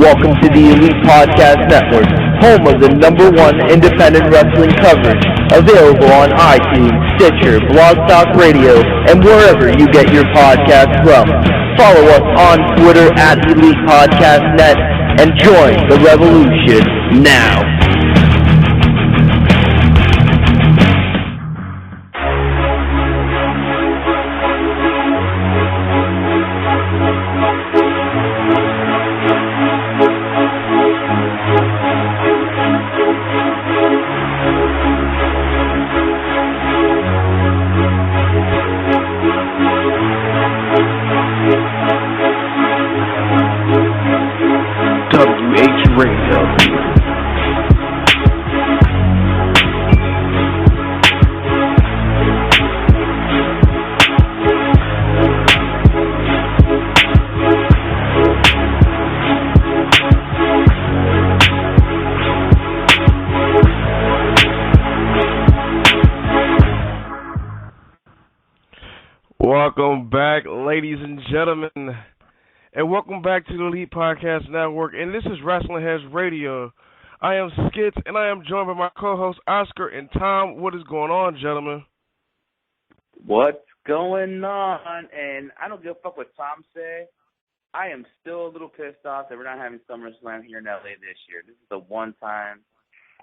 Welcome to the Elite Podcast Network, home of the #1 independent wrestling coverage, available on iTunes, Stitcher, blogtalk Radio, and wherever you get your podcasts from. Follow us on Twitter at Elite Podcast Net and join the revolution now. Welcome back, ladies and gentlemen, and welcome back to the Elite Podcast Network, and this is Wrestling Heads Radio. I am Skits, and I am joined by my co-hosts Oscar and Tom. What is going on, gentlemen? What's going on? And I don't give a fuck what Tom say. I am still a little pissed off that we're not having SummerSlam here in LA this year. This is the one time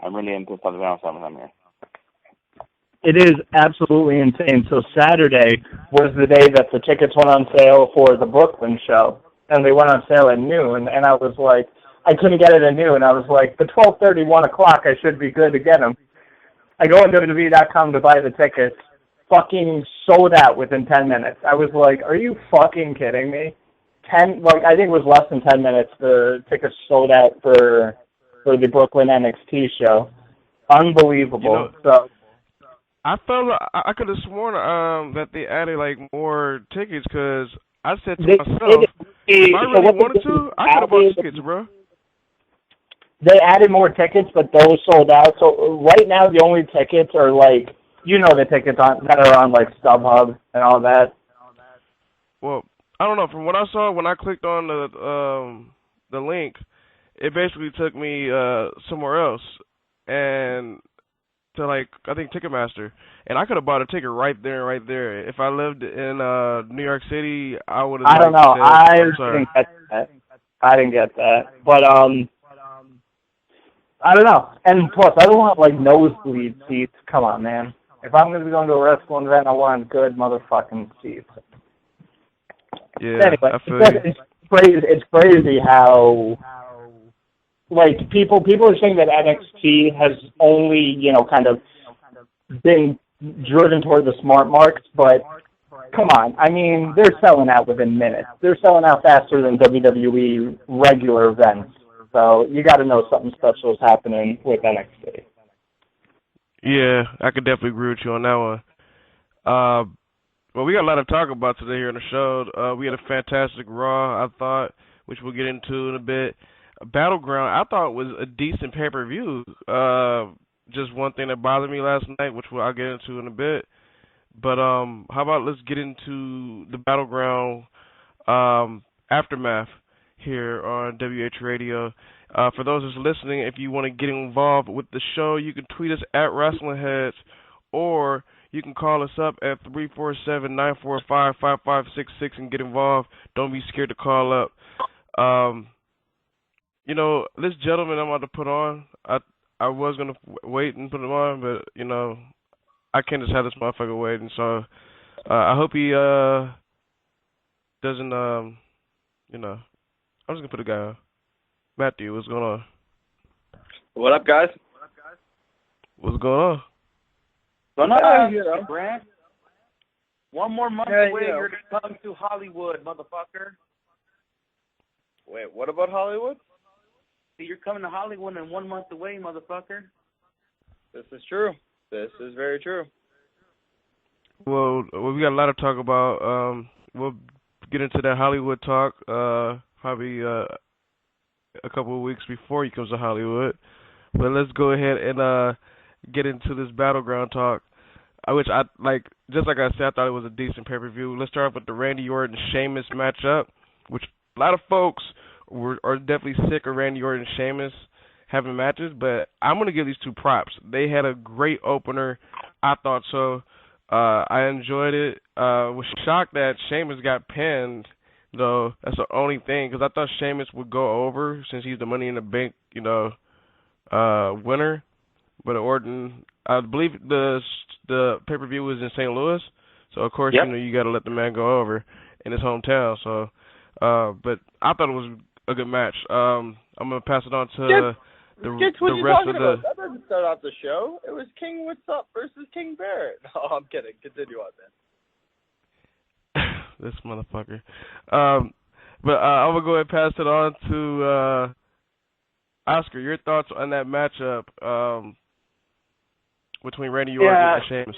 I really am pissed off that we don't have SummerSlam here. It is absolutely insane. So Saturday was the day that the tickets went on sale for the Brooklyn show, and they went on sale at noon, and I was like, I couldn't get it at noon. I was like, the 12:30, 1 o'clock, I should be good to get them. I go on WWE.com to buy the tickets, fucking sold out within 10 minutes. I was like, are you fucking kidding me? I think it was less than 10 minutes, the tickets sold out for the Brooklyn NXT show. Unbelievable. I felt I could have sworn that they added like more tickets because I said to myself, if I really wanted to, I could have bought tickets, bro. They added more tickets, but those sold out. So right now, the only tickets are like, the tickets that are on like StubHub and all that. Well, I don't know. From what I saw when I clicked on the link, it basically took me somewhere else and. To I think Ticketmaster, and I could have bought a ticket right there. If I lived in New York City, I would have. I don't know. I didn't get that, but I don't know. And plus, I don't want like nosebleed seats. Come on, man. If I'm going to be going to a wrestling event, I want good motherfucking seats. Yeah. Anyway, it's crazy how. Like, people are saying that NXT has only, kind of been driven toward the smart marks, but come on. I mean, they're selling out within minutes. They're selling out faster than WWE regular events. So you got to know something special is happening with NXT. Yeah, I could definitely agree with you on that one. Well, we got a lot to talk about today here on the show. We had a fantastic Raw, I thought, which we'll get into in a bit. Battleground, I thought was a decent pay-per-view. Just one thing that bothered me last night, which I'll get into in a bit. But how about let's get into the Battleground aftermath here on WH Radio. For those who's listening, if you want to get involved with the show, you can tweet us at WrestlingHeads, or you can call us up at 347-945-5566 and get involved. Don't be scared to call up. This gentleman I'm about to put on, I was going to wait and put him on, but, I can't just have this motherfucker waiting. So I hope he doesn't, I'm just going to put a guy on. Matthew, what's going on? What up, guys? What's going on? What's going on, Brand? One more month away, you're going to come to Hollywood, motherfucker. Wait, what about Hollywood? You're coming to Hollywood in 1 month away, motherfucker. This is true. This is very true. Well, we got a lot to talk about. We'll get into that Hollywood talk probably a couple of weeks before he comes to Hollywood. But let's go ahead and get into this Battleground talk, which I like. Just like I said, I thought it was a decent pay-per-view. Let's start off with the Randy Orton Sheamus matchup, which a lot of folks are definitely sick of Randy Orton and Sheamus having matches, but I'm going to give these two props. They had a great opener. I thought so. I enjoyed it. Was shocked that Sheamus got pinned, though. That's the only thing, because I thought Sheamus would go over since he's the Money in the Bank, winner. But Orton, I believe the pay-per-view was in St. Louis, so of course, you got to let the man go over in his hometown. So, but I thought it was a good match. I'm gonna pass it on to the rest of the. That doesn't start off the show. It was King What's Up versus King Barrett. No, I'm kidding. Continue on, man. This motherfucker. But I'm gonna go ahead and pass it on to Oscar. Your thoughts on that matchup between Randy Orton and Sheamus?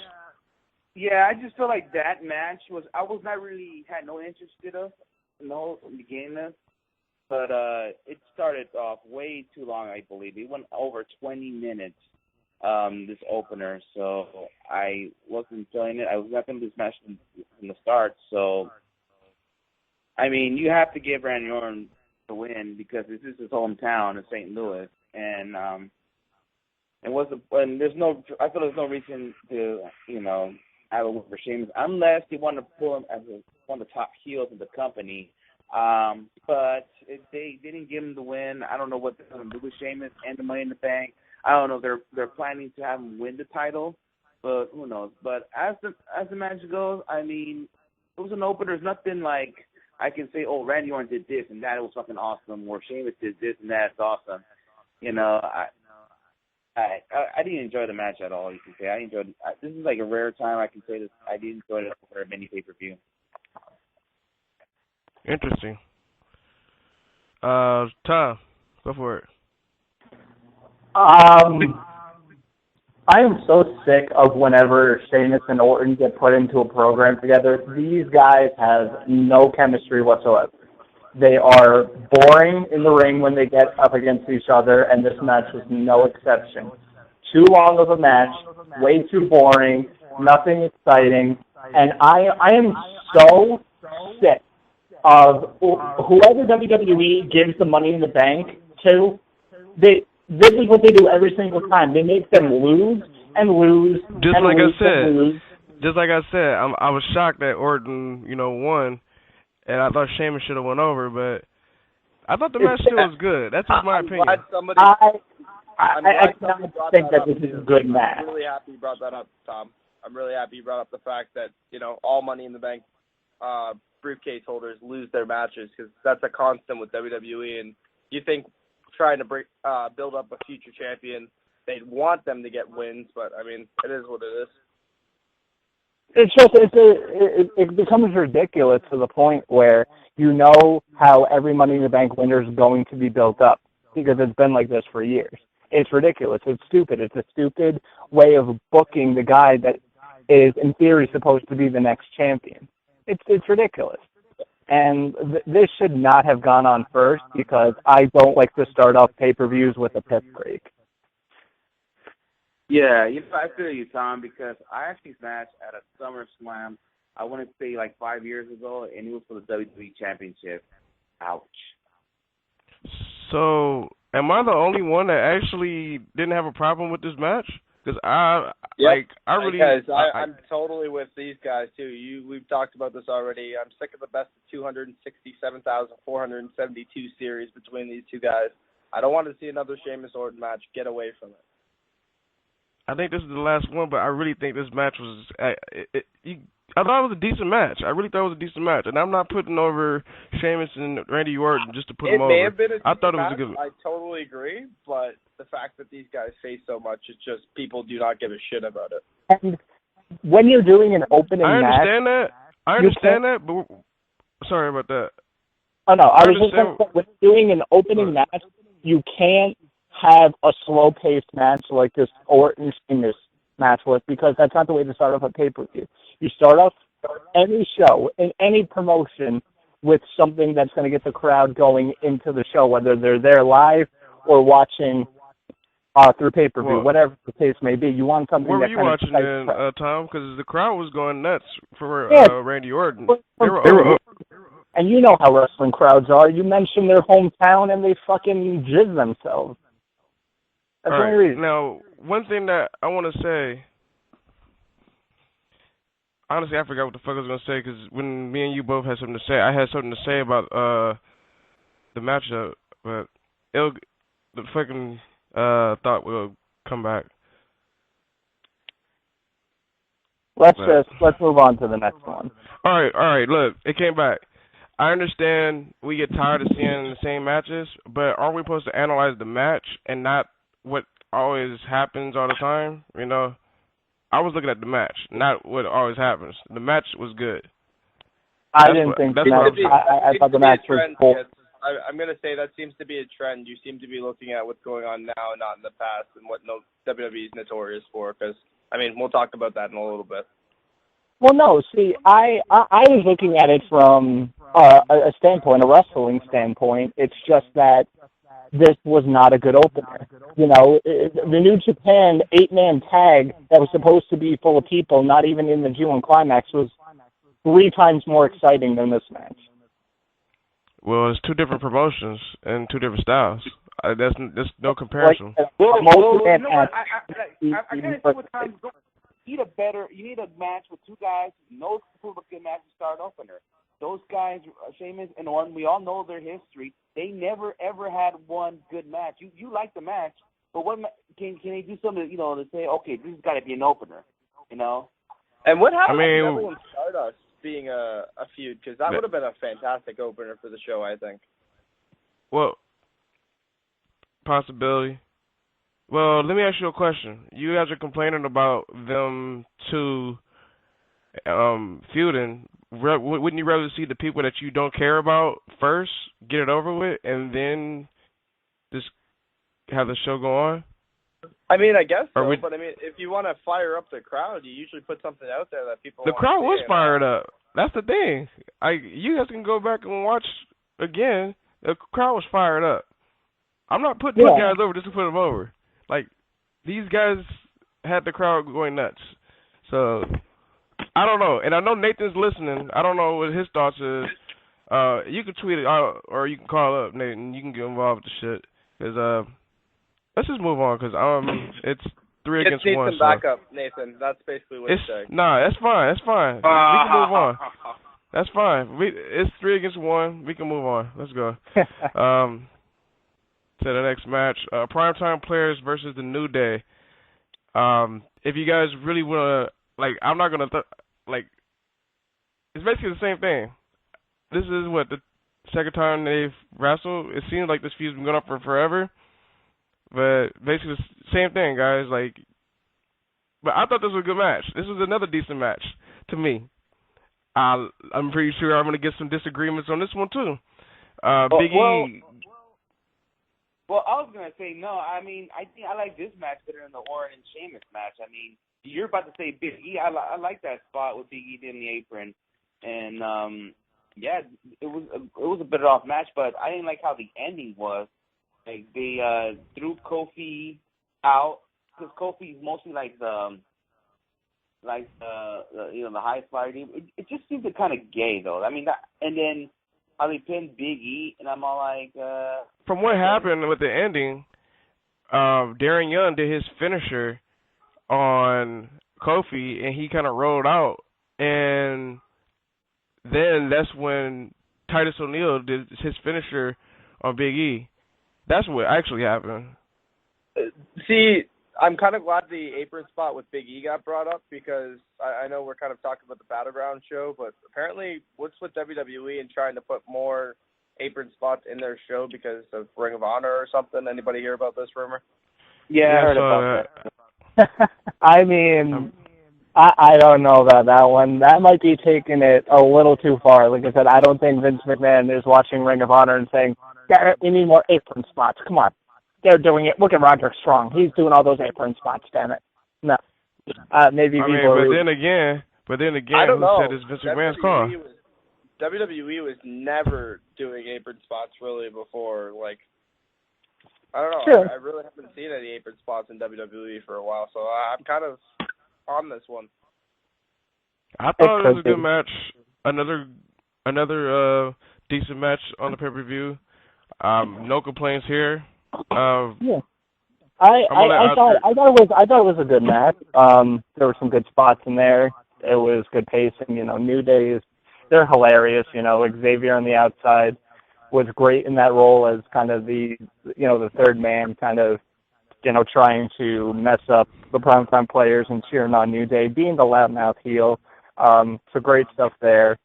Yeah, I just feel like that match had no interest in the beginning. But it started off way too long, I believe. It went over 20 minutes, this opener, so I wasn't enjoying it. I was not going to this match from the start. So, I mean, you have to give Randy Orton the win because this is his hometown in St. Louis. And I feel there's no reason to, have a win for Sheamus unless they want to pull him as one of the top heels of the company. But if they didn't give him the win, I don't know what they're going to do with Sheamus and the Money in the Bank. I don't know. They're planning to have him win the title, but who knows? But as the match goes, I mean, it was an opener. There's nothing like I can say, oh, Randy Orton did this and that. It was fucking awesome. Or Sheamus did this and that. It's awesome. I didn't enjoy the match at all. You can say I enjoyed. This is like a rare time I can say this. I did enjoy it for a mini pay-per-view. Interesting. Tom, go for it. I am so sick of whenever Sheamus and Orton get put into a program together. These guys have no chemistry whatsoever. They are boring in the ring when they get up against each other, and this match was no exception. Too long of a match, way too boring, nothing exciting, and I am so sick of whoever WWE gives the Money in the Bank to. This is what they do every single time. They make them lose and lose. Just like I said, I was shocked that Orton, won, and I thought Sheamus should have won over, but I thought the match still was good. That's just my opinion. I cannot think that this is a good match. I'm really happy you brought that up, Tom. I'm really happy you brought up the fact that, all Money in the Bank briefcase holders lose their matches, because that's a constant with WWE. And you think trying to build up a future champion, they'd want them to get wins, but I mean, it is what it is. It's just it becomes ridiculous to the point where how every Money in the Bank winner is going to be built up, because it's been like this for years. It's ridiculous. It's stupid. It's a stupid way of booking the guy that is in theory supposed to be the next champion. It's ridiculous. And this should not have gone on first, because I don't like to start off pay-per-views with a piss break. Yeah, I feel you, Tom, because I actually matched at a SummerSlam, I want to say like 5 years ago, and it was for the WWE Championship. Ouch. So, am I the only one that actually didn't have a problem with this match? Because I'm totally with these guys too. We've talked about this already. I'm sick of the best of 267,472 series between these two guys. I don't want to see another Sheamus Orton match. Get away from it. I think this is the last one, but I really think this match was. I thought it was a decent match. I really thought it was a decent match, and I'm not putting over Sheamus and Randy Orton just to put them over. It may have been a I thought match. It was a good. I totally agree, but the fact that these guys face so much, it's just people do not give a shit about it. And when you're doing an opening match, I understand that, but sorry about that. Oh no, I was just saying, when doing an opening match, you can't have a slow-paced match like this Orton-Sheamus match was, because that's not the way to start off a pay-per-view. You start off any show, in any promotion, with something that's going to get the crowd going into the show, whether they're there live or watching through pay-per-view, whatever the case may be. You want something that kind of... Where were you watching then, Tom? Because the crowd was going nuts for Randy Orton. And you know how wrestling crowds are. You mention their hometown and they fucking jizz themselves. That's the only reason. Now, one thing that I want to say, honestly, I forgot what the fuck I was going to say, because when me and you both had something to say, I had something to say about the matchup, but the fucking thought will come back. Let's move on to the next one. All right, look, it came back. I understand we get tired of seeing the same matches, but aren't we supposed to analyze the match and not what always happens all the time? You know, I was looking at the match, not what always happens. The match was good. I thought the match was cool. I'm going to say that seems to be a trend. You seem to be looking at what's going on now and not in the past, and what WWE is notorious for, because, I mean, we'll talk about that in a little bit. Well, no, see, I was looking at it from a standpoint, a wrestling standpoint. It's just that this was not a good opener. You know, the New Japan 8-man tag that was supposed to be full of people, not even in the G1 Climax, was 3 times more exciting than this match. Well, it's 2 different promotions and 2 different styles. That's no comparison. I gotta see what time you need a match with 2 guys who knows who a good match to start opener. Those guys, Sheamus and Orton, we all know their history. They never ever had one good match. You like the match, but what can they do something to say, okay, this has got to be an opener, you know? And what happened to everyone Stardust being a feud? Because that would have been a fantastic opener for the show, I think. Well, possibility. Well, let me ask you a question. You guys are complaining about them 2 feuding. Wouldn't you rather see the people that you don't care about first get it over with, and then just have the show go on? I mean, I guess so, but I mean, if you want to fire up the crowd, you usually put something out there that people want to see. The crowd was fired up. That's the thing. You guys can go back and watch again. The crowd was fired up. I'm not putting guys over just to put them over. Like, these guys had the crowd going nuts. So, I don't know. And I know Nathan's listening. I don't know what his thoughts is. You can tweet it out, or you can call up, Nathan. You can get involved with the shit. Because, let's just move on, because it's 3 against 1. Nathan back up, Nathan. That's basically what he's saying. Nah, that's fine. We can move on. That's fine. It's 3 against 1. We can move on. Let's go. To the next match. Primetime Players versus the New Day. If you guys really want to, like, I'm not going to, it's basically the same thing. This is, the second time they've wrestled? It seems like this feud's been going on for forever. But basically the same thing, guys. But I thought this was a good match. This was another decent match to me. I'm pretty sure I'm going to get some disagreements on this one, too. Big E. Well, I was going to say, no, I mean, I think I like this match better than the Orton and Sheamus match. I mean, you're about to say Big E. I like that spot with Big E in the apron. And, it was a better off match, but I didn't like how the ending was. Like, they threw Kofi out, because Kofi's mostly like the high flyer team. It just seemed kind of gay, though. I mean, and then how they pinned Big E, and I'm all like... From what happened with the ending, Darren Young did his finisher on Kofi, and he kind of rolled out, and then that's when Titus O'Neil did his finisher on Big E. That's what actually happened. See, I'm kind of glad the apron spot with Big E got brought up, because I know we're kind of talking about the Battleground show, but apparently what's with WWE and trying to put more apron spots in their show because of Ring of Honor or something? Anybody hear about this rumor? Yeah, I heard about that. I mean, I don't know about that one. That might be taking it a little too far. Like I said, I don't think Vince McMahon is watching Ring of Honor and saying, we need more apron spots. Come on. They're doing it. Look at Roderick Strong. He's doing all those apron spots, damn it. No. Maybe I people mean, but then again, I don't know. Who said it's Vince McMahon's call? WWE was never doing apron spots really before. Like, I don't know. Sure. I really haven't seen any apron spots in WWE for a while, so I'm kind of on this one. I thought it was a good match. Another another decent match on the pay-per-view. No complaints here. Yeah. I thought it was a good match. There were some good spots in there. It was good pacing. New Day they're hilarious. Xavier on the outside was great in that role as kind of the third man, kind of trying to mess up the primetime players and cheering on New Day, being the loudmouth heel. So great stuff there.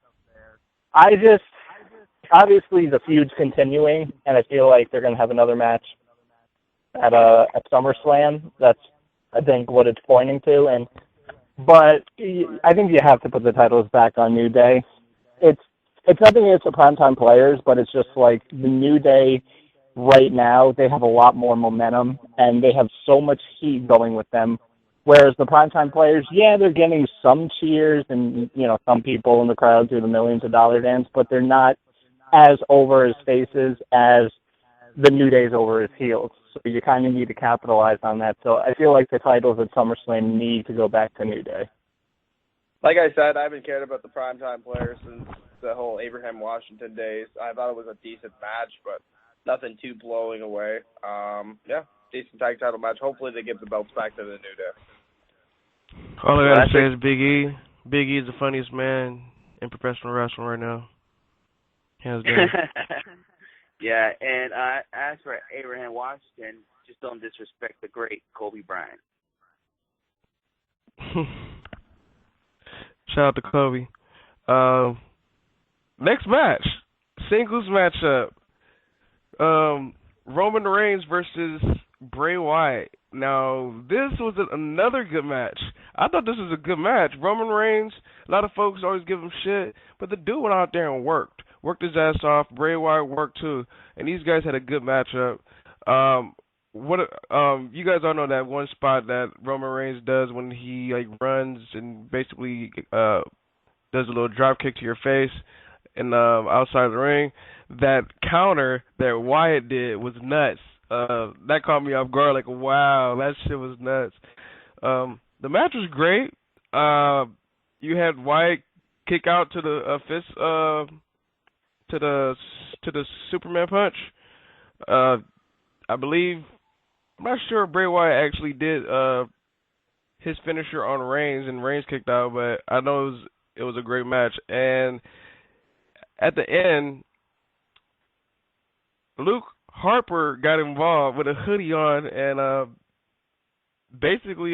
Obviously the feud's continuing, and I feel like they're going to have another match at SummerSlam. That's, I think, what it's pointing to. But I think you have to put the titles back on New Day. It's nothing against the primetime players, but it's just like the New Day right now, they have a lot more momentum, and they have so much heat going with them. Whereas the primetime players, yeah, they're getting some cheers and, some people in the crowd do the millions of dollar dance, but they're not as over as faces as the New Day's over as heels. So you kind of need to capitalize on that. So I feel like the titles at SummerSlam need to go back to New Day. Like I said, I haven't cared about the primetime players since the whole Abraham Washington days. I thought it was a decent match, but nothing too blowing away. Yeah, decent tag title match. Hopefully they give the belts back to the New Day. All I gotta say is Big E. Big E is the funniest man in professional wrestling right now. Hands down. Yeah, and as for Abraham Washington, just don't disrespect the great Kobe Bryant. Shout out to Kobe. Next match, singles matchup. Roman Reigns versus Bray Wyatt. Now, this was another good match. I thought this was a good match. Roman Reigns, a lot of folks always give him shit, but the dude went out there and worked his ass off. Bray Wyatt worked too, and these guys had a good matchup. You guys all know that one spot that Roman Reigns does when he runs and basically does a little drop kick to your face and outside of the ring. That counter that Wyatt did was nuts. That caught me off guard. Like, wow, that shit was nuts. The match was great. You had Wyatt kick out to the fist to the Superman punch. I believe, I'm not sure if Bray Wyatt actually did his finisher on Reigns, and Reigns kicked out, but I know it was a great match. And at the end, Luke Harper got involved with a hoodie on and basically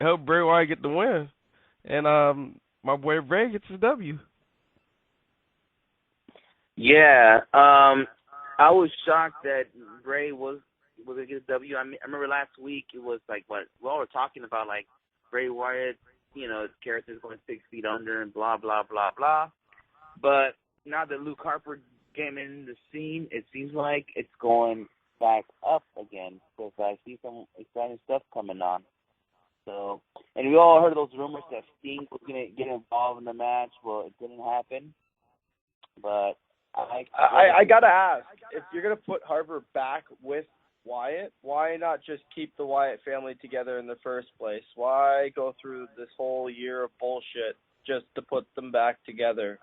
helped Bray Wyatt get the win. And my boy Bray gets the W. Yeah, I was shocked that Bray was going to get the W. I remember last week it was like we all were talking about like Bray Wyatt, his character's going 6 feet under and blah, blah, blah, blah. But now that Luke Harper came in the scene, it seems like it's going back up again because I see some exciting stuff coming on. So, and we all heard those rumors that Sting was going to get involved in the match. Well, it didn't happen. But I got to ask, if you're going to put Harper back with Wyatt, why not just keep the Wyatt family together in the first place? Why go through this whole year of bullshit just to put them back together?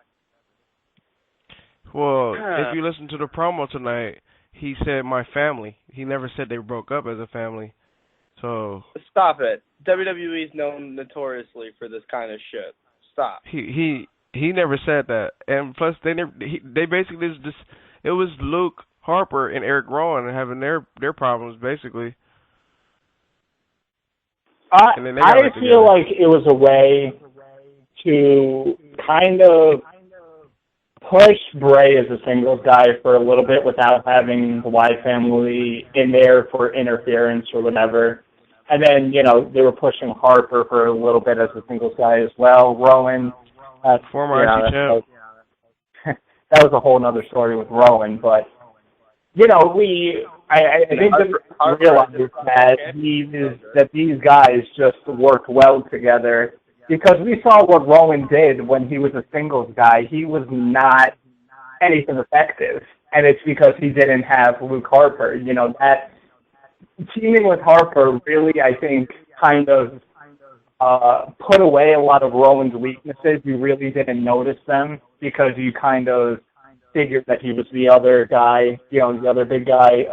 Well, if you listen to the promo tonight, he said my family. He never said they broke up as a family. So stop it. WWE is known notoriously for this kind of shit. Stop. He never said that. And plus, they basically just it was Luke Harper and Eric Rowan having their problems basically. I feel like it was a way to kind of push Bray as a singles guy for a little bit without having the Wyatt family in there for interference or whatever. And then, they were pushing Harper for a little bit as a singles guy as well. Rowan, former IC champ. That was a whole other story with Rowan, but I think that realized that these guys just worked well together. Because we saw what Rowan did when he was a singles guy. He was not anything effective. And it's because he didn't have Luke Harper. That teaming with Harper really, I think, kind of put away a lot of Rowan's weaknesses. You really didn't notice them because you kind of figured that he was the other guy, the other big guy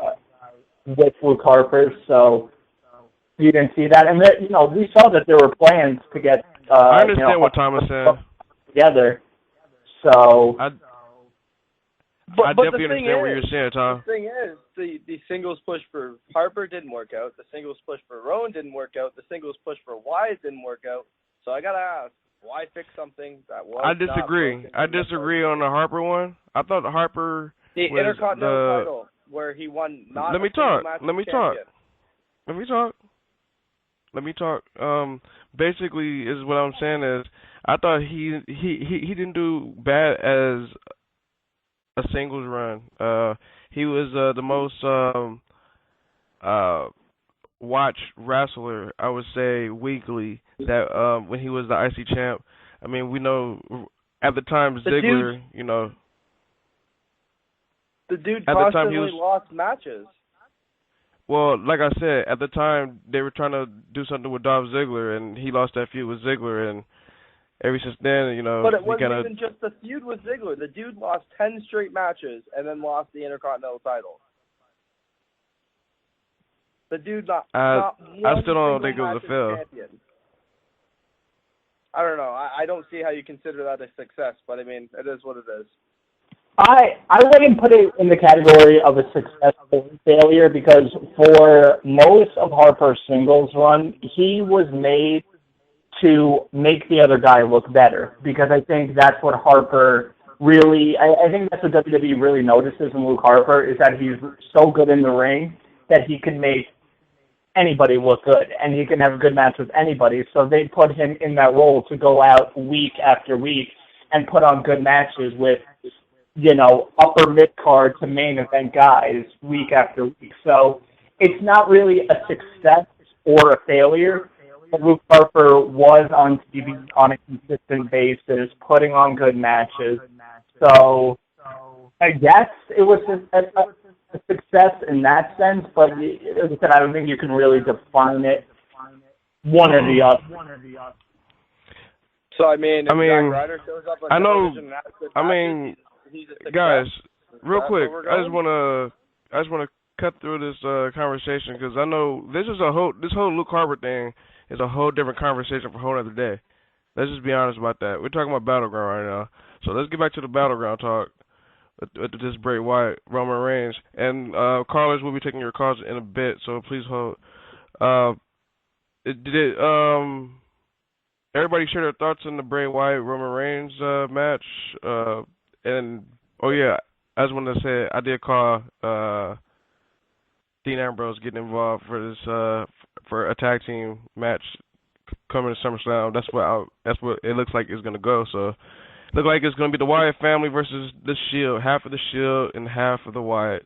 with Luke Harper. So you didn't see that. And, we saw that there were plans to get I understand what Thomas said. Together. So I But definitely understand what you're saying, Tom. The thing is, the singles push for Harper didn't work out. The singles push for Rowan didn't work out. The singles push for Wyatt didn't work out. So I gotta ask, why fix something that was? I disagree. I disagree on the Harper one. I thought the Harper the was Intercontinental title where he won. Not Let me talk. Let me talk. Basically, is what I'm saying is, I thought he didn't do bad as a singles run. He was the most watched wrestler, I would say, weekly. That when he was the IC champ. I mean, we know at the time Ziggler, the dude at the time constantly lost matches. Well, like I said, at the time they were trying to do something with Dolph Ziggler, and he lost that feud with Ziggler, and ever since then, But it wasn't even just the feud with Ziggler. The dude lost 10 straight matches and then lost the Intercontinental title. The dude not I one still don't single think it was a match fail. as champion. I don't know. I don't see how you consider that a success, but I mean, it is what it is. I wouldn't put it in the category of a successful failure because for most of Harper's singles run, he was made to make the other guy look better because I think that's what Harper really, I think that's what WWE really notices in Luke Harper is that he's so good in the ring that he can make anybody look good and he can have a good match with anybody. So they put him in that role to go out week after week and put on good matches with, upper mid-card to main event guys week after week. So it's not really a success or a failure. Luke Harper was on TV on a consistent basis, putting on good matches. So I guess it was a success in that sense, but as I said, I don't think you can really define it one or the other. So I mean, Zack Ryder shows up on television and he's a success. Guys, real quick, I just wanna cut through this conversation because I know this whole Luke Harper thing is a whole different conversation for a whole other day. Let's just be honest about that. We're talking about Battleground right now, so let's get back to the Battleground talk. With this Bray Wyatt, Roman Reigns, and callers will be taking your calls in a bit, so please hold. Everybody share their thoughts on the Bray Wyatt Roman Reigns match, and I just wanted to say I did call Dean Ambrose getting involved for this for a tag team match coming to SummerSlam. That's what it looks like it's gonna go. So. Look like it's going to be the Wyatt family versus the Shield, half of the Shield and half of the Wyatts.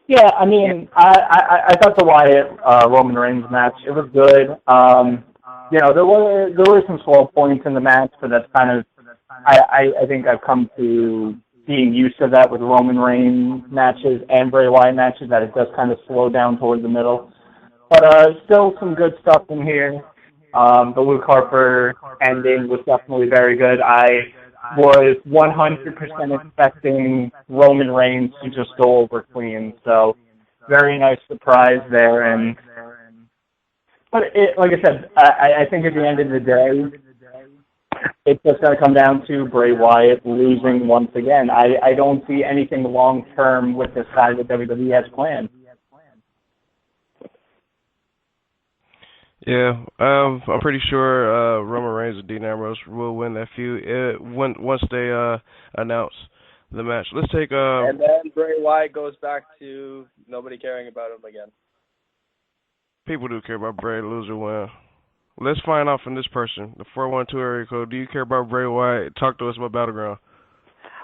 Yeah, I mean, I thought the Wyatt Roman Reigns match, it was good. There were some slow points in the match, but that's kind of I think I've come to being used to that with Roman Reigns matches and Bray Wyatt matches, that it does kind of slow down towards the middle. But still some good stuff in here. The Luke Harper ending was definitely very good. I was 100% expecting Roman Reigns to just go over clean, so very nice surprise there. But like I said, I think at the end of the day, it's just going to come down to Bray Wyatt losing once again. I don't see anything long-term with this guy that WWE has planned. Yeah, I'm pretty sure Roman Reigns and Dean Ambrose will win that feud once they announce the match. Let's take and then Bray Wyatt goes back to nobody caring about him again. People do care about Bray, lose or win. Let's find out from this person, the 412 area code. Do you care about Bray Wyatt? Talk to us about Battleground.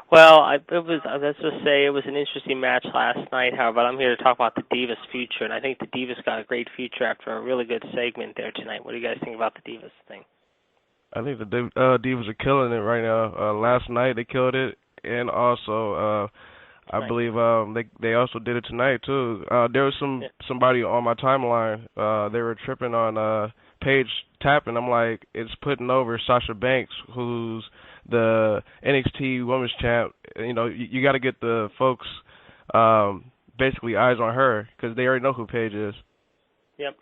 Well, let's just say it was an interesting match last night, however, I'm here to talk about the Divas' future, and I think the Divas got a great future after a really good segment there tonight. What do you guys think about the Divas thing? I think the Divas are killing it right now. Last night they killed it, and also I Right. believe they also did it tonight too. There was somebody on my timeline. They were tripping on Paige tapping. I'm like, it's putting over Sasha Banks, who's the NXT Women's Champ. You know, you got to get the folks basically eyes on her because they already know who Paige is. Yep.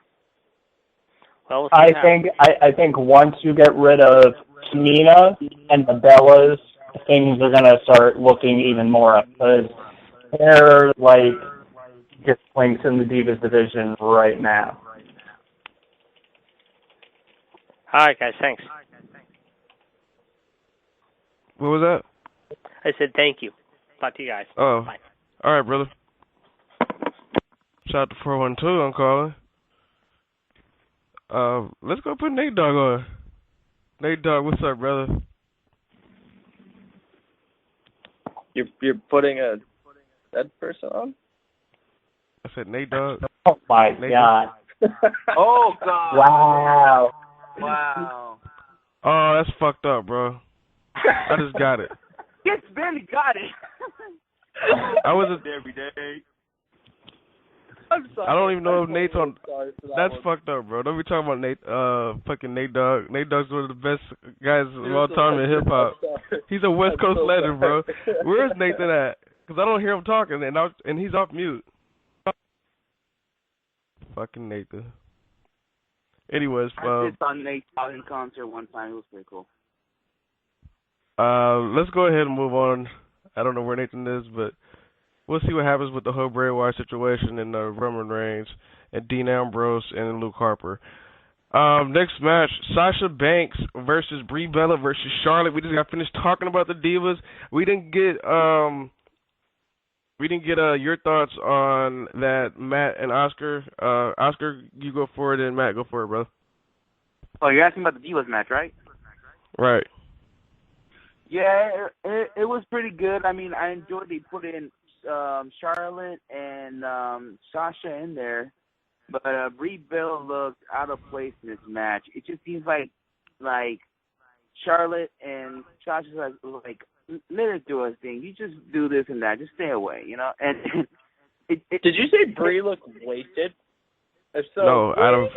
Well, we'll see I think once you get rid of Tamina and the Bellas, things are gonna start looking even more up because they're like just points in the Divas division right now. All right, guys. Thanks. What was that? I said thank you. Talk to you guys. Oh, Bye. all right, brother. Shout out to 412. I'm calling. Let's go put Nate Dogg on. Nate Dogg, what's up, brother? You're putting a dead person on? I said Nate Dogg. Oh my Nate God! Oh God! Wow! Wow! Oh, that's fucked up, bro. I just got it. Yes, barely got it. I was every day. I'm sorry. I don't even know if Nate's on. Sorry for that That's one. fucked up, bro. Don't be talking about Nate. Fucking Nate Dogg. Nate Dogg's one of the best guys of all time in hip hop. He's a West Coast legend, bro. Where's Nathan at? Because I don't hear him talking, and he's off mute. Fucking Nathan. Anyways, I did saw Nate in concert one time. It was pretty cool. let's go ahead and move on. I don't know where Nathan is, but we'll see what happens with the whole Bray Wyatt situation and Roman Reigns and Dean Ambrose and Luke Harper. Next match, Sasha Banks versus Brie Bella versus Charlotte. We just got finished talking about the Divas. We didn't get your thoughts on that, Matt and Oscar. Oscar, you go for it, and Matt, go for it, brother. Oh, you're asking about the Divas match, right? Right. Yeah, it was pretty good. I mean, I enjoyed they put in Charlotte and Sasha in there, but Brie Bella looked out of place in this match. It just seems like Charlotte and Sasha like let her do her thing. You just do this and that. Just stay away, you know. And did you say Brie looked wasted? If so, no,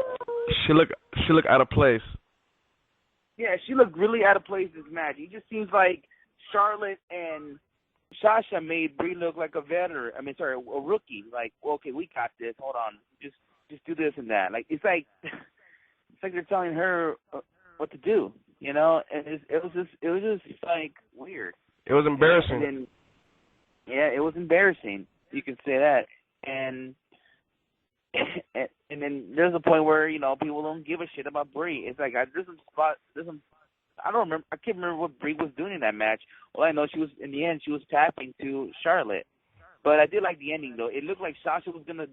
she looked out of place. Yeah, she looked really out of place this match. It just seems like Charlotte and Sasha made Brie look like a veteran. I mean, sorry, a rookie. Like, well, okay, we got this. Hold on, just do this and that. Like, it's like they're telling her what to do, you know. And it was just like weird. It was embarrassing. And then, yeah, it was embarrassing. You can say that. And then there's a point where, you know, people don't give a shit about Brie. It's like there's some I don't remember. I can't remember what Brie was doing in that match. All I know, in the end she was tapping to Charlotte. But I did like the ending though. It looked like Sasha was gonna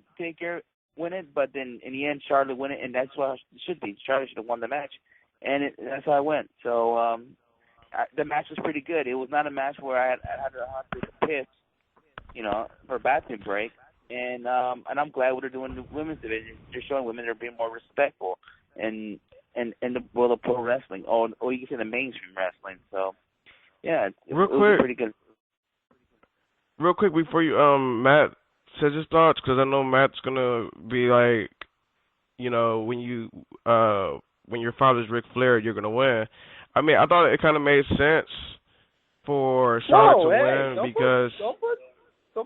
win it, but then in the end Charlotte won it, and that's what it should be. Charlotte should have won the match, and that's how it went. So the match was pretty good. It was not a match where I had to take a piss, you know, for a bathroom break. And I'm glad what they're doing in the women's division. They're showing women they're being more respectful in the world of pro wrestling, or you can say the mainstream wrestling. So yeah, it was pretty good. Real quick before you Matt says his thoughts, because I know Matt's gonna be like, you know, when your father's Ric Flair, you're gonna win. I mean, I thought it kind of made sense for Charlotte to win because.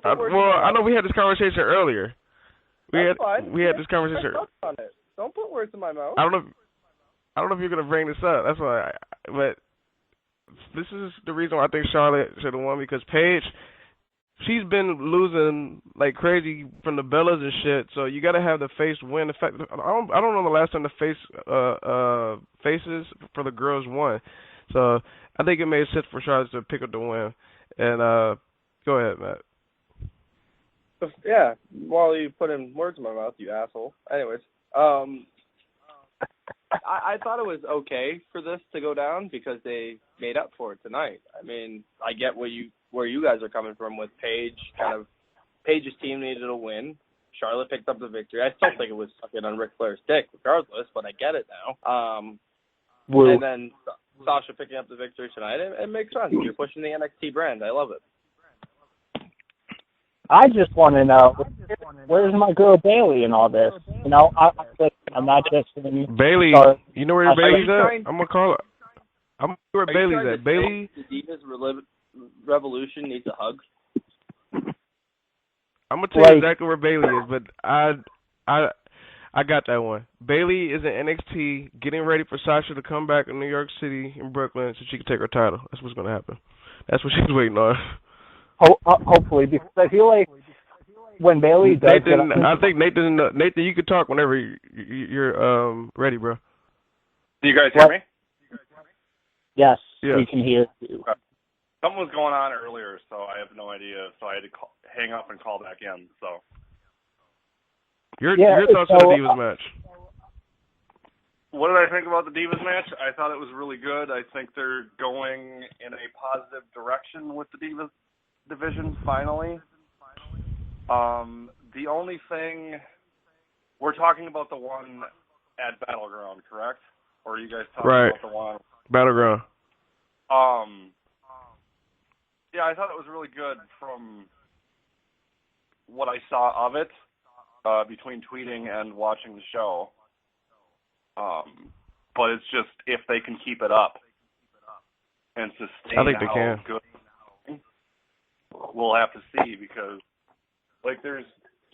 I know we had this conversation earlier. We had this conversation. Don't put words in my mouth. I don't know if you're gonna bring this up. That's why. But this is the reason why I think Charlotte should have won, because Paige, she's been losing like crazy from the Bellas and shit. So you got to have the face win. In fact, I don't know the last time the faces for the girls won. So I think it made sense for Charlotte to pick up the win. And go ahead, Matt. Yeah, while you put in words in my mouth, you asshole. Anyways, I thought it was okay for this to go down because they made up for it tonight. I mean, I get where you guys are coming from with Paige. Paige's team needed a win. Charlotte picked up the victory. I still think it was fucking on Ric Flair's dick, regardless, but I get it now. And then Sasha picking up the victory tonight. It makes sense. You're pushing the NXT brand. I love it. I just want to know, where's my girl Bailey in all this? You know, I'm not just Bailey. You know where Bailey's at? I'm gonna call her. I'm where Bailey's at. Bailey. The Divas Revolution needs a hug. I'm gonna tell you exactly where Bailey is, but I got that one. Bailey is in NXT, getting ready for Sasha to come back in New York City in Brooklyn so she can take her title. That's what's gonna happen. That's what she's waiting on. Hopefully, because I feel like when Bailey does Nathan, I think Nathan, you can talk whenever you're ready, bro. Do you guys hear me? Yes, we can hear you. Okay. Something was going on earlier, so I have no idea. So I had to hang up and call back in. So your thoughts on the Divas match? What did I think about the Divas match? I thought it was really good. I think they're going in a positive direction with the Divas division finally. The only thing, we're talking about the one at Battleground, correct? Or are you guys talking about the one? Battleground. Yeah, I thought it was really good from what I saw of it between tweeting and watching the show. But it's just if they can keep it up and sustain I think they can. Good, we'll have to see because like there's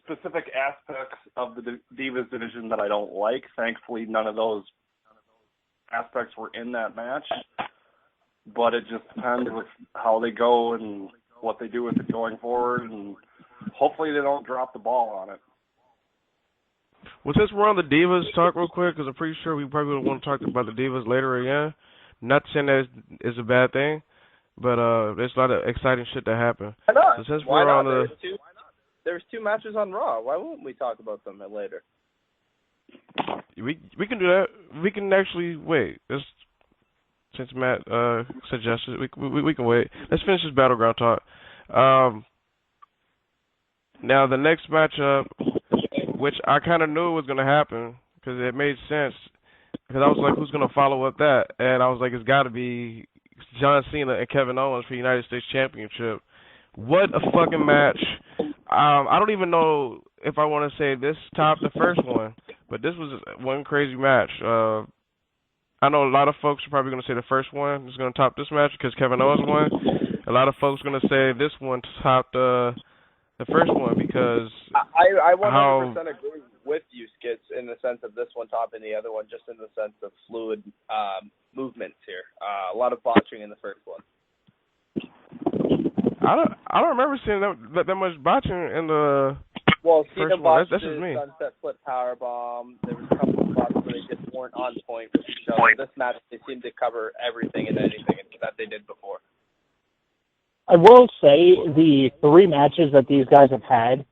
specific aspects of the Divas division that I don't like. Thankfully, none of those aspects were in that match. But it just depends with how they go and what they do with it going forward, and hopefully they don't drop the ball on it. Well, since we're on the Divas, talk real quick, because I'm pretty sure we probably want to talk about the Divas later again. Not saying that is a bad thing, but there's a lot of exciting shit that happened. Why not? So since Why we're not? on There's two matches on Raw. Why won't we talk about them later? We can do that. We can actually wait. Since Matt suggested, we can wait. Let's finish this Battleground talk. Now, the next matchup, which I kind of knew was going to happen because it made sense, because I was like, who's going to follow up that? And I was like, it's got to be John Cena and Kevin Owens for the United States Championship. What a fucking match. I don't even know if I want to say this topped the first one, but this was one crazy match. I know a lot of folks are probably going to say the first one is going to top this match because Kevin Owens won. A lot of folks are going to say this one topped the first one because I 100% agree with you, Skits, in the sense of this one topping the other one, just in the sense of fluid movements here. A lot of botching in the first one. I don't remember seeing that much botching in the Cena first one. botched That's just me. Sunset Flip Powerbomb. There was a couple of spots where they just weren't on point with each other. This match, they seemed to cover everything and anything that they did before. I will say the three matches that these guys have had,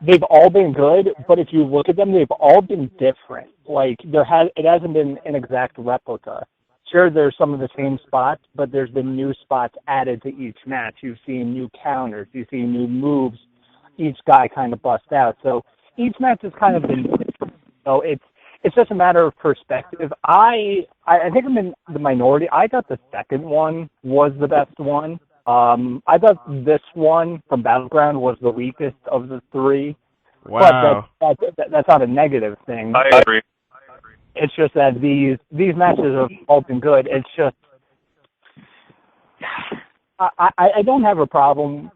they've all been good, but if you look at them, they've all been different. Like, it hasn't been an exact replica. Sure, there's some of the same spots, but there's been new spots added to each match. You've seen new counters. You've seen new moves. Each guy kind of bust out. So each match has kind of been different. So it's just a matter of perspective. I think I'm in the minority. I thought the second one was the best one. I thought this one from Battleground was the weakest of the three. Wow. But that's not a negative thing. I agree. It's just that these matches have all been good. It's just I don't have a problem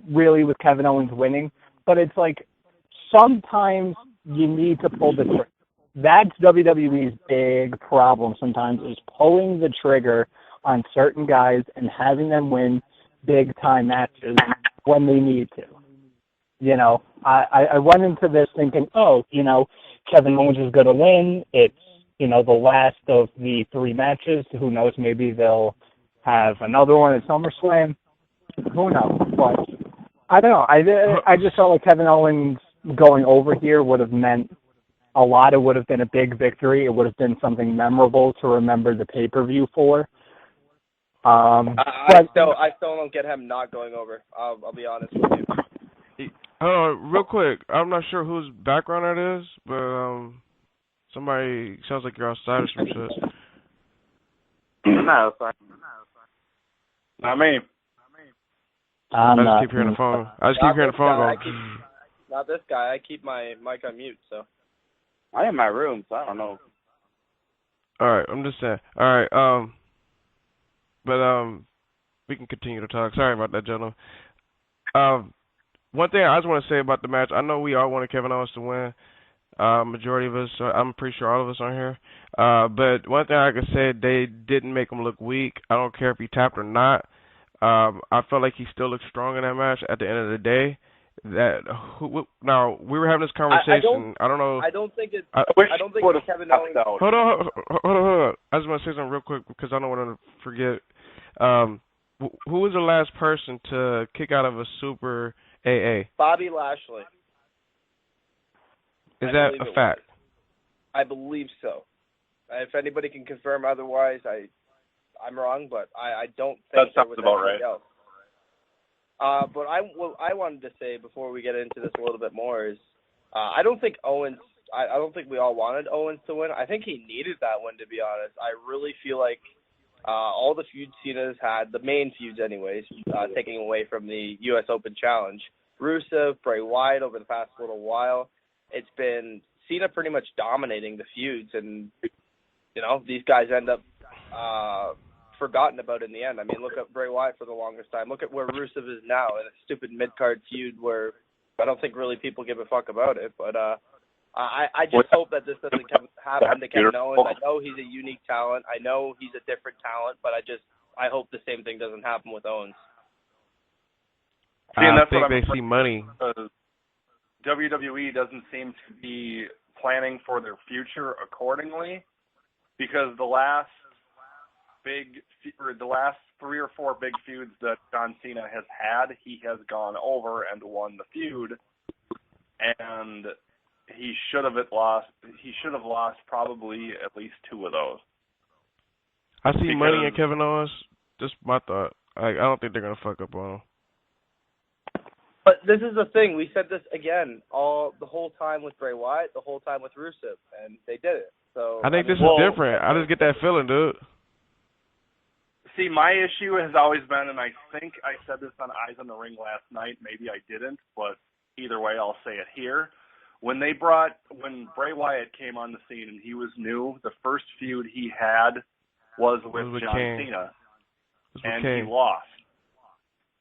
really with Kevin Owens winning, but it's like sometimes you need to pull the trigger. That's WWE's big problem sometimes, is pulling the trigger on certain guys and having them win big time matches when they need to. You know, I went into this thinking, Kevin Owens is going to win. It's, the last of the three matches. Who knows? Maybe they'll have another one at SummerSlam. Who knows? But I don't know. I just felt like Kevin Owens going over here would have meant a lot. It would have been a big victory. It would have been something memorable to remember the pay-per-view for. I still don't get him not going over. I'll be honest with you. Real quick, I'm not sure whose background that is, but somebody sounds like you're outside or some shit. No, sorry. Not me. I just keep hearing the phone. I just keep hearing the phone going. Not this guy. I keep my mic on mute, so. I'm in my room, so I don't know. All right, I'm just saying. All right, but we can continue to talk. Sorry about that, gentlemen. One thing I just want to say about the match, I know we all wanted Kevin Owens to win. Majority of us, I'm pretty sure all of us on here. But one thing I can say, they didn't make him look weak. I don't care if he tapped or not. I felt like he still looked strong in that match. At the end of the day, now we were having this conversation. I don't know. I don't think it's. I don't think it's Kevin Owens. Hold on. I just want to say something real quick because I don't want to forget. Who was the last person to kick out of a Super AA? Bobby Lashley. Is that a fact? I believe so. If anybody can confirm otherwise, I'm wrong, but I don't think that sounds about right. Else. But what I wanted to say before we get into this a little bit more is I don't think Owens. I don't think we all wanted Owens to win. I think he needed that win, to be honest. I really feel like all the feuds Cena's had, the main feuds anyways, taking away from the U.S. Open Challenge, Rusev, Bray Wyatt over the past little while, it's been Cena pretty much dominating the feuds, and these guys end up forgotten about in the end. I mean, look at Bray Wyatt for the longest time. Look at where Rusev is now in a stupid mid-card feud where I don't think really people give a fuck about it. But I just hope that this doesn't happen to Kevin Owens. I know he's a unique talent. I know he's a different talent, but I hope the same thing doesn't happen with Owens. I think they see money. WWE doesn't seem to be planning for their future accordingly, because the last 3 or 4 big feuds that John Cena has had, he has gone over and won the feud, and he should have lost probably at least 2 of those. I see money in Kevin Owens. Just my thought. I don't think they're gonna fuck up on him. But this is the thing. We said this again the whole time with Bray Wyatt, the whole time with Rusev, and they did it. So I think this is different. I just get that feeling, dude. See, my issue has always been, and I think I said this on Eyes on the Ring last night. Maybe I didn't, but either way, I'll say it here. When Bray Wyatt came on the scene and he was new, the first feud he had was with John Cena, and he lost.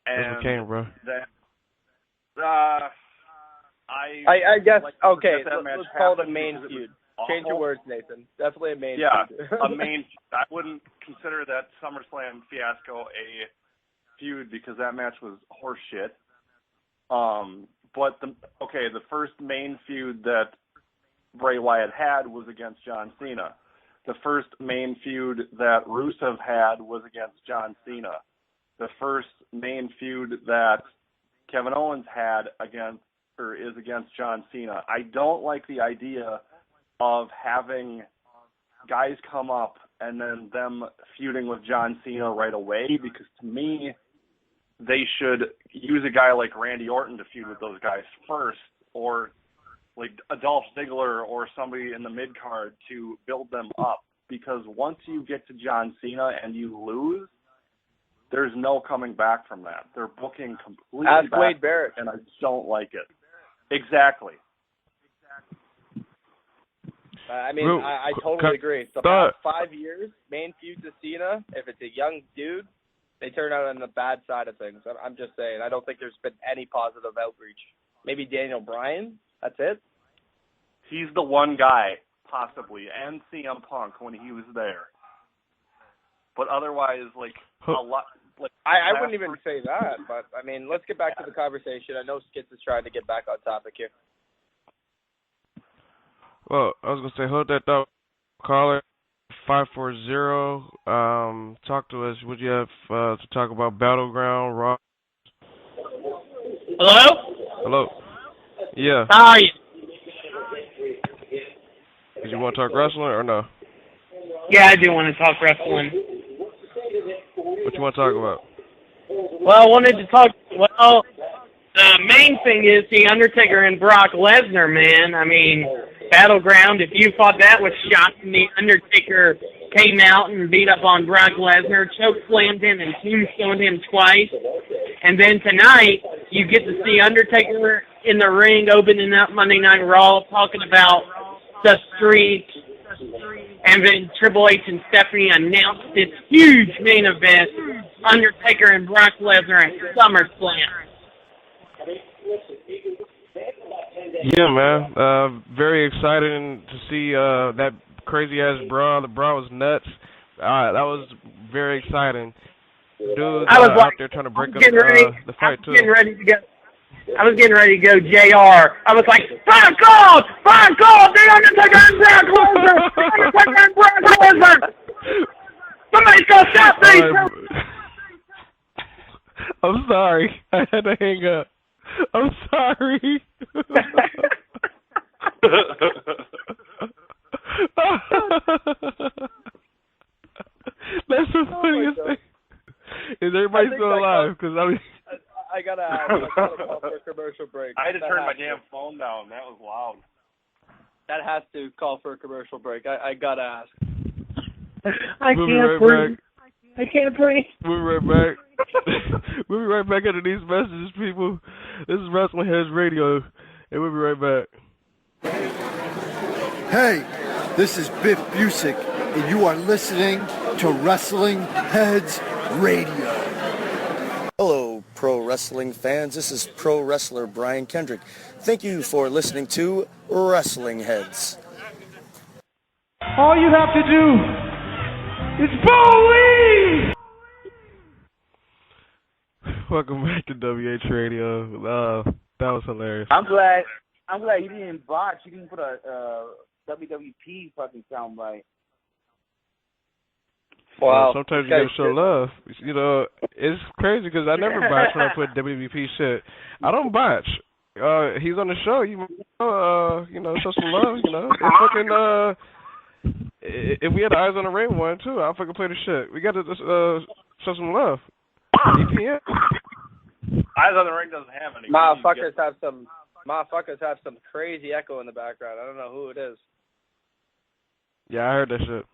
And Kane, bro. I guess, okay, let's call it a main feud. Change your words, Nathan. Definitely a main feud. A main. I wouldn't consider that SummerSlam fiasco a feud because that match was horseshit. But the first main feud that Bray Wyatt had was against John Cena. The first main feud that Rusev had was against John Cena. The first main feud that Kevin Owens had is against John Cena. I don't like the idea of having guys come up and then them feuding with John Cena right away, because to me, they should use a guy like Randy Orton to feud with those guys first, or like Dolph Ziggler or somebody in the mid-card to build them up, because once you get to John Cena and you lose, there's no coming back from that. They're booking completely Ask Wade Barrett. And I don't like it. Exactly. I mean, I totally agree. The past 5 years, main feud to Cena, if it's a young dude, they turn out on the bad side of things. I'm just saying. I don't think there's been any positive outreach. Maybe Daniel Bryan. That's it. He's the one guy, possibly, and CM Punk when he was there. But otherwise, a lot. I wouldn't even say that, but, I mean, let's get back to the conversation. I know Skits is trying to get back on topic here. Well, I was going to say, hold that thought. Caller 540. Talk to us. Would you have to talk about Battleground Raw? Hello? Hello. Yeah. How are you? Did you want to talk wrestling or no? Yeah, I do want to talk wrestling. What you want to talk about? Well, I wanted to talk, the main thing is the Undertaker and Brock Lesnar, man. I mean, Battleground, if you thought that was shocking, the Undertaker came out and beat up on Brock Lesnar, chokeslammed him and tombstoned him twice. And then tonight, you get to see Undertaker in the ring opening up Monday Night Raw, talking about the streak. And then Triple H and Stephanie announced this huge main event, Undertaker and Brock Lesnar at SummerSlam. Yeah, man. Very exciting to see that crazy-ass brawl. The brawl was nuts. That was very exciting. Dudes out there trying to break up the fight, too. I was getting ready to go JR. I was like, Fine call! The Undertaker and Brock Lesnar! The Undertaker and Brock Lesnar! Somebody's gonna stop me! I'm sorry. I had to hang up. I'm sorry. That's the funniest thing. Is everybody still alive? Because I gotta ask. I gotta call for a commercial break. I had to turn my damn phone down. That was loud. That has to call for a commercial break. I gotta ask. I can't breathe. I can't breathe. We'll be right back. We'll be right back into these messages, people. This is Wrestling Heads Radio, and we'll be right back. Hey, this is Biff Busick, and you are listening to Wrestling Heads Radio. Hello, pro wrestling fans. This is pro wrestler Brian Kendrick. Thank you for listening to Wrestling Heads. All you have to do is believe! Welcome back to WH Radio. That was hilarious. I'm glad you didn't botch. You didn't put a WWP fucking soundbite. Wow. Sometimes you gotta show love. You know, it's crazy because I never botch when I put WWP shit. I don't botch. He's on the show. You know, show some love. You know, it's fucking. If we had Eyes on the Ring one too, I'll fucking play the shit. We got to show some love. EPN. Eyes on the Ring doesn't have any. Motherfuckers have some crazy echo in the background. I don't know who it is. Yeah, I heard that shit.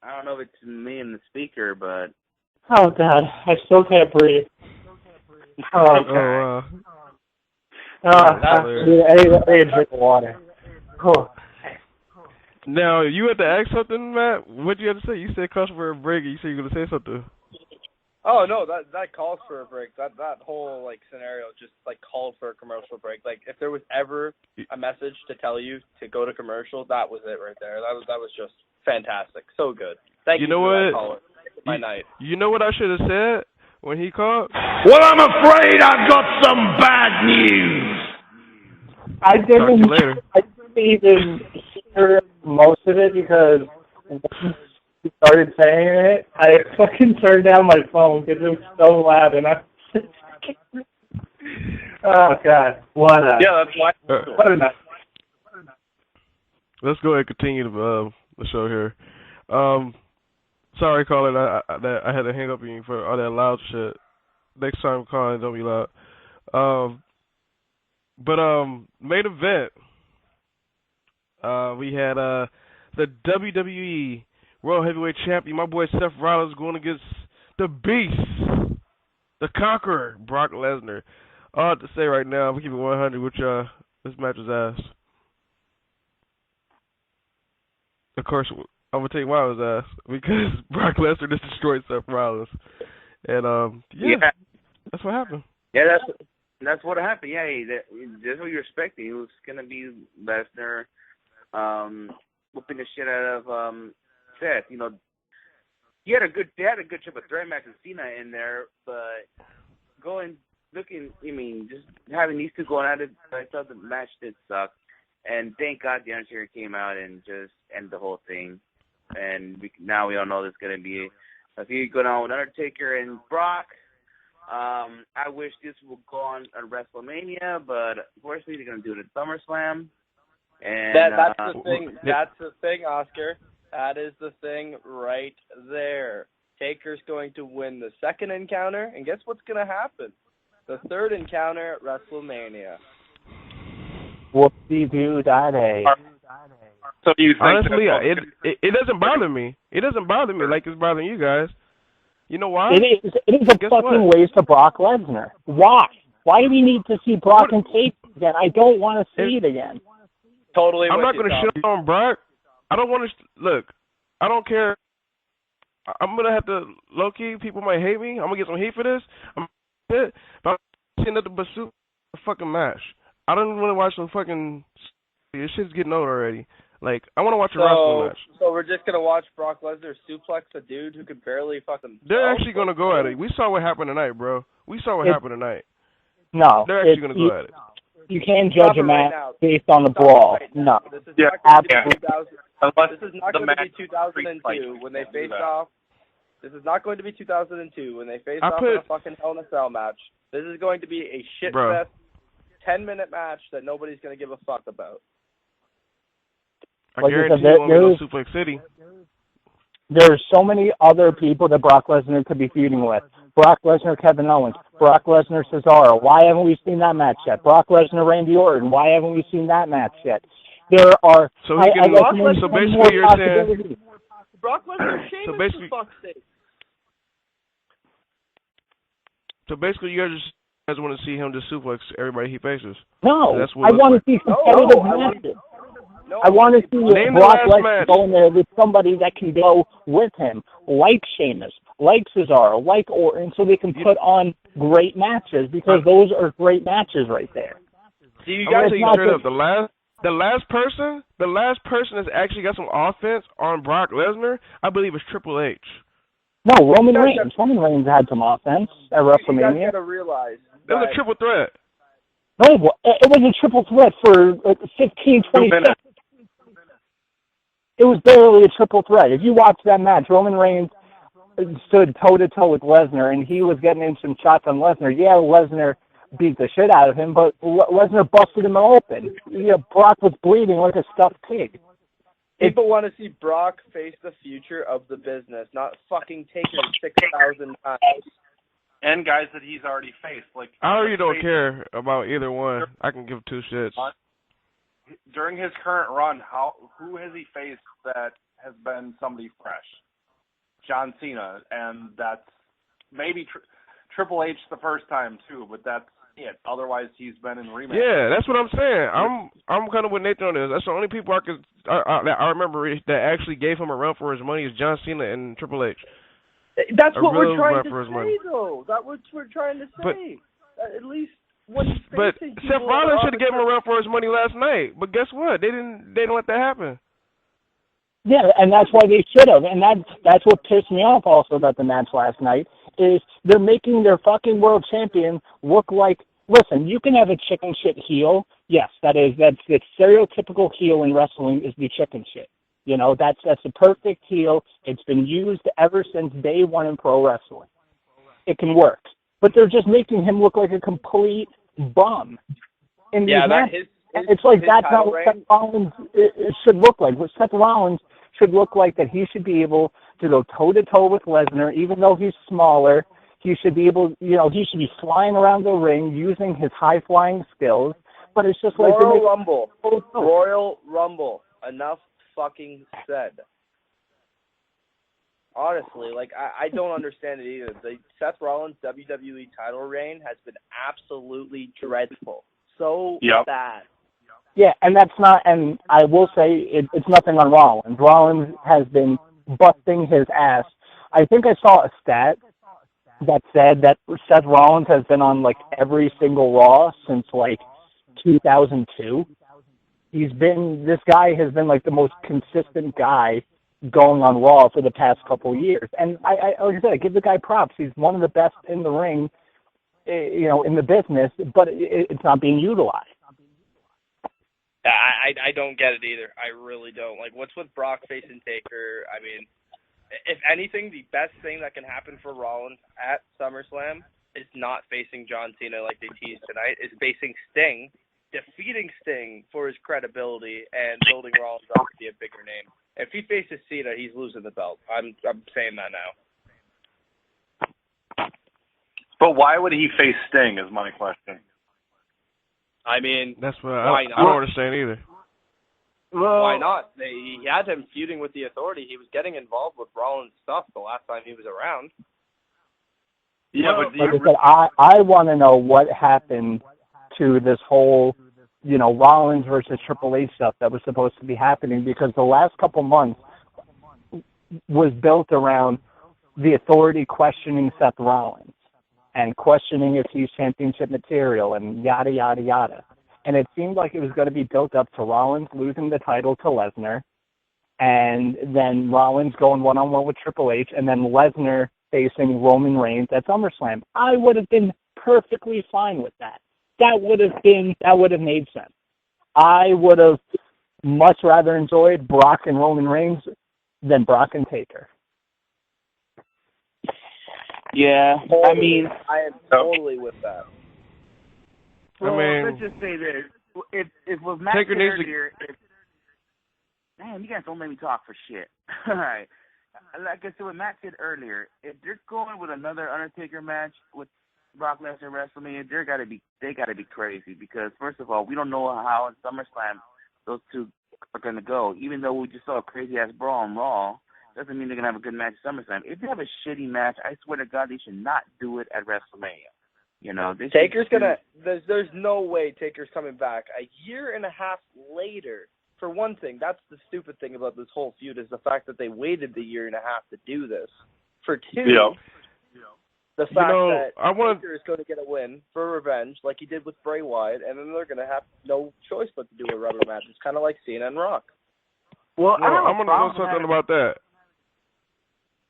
I don't know if it's me and the speaker, but... Oh, God. I still can't breathe. Oh, God. I need to drink water. Oh. Now, you had to ask something, Matt? What did you have to say? You said call for a break, and you said you were going to say something. Oh, no, that calls for a break. That whole, scenario just, called for a commercial break. If there was ever a message to tell you to go to commercial, that was it right there. That was just fantastic. So good. Thank you know for what? that caller. My night. You know what I should have said when he called? Well, I'm afraid I've got some bad news. I didn't even hear most of it because when he started saying it, I fucking turned down my phone because it was so loud, and I. Oh God! What a night. Let's go ahead and continue the show here. Sorry, caller, that I had to hang up on you for all that loud shit. Next time calling, don't be loud. Main event. We had the WWE World Heavyweight Champion, my boy Seth Rollins, going against the Beast, the Conqueror, Brock Lesnar. All I have to say right now, we keep it 100 with this match was ass. Of course, I'm going to tell you why it was ass. Because Brock Lesnar just destroyed Seth Rollins. And, yeah, that's what happened. Yeah, that's what happened. Yeah, that's what you're expecting. It was going to be Lesnar whooping the shit out of Seth. You know, they had a good triple threat match with Cena in there, but just having these two going at it, I thought the match did suck. And thank God the Undertaker came out and just ended the whole thing. And now we all know there's going to be a feud going on with Undertaker and Brock. I wish this would go on at WrestleMania, but unfortunately they're going to do it at SummerSlam. And that's the thing. That's the thing, Oscar. That is the thing right there. Taker's going to win the second encounter, and guess what's going to happen? The third encounter at WrestleMania. Whoopsie-doo-daddy. So you think Honestly, it doesn't bother me. It doesn't bother me like it's bothering you guys. You know why? It is a fucking waste of Brock Lesnar. Why? Why do we need to see Brock and Taker again? I don't want to see it again. Totally. I'm not going to shit on Brock. I don't want to look. I don't care. I'm gonna have to low key. People might hate me. I'm gonna get some heat for this. But I'm seeing nothing but super fucking match. I don't want to watch some fucking. This shit's getting old already. Like I want to watch a wrestling match. So we're just gonna watch Brock Lesnar suplex a dude who can barely fucking. They're actually gonna go at it. We saw what happened tonight, bro. We saw what happened tonight. No, they're actually gonna go at it. You can't judge a match based on the brawl. No. This is not going to be 2002 when they face off. This is not going to be 2002 when they face off in a fucking Hell in a Cell match. This is going to be a shit fest 10-minute match that nobody's going to give a fuck about. I guarantee you won't go Suplex City. There's so many other people that Brock Lesnar could be feuding with. Brock Lesnar, Kevin Owens, Brock Lesnar, Cesaro. Why haven't we seen that match yet? Brock Lesnar, Randy Orton. Why haven't we seen that match yet? There are. So basically, you're saying. Brock Lesnar, Sheamus, for fuck's sake. So basically, you guys want to see him just suplex everybody he faces. No, I want to see competitive matches. I want to see Brock Lesnar go in there with somebody that can go with him, like Sheamus, like Cesaro, like Orton, so they can put on great matches because those are great matches right there. See, you guys straight up. The last person that's actually got some offense on Brock Lesnar, I believe, is Triple H. No, Roman Reigns. Roman Reigns had some offense at WrestleMania. You guys gotta realize it was a triple threat. No, it was a triple threat for 15, 20 seconds. It was barely a triple threat. If you watch that match, Roman Reigns stood toe-to-toe with Lesnar, and he was getting in some shots on Lesnar. Yeah, Lesnar beat the shit out of him, but Lesnar busted him open. Brock was bleeding like a stuffed pig. People want to see Brock face the future of the business, not fucking Taker 6,000 times. And guys that he's already faced. Like I already don't care about either one. I can give two shits. During his current run, who has he faced that has been somebody fresh? John Cena, and that's maybe Triple H the first time too, but that's it. Otherwise, he's been in rematch. Yeah, that's what I'm saying. I'm kind of with Nathan on this. That's the only people I remember that actually gave him a run for his money is John Cena and Triple H. That's what we're trying to say, though. That's what we're trying to say. At least when he's facing people. Seth Rollins should have given him a run for his money last night. But guess what? They didn't let that happen. Yeah, and that's why they should have. And that's what pissed me off also about the match last night is they're making their fucking world champion look like. Listen, you can have a chicken shit heel. Yes, that's the stereotypical heel in wrestling is the chicken shit. That's the perfect heel. It's been used ever since day one in pro wrestling. It can work. But they're just making him look like a complete bum. It's like that's not what Seth Rollins should look like. What Seth Rollins should look like that he should be able to go toe-to-toe with Lesnar, even though he's smaller. He should be able, he should be flying around the ring using his high-flying skills. But it's just like Royal Rumble. Enough fucking said. Honestly, I don't understand it either. The Seth Rollins WWE title reign has been absolutely dreadful. So bad. Yeah, and that's not, and I will say it's nothing on Rollins. Rollins has been busting his ass. I think I saw a stat that said that Seth Rollins has been on every single Raw since 2002. This guy has been the most consistent guy going on Raw for the past couple of years. And like I said, I give the guy props. He's one of the best in the ring, in the business, but it's not being utilized. I don't get it either. I really don't. What's with Brock facing Taker? I mean, if anything, the best thing that can happen for Rollins at SummerSlam is not facing John Cena like they teased tonight, is facing Sting, defeating Sting for his credibility and building Rollins up to be a bigger name. If he faces Cena, he's losing the belt. I'm saying that now. But why would he face Sting is my question. I mean, that's what I don't understand either. Why not? He had him feuding with the Authority. He was getting involved with Rollins' stuff the last time he was around. Yeah, but like I said, I want to know what happened to this whole, Rollins versus Triple H stuff that was supposed to be happening, because the last couple months was built around the Authority questioning Seth Rollins and questioning if he's championship material and yada, yada, yada. And it seemed like it was going to be built up to Rollins losing the title to Lesnar, and then Rollins going one-on-one with Triple H, and then Lesnar facing Roman Reigns at SummerSlam. I would have been perfectly fine with that. That would have made sense. I would have much rather enjoyed Brock and Roman Reigns than Brock and Taker. Yeah, I mean, I am totally with that. Well, I mean, let's just say this: if with Matt Taker needs earlier, damn, you guys don't let me talk for shit. All right, like I said, what Matt said earlier, if they're going with another Undertaker match with Brock Lesnar WrestleMania, they gotta be crazy, because first of all, we don't know how in SummerSlam those two are gonna go. Even though we just saw a crazy ass brawl on Raw, doesn't mean they're gonna have a good match at SummerSlam. If they have a shitty match, I swear to God, they should not do it at WrestleMania. Taker's gonna. There's no way Taker's coming back a year and a half later. For one thing, that's the stupid thing about this whole feud, is the fact that they waited the year and a half to do this. For two, the fact that Taker is going to get a win for revenge, like he did with Bray Wyatt, and then they're going to have no choice but to do a rubber match. It's kind of like Cena and Rock. Well, I'm going to know something about that.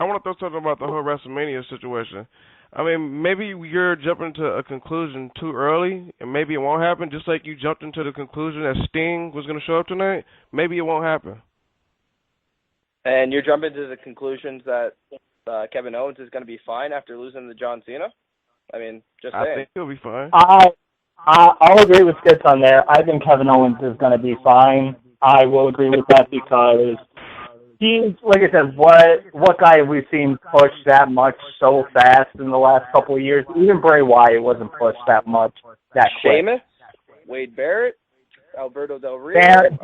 I want to throw something about the whole WrestleMania situation. I mean, maybe you're jumping to a conclusion too early, and maybe it won't happen, just like you jumped into the conclusion that Sting was going to show up tonight. Maybe it won't happen. And you're jumping to the conclusions that Kevin Owens is going to be fine after losing to John Cena? I mean, just saying. I think he'll be fine. I'll agree with Skits on there. I think Kevin Owens is going to be fine. I will agree with that, because he's, like I said, what guy have we seen push that much so fast in the last couple of years? Even Bray Wyatt wasn't pushed that much that quick. Sheamus, Wade Barrett, Alberto Del Rio. Barrett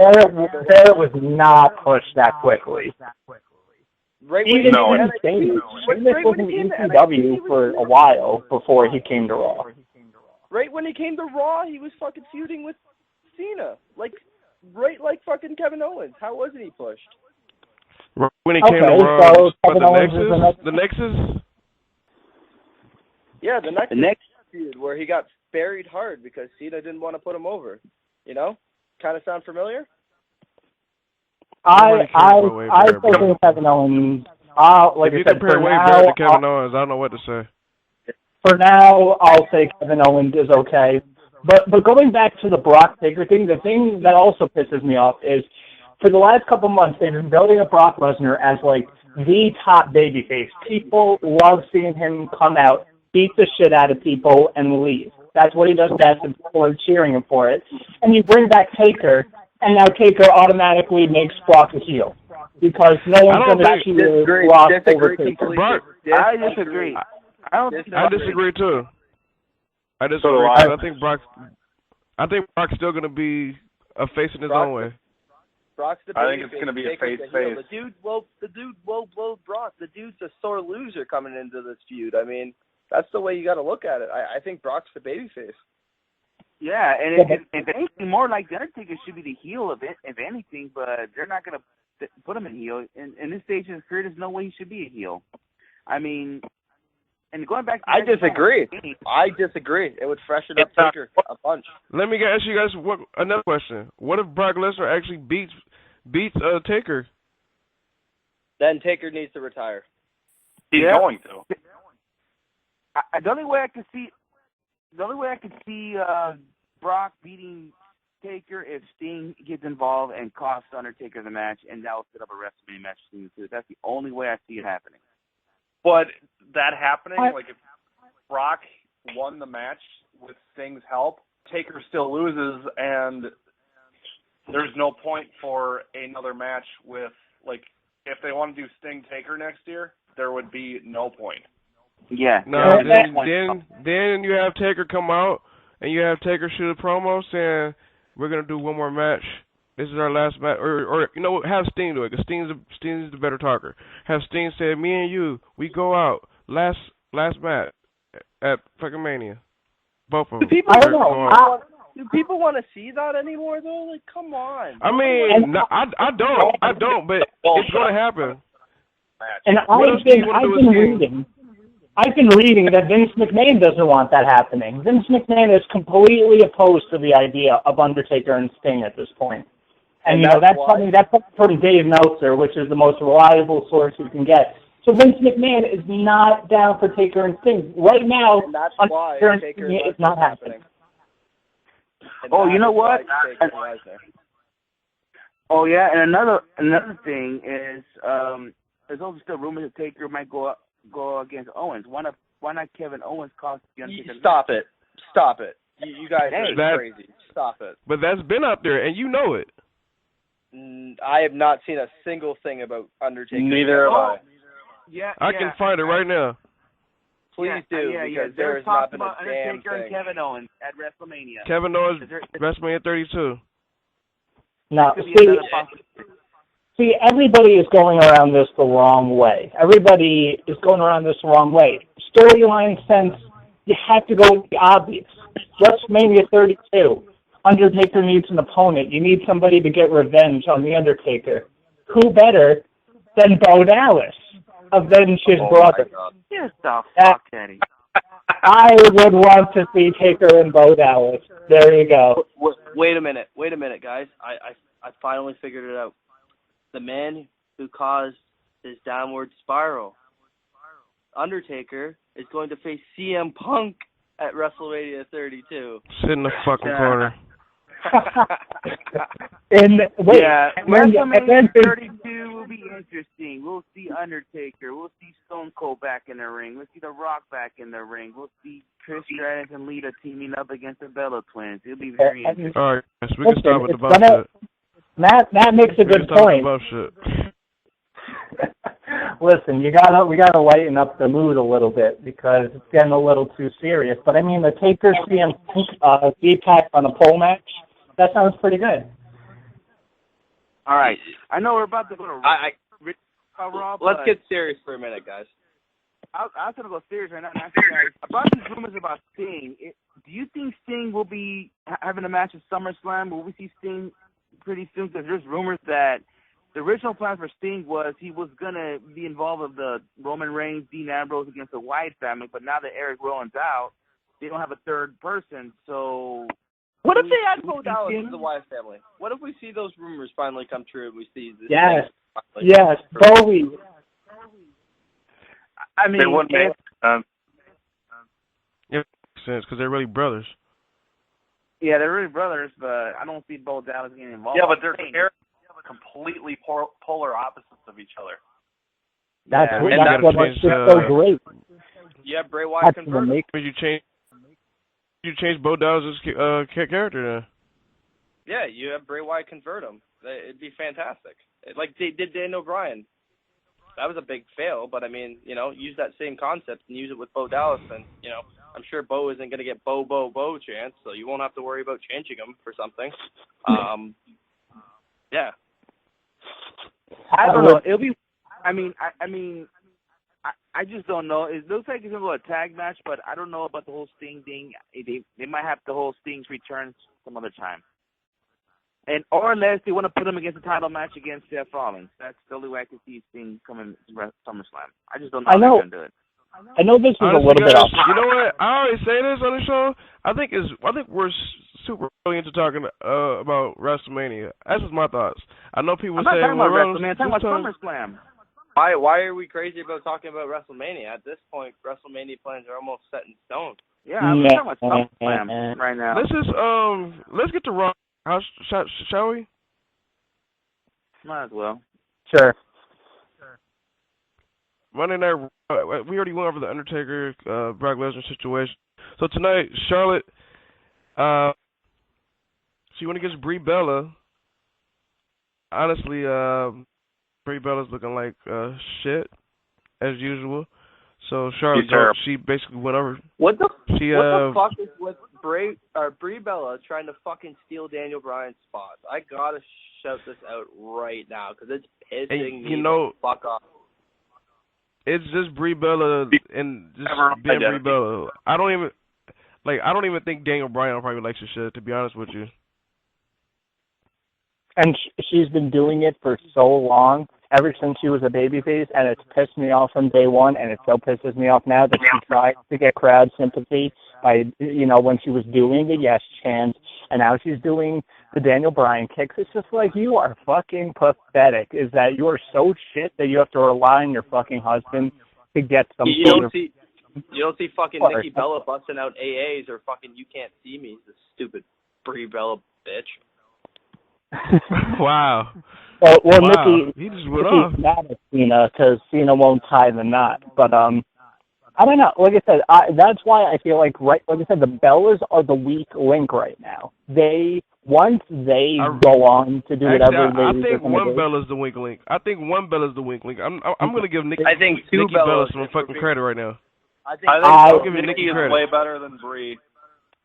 was not pushed that quickly. Sheamus was in ECW for a while before he came to Raw. Right when he came to Raw, he was fucking feuding with Cena. Like fucking Kevin Owens. How wasn't he pushed? When he came to Raw, the Nexus? Yeah, the Nexus feud where he got buried hard because Cena didn't want to put him over. Kind of sound familiar? I think Kevin Owens. Like if you I said, compare Wade Barrett to Kevin Owens, I don't know what to say. For now, I'll say Kevin Owens is okay. But going back to the Brock Taker thing, the thing that also pisses me off is, for the last couple months, they've been building up Brock Lesnar as, like, the top babyface. People love seeing him come out, beat the shit out of people, and leave. That's what he does best, and people are cheering him for it. And you bring back Taker, and now Taker automatically makes Brock a heel, because no one's going to cheer Brock over Taker. I disagree. I disagree too. I think Brock's still going to be a face in his own way. Brock's the I think it's going to be a face. The dude will blow Brock. The dude's a sore loser coming into this feud. I mean, that's the way you got to look at it. I think Brock's the babyface. Yeah, and if anything, more like the Undertaker should be the heel of it, if anything, but they're not going to put him in heel. In this stage of his career, there's no way he should be a heel. I mean, and going back to I disagree. It would freshen up Taker a bunch. Let me ask you guys another question. What if Brock Lesnar actually beats Taker? Then Taker needs to retire. He's going to. The only way I could see Brock beating Taker if Sting gets involved and costs Undertaker the match, and that will set up a WrestleMania match between the two. That's the only way I see it happening. But that happening, like if Brock won the match with Sting's help, Taker still loses, and there's no point for another match with, like, if they want to do Sting Taker next year, there would be no point. Yeah. No, then you have Taker come out, and you have Taker shoot a promo saying, we're going to do one more match This is our last match, or you know what? Have Sting do it, because Sting's the better talker. Have Sting say, "Me and you, we go out last match at fucking Mania." Both of them. I don't know. Do people want to see that anymore though? Like, come on. I mean, no, I don't, but it's going to happen. And I've been reading that Vince McMahon doesn't want that happening. Vince McMahon is completely opposed to the idea of Undertaker and Sting at this point. And you know, that's from Dave Meltzer, which is the most reliable source you can get. So Vince McMahon is not down for Taker and Sting. Right now, Undertaker and Sting is not happening. Oh, you know what? Oh yeah, and another thing is there's also still rumors that Taker might go against Owens. Why not Kevin Owens cost the Undertaker? Stop it! You guys are crazy. Stop it. But that's been out there, and you know it. I have not seen a single thing about Undertaker. Neither have I. Yeah, I can find it right now. Please do, because there has not been a damn Undertaker thing. and Kevin Owens at WrestleMania. Kevin Owens, WrestleMania 32. Now, see, everybody is going around this the wrong way. Everybody is going around this the wrong way. Storyline sense, you have to go with the obvious. WrestleMania 32, Undertaker needs an opponent. You need somebody to get revenge on The Undertaker. Who better than Bo Dallas? Avenge his brother. Yes, the fuck, Eddie. I would want to see Taker and Bo Dallas. There you go. Wait a minute, guys. I finally figured it out. The man who caused his downward spiral, Undertaker, is going to face CM Punk at WrestleMania 32. Sit in the fucking corner. WrestleMania 32 will be interesting. We'll see Undertaker. We'll see Stone Cold back in the ring. We'll see The Rock back in the ring. We'll see Trish Stratus and Lita teaming up against the Bella Twins. It'll be very interesting. All right, so we can start with the bullshit. Matt makes a good point. Listen, we gotta lighten up the mood a little bit because it's getting a little too serious. But I mean, the Taker CM D-Pack on a pole match, that sounds pretty good. All right, I know we're about to go to Raw. Let's get serious for a minute, guys. I was gonna go serious right now. About these rumors about Sting, do you think Sting will be having a match at SummerSlam? Will we see Sting pretty soon? Because there's rumors that the original plan for Sting was he was going to be involved with the Roman Reigns, Dean Ambrose against the Wyatt family, but now that Eric Rowan's out, they don't have a third person, so... What if they add Bo Dallas to the Wyatt family? What if we see those rumors finally come true and we see this? Yes, Bowie. I mean... They wouldn't make it makes sense, because they're really brothers. Yeah, they're really brothers, but I don't see Bo Dallas getting involved. Yeah, but they're completely polar opposites of each other. That's what makes it so great. Yeah, Bray Wyatt converted. You change Bo Dallas' character then. Yeah, you have Bray Wyatt convert him. It'd be fantastic. Like they did Daniel Bryan. That was a big fail, but I mean, you know, use that same concept and use it with Bo Dallas, and you know, I'm sure Bo isn't going to get Bo chance, so you won't have to worry about changing him for something. Yeah. I don't know. It'll be. I just don't know. It looks like it's gonna go a tag match, but I don't know about the whole Sting thing. They might have the whole Sting's return some other time, or unless they want to put him against a title match against Seth Rollins. That's the only way I can see Sting coming to SummerSlam. I just don't know how they're gonna do it. I know this is honestly, a little bit off. You know what? I always say this on the show. I think we're super early into talking about WrestleMania. That's just my thoughts. I know people say, I'm not talking about WrestleMania. I'm talking about SummerSlam. Why are we crazy about talking about WrestleMania? At this point, WrestleMania plans are almost set in stone. Yeah, I'm talking about SummerSlam right now. Let's get to Raw. Shall we? Might as well. Sure. Monday Night Raw, we already went over the Undertaker, Brock Lesnar situation. So tonight, Charlotte, she went against Brie Bella. Honestly, Brie Bella's looking like shit, as usual. So Charlotte, she basically went over. What the fuck is with Brie Bella trying to fucking steal Daniel Bryan's spot. I gotta shout this out right now because it's pissing me the fuck off. It's just Brie Bella and just being Brie Bella. I don't even think Daniel Bryan probably likes your shit, to be honest with you. And she's been doing it for so long, ever since she was a babyface, and it's pissed me off from day one, and it still pisses me off now that she tried to get crowd sympathy by, when she was doing the yes chant, and now she's doing the Daniel Bryan kicks. It's just like, you are fucking pathetic. Is that you're so shit that you have to rely on your fucking husband to get some You don't see fucking Nikki Bella busting out AAs or fucking you can't see me, the stupid Brie Bella bitch. Wow. Well, wow. Nikki's mad at Cena because Cena won't tie the knot. But I don't know. Like I said, that's why I feel like like I said, the Bellas are the weak link right now. Once they go on to do whatever I think one Bella's the weak link. I'm gonna give Nikki. I think Nikki Bella some fucking credit right now. I think Nikki is credit. way better than Brie.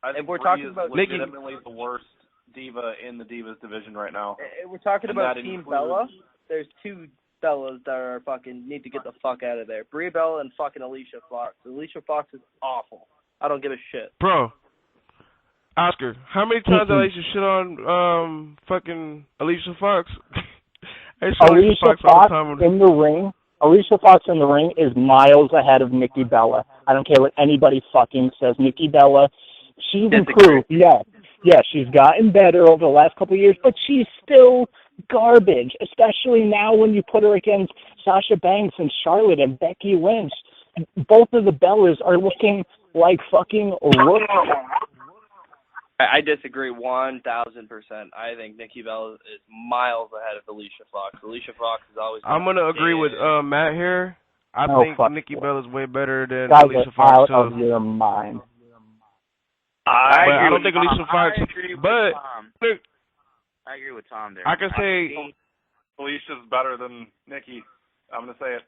I think if we're Brie talking is about legitimately the worst diva in the Divas division right now. If we're talking about Team Bella, there's two Bellas that are fucking need to get the fuck out of there. Brie Bella and fucking Alicia Fox. Alicia Fox is awful. I don't give a shit. Bro, Oscar, how many times did Alicia shit on fucking Alicia Fox? Alicia Fox in the ring. Alicia Fox in the ring is miles ahead of Nikki Bella. I don't care what anybody fucking says. Nikki Bella, she's improved. Yeah, she's gotten better over the last couple of years, but she's still garbage, especially now when you put her against Sasha Banks and Charlotte and Becky Lynch. Both of the Bellas are looking like fucking rookies. I disagree 1,000%. I think Nikki Bella is miles ahead of Alicia Fox. Alicia Fox is always. I'm gonna agree with Matt here. I think Nikki Bella's way better than Guys Alicia are Fox out too. of your mind. I don't think Alicia Fox. But I agree with Tom there. I can say Alicia's better than Nikki. I'm gonna say it.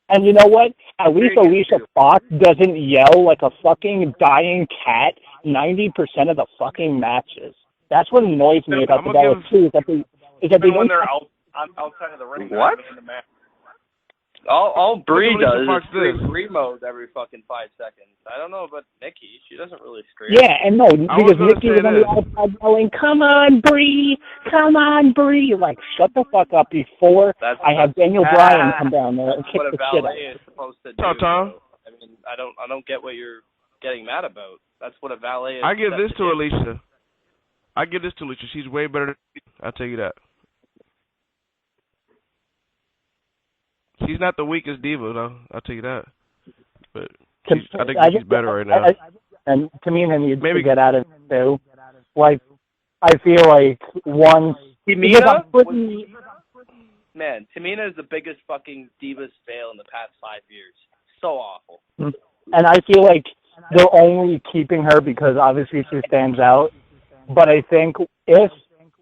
And you know what? At least Alicia Fox doesn't yell like a fucking dying cat 90% of the fucking matches. That's what annoys me about the Bellas too. Is that they when don't they're outside of the ring. What? In the match. All Brie does Fox is scream mode every fucking 5 seconds. I don't know about Nikki. She doesn't really scream. Yeah, and no, because Nikki was on the outside yelling, "Come on, Brie! Come on, Brie!" Like, shut the fuck up before I have Daniel Bryan come down there and kick the shit out. What a valet is supposed to do. Tom. I mean, I don't get what you're getting mad about. That's what a valet is. I give this to Alicia. She's way better. I'll tell you that. She's not the weakest diva, though. I'll tell you that. But I think she's better right now. And Tamina needs to get out of it, too. Like, I feel like once... Tamina? Man, Tamina is the biggest fucking Divas fail in the past 5 years. So awful. And I feel like they're only keeping her because obviously she stands out. But I think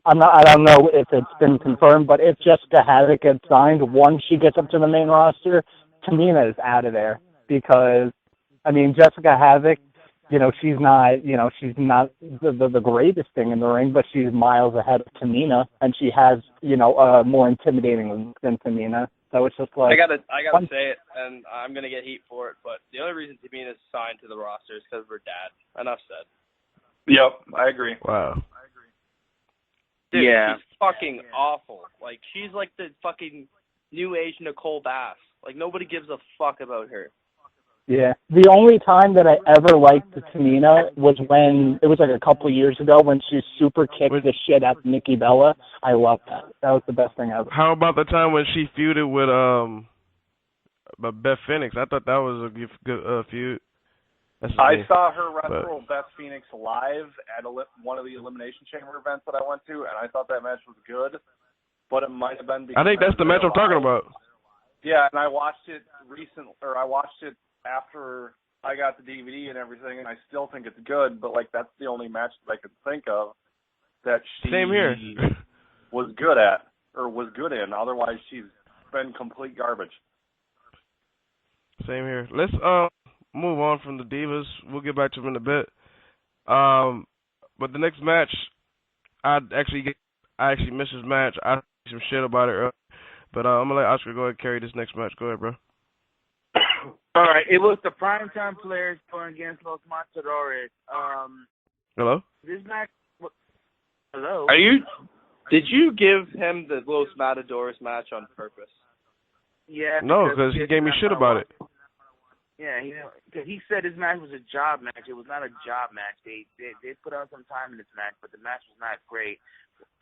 I don't know if it's been confirmed, but if Jessica Havoc gets signed, once she gets up to the main roster, Tamina is out of there. Because, I mean, Jessica Havoc, she's not the greatest thing in the ring, but she's miles ahead of Tamina, and she has, a more intimidating look than Tamina. So it's just like... I gotta say it, and I'm gonna get heat for it, but the only reason Tamina's signed to the roster is because of her dad. Enough said. Yep, I agree. Wow. Dude, yeah. She's fucking awful. Like, she's like the fucking new age Nicole Bass. Like, nobody gives a fuck about her. Yeah. The only time that I ever liked Tamina was when, it was like a couple of years ago when she super kicked the shit out of Nikki Bella. I loved that. That was the best thing ever. How about the time when she feuded with Beth Phoenix? I thought that was a good feud. I saw her wrestle Beth Phoenix live at one of the Elimination Chamber events that I went to, and I thought that match was good, but it might have been because I think that's the match I'm talking about. Yeah, and I watched it after I got the DVD and everything, and I still think it's good, but, like, that's the only match that I could think of that she Same here. was good at, or was good in. Otherwise, she's been complete garbage. Same here. Let's move on from the Divas. We'll get back to them in a bit. But the next match, I actually missed his match. I said some shit about it earlier. But I'm gonna let Oscar go ahead and carry this next match. Go ahead, bro. All right, it was the primetime players going against Los Matadores. Hello? This match. Hello. Did you give him the Los Matadores match on purpose? Yeah. No, because he gave me shit about it. Yeah, because he said his match was a job match. It was not a job match. They put out some time in this match, but the match was not great.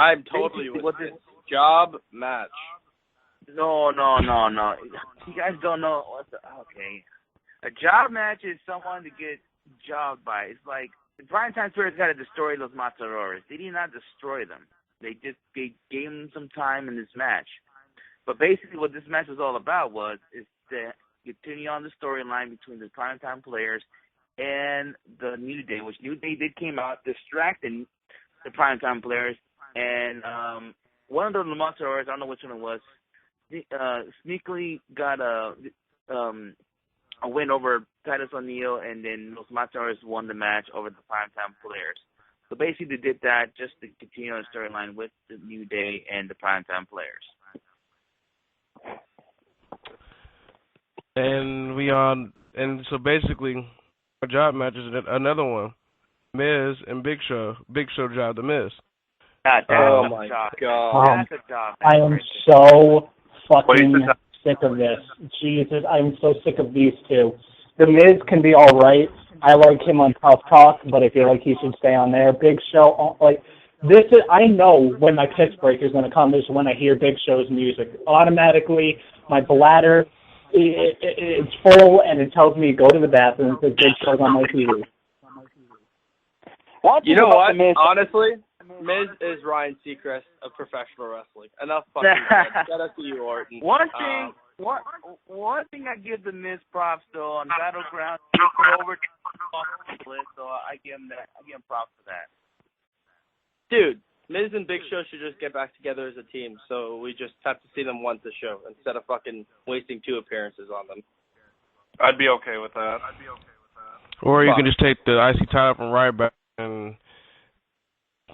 I'm totally with this job match. No. You guys don't know okay. A job match is someone to get jobbed by. It's like the primetime players got to destroy Los Matadores. They did not destroy them. They gave them some time in this match. But basically what this match was all about is to continue on the storyline between the primetime players and the New Day, which New Day did came out distracting the primetime players. And one of the Matadores, I don't know which one it was, sneakily got a win over Titus O'Neil, and then Los Matadores won the match over the primetime players. So basically they did that just to continue on the storyline with the New Day and the primetime players. And so basically, a job match is another one. Miz and Big Show. Big Show job the Miz. Oh my God! That's a job. I am so fucking sick of this. Jesus, I'm so sick of these two. The Miz can be all right. I like him on Tough Talk, but I feel like he should stay on there. Big Show, this is. I know when my piss break is going to come is when I hear Big Show's music. Automatically, my bladder it's full, and it tells me go to the bathroom because Big Show's on my TV. You know what? Honestly, Miz is Ryan Seacrest of professional wrestling. Enough fucking said. Shout out to you, Orton. One thing I give the Miz props though on Battleground, he put over the list, so I give him props for that. Dude, Miz and Big Show should just get back together as a team, so we just have to see them once a show instead of fucking wasting 2 appearances on them. I'd be okay with that. Or you can just take the IC title from Ryback and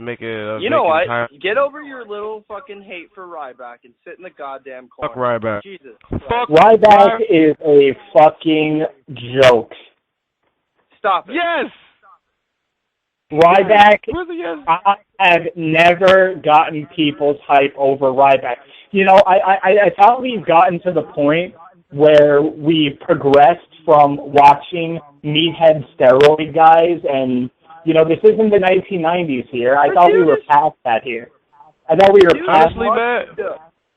make it a You know what? title. Get over your little fucking hate for Ryback and sit in the goddamn corner. Fuck Ryback. Jesus. Fuck Ryback is a fucking joke. Stop it. Yes! Ryback, I have never gotten people's hype over Ryback. You know, I thought we've gotten to the point where we progressed from watching meathead steroid guys, and, you know, this isn't the 1990s here. I thought we were past that here. I thought we were past that.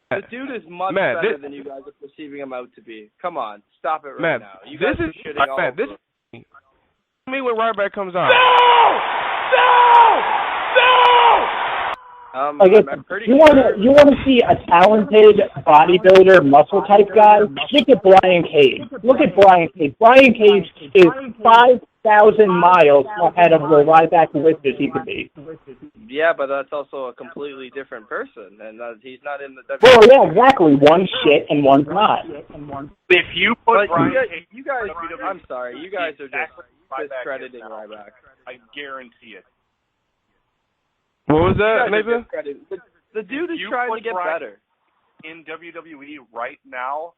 The dude is much better than you guys are perceiving him out to be. Come on, stop it right now. You guys are shitting all over him. Me when Ryback comes out. You want to see a talented bodybuilder, muscle type guy? Look at Brian Cage. Brian Cage is 5,000 miles ahead of where Ryback wishes he could be. Yeah, but that's also a completely different person, and he's not in the WWE. Well, yeah, exactly. One's shit and one's not. If you put Brian you guys, I'm sorry, you guys are just discrediting Ryback. I guarantee it. What was that, Nathan? The dude is trying to get better. In WWE right now,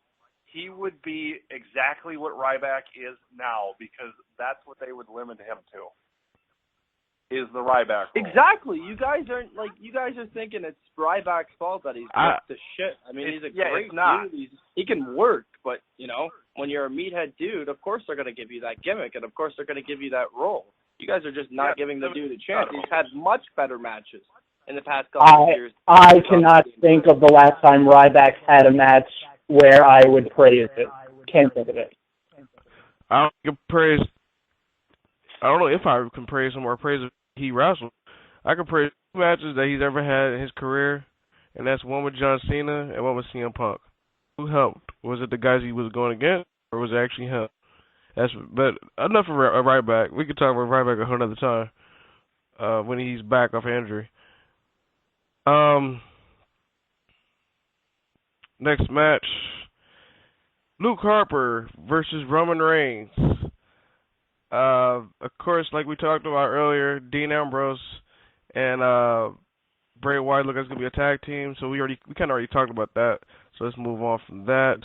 he would be exactly what Ryback is now, because that's what they would limit him to. Is the Ryback role. Exactly. You guys are thinking it's Ryback's fault that he's got the shit. I mean, he's a great dude. He can work, but, you know, when you're a meathead dude, of course they're going to give you that gimmick, and of course they're going to give you that role. You guys are just not giving the dude a chance. He's had much better matches in the past couple of years. I cannot think of the last time Ryback had a match where I would praise it. Can't think of it. I don't know if I can praise him or praise him. He wrestled. I can praise 2 matches that he's ever had in his career, and that's one with John Cena and one with CM Punk. Who helped? Was it the guys he was going against, or was it actually him? But enough of Ryback. We could talk about Ryback a whole other time when he's back off injury. Next match, Luke Harper versus Roman Reigns. Of course, like we talked about earlier, Dean Ambrose and Bray Wyatt look like it's gonna be a tag team. So we kind of already talked about that. So let's move on from that.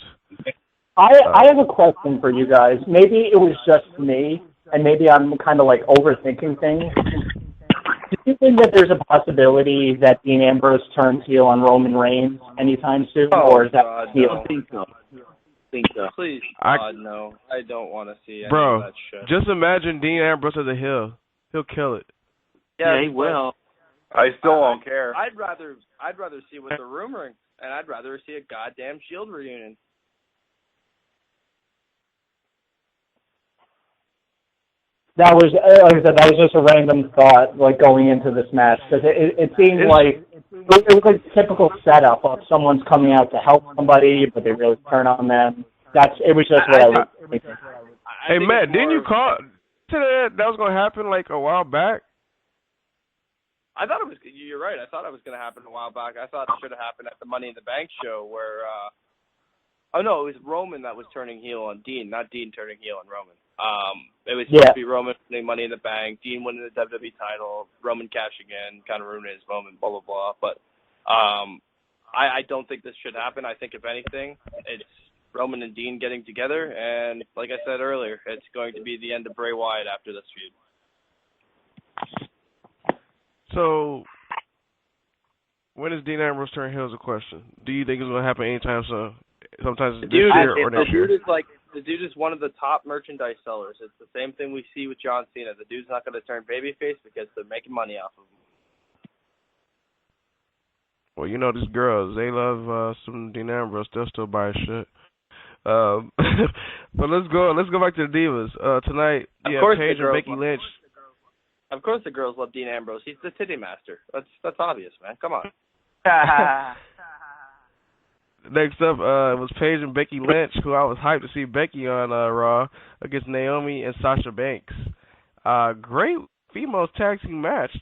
I have a question for you guys. Maybe it was just me, and maybe I'm kind of like overthinking things. Do you think that there's a possibility that Dean Ambrose turns heel on Roman Reigns anytime soon, or is that heel? No. I think so. Please, God, no. I don't want to see any of that shit. Just imagine Dean Ambrose as a heel. He'll kill it. Yeah, he will. I still don't care. I'd rather see what they're rumoring, and I'd rather see a goddamn Shield reunion. That was, like I said, that was just a random thought, like going into this match, because it seemed like it was like typical setup of someone's coming out to help somebody, but they really turn on them. It was just what I was thinking. Hey Matt, didn't you call that was gonna happen like a while back? I thought it was. You're right. I thought it was going to happen a while back. I thought it should have happened at the Money in the Bank show where. Oh no, it was Roman that was turning heel on Dean, not Dean turning heel on Roman. It was supposed to be Roman winning Money in the Bank, Dean winning the WWE title, Roman cashing in, kind of ruining his moment, blah blah blah. But I don't think this should happen. I think if anything, it's Roman and Dean getting together, and like I said earlier, it's going to be the end of Bray Wyatt after this feud. So, when is Dean Ambrose turn heel is a question. Do you think it's going to happen anytime soon? Sometimes this year or next year? The dude is one of the top merchandise sellers. It's the same thing we see with John Cena. The dude's not going to turn babyface because they're making money off of him. Well, you know these girls, they love some Dean Ambrose. They'll still buy shit. But let's go back to the Divas. Tonight, Paige and Becky Lynch. Of course the girls love Dean Ambrose. He's the titty master. That's obvious, man. Come on. Next up, it was Paige and Becky Lynch, who I was hyped to see Becky on Raw against Naomi and Sasha Banks. Great females tag team match.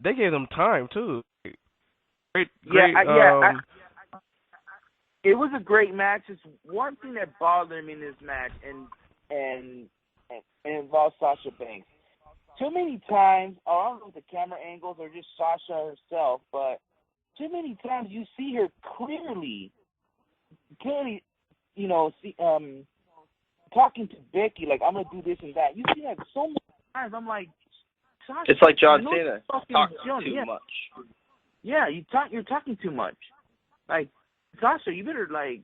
They gave them time too. Great. It was a great match. It's one thing that bothered me in this match, and involves Sasha Banks. Too many times, I don't know if the camera angles or just Sasha herself, but too many times you see her clearly, talking to Becky like, I'm gonna do this and that. You see that so many times. I'm like, Sasha, it's like John Cena talking too much. Yeah, you're talking too much. Like, Sasha, you better like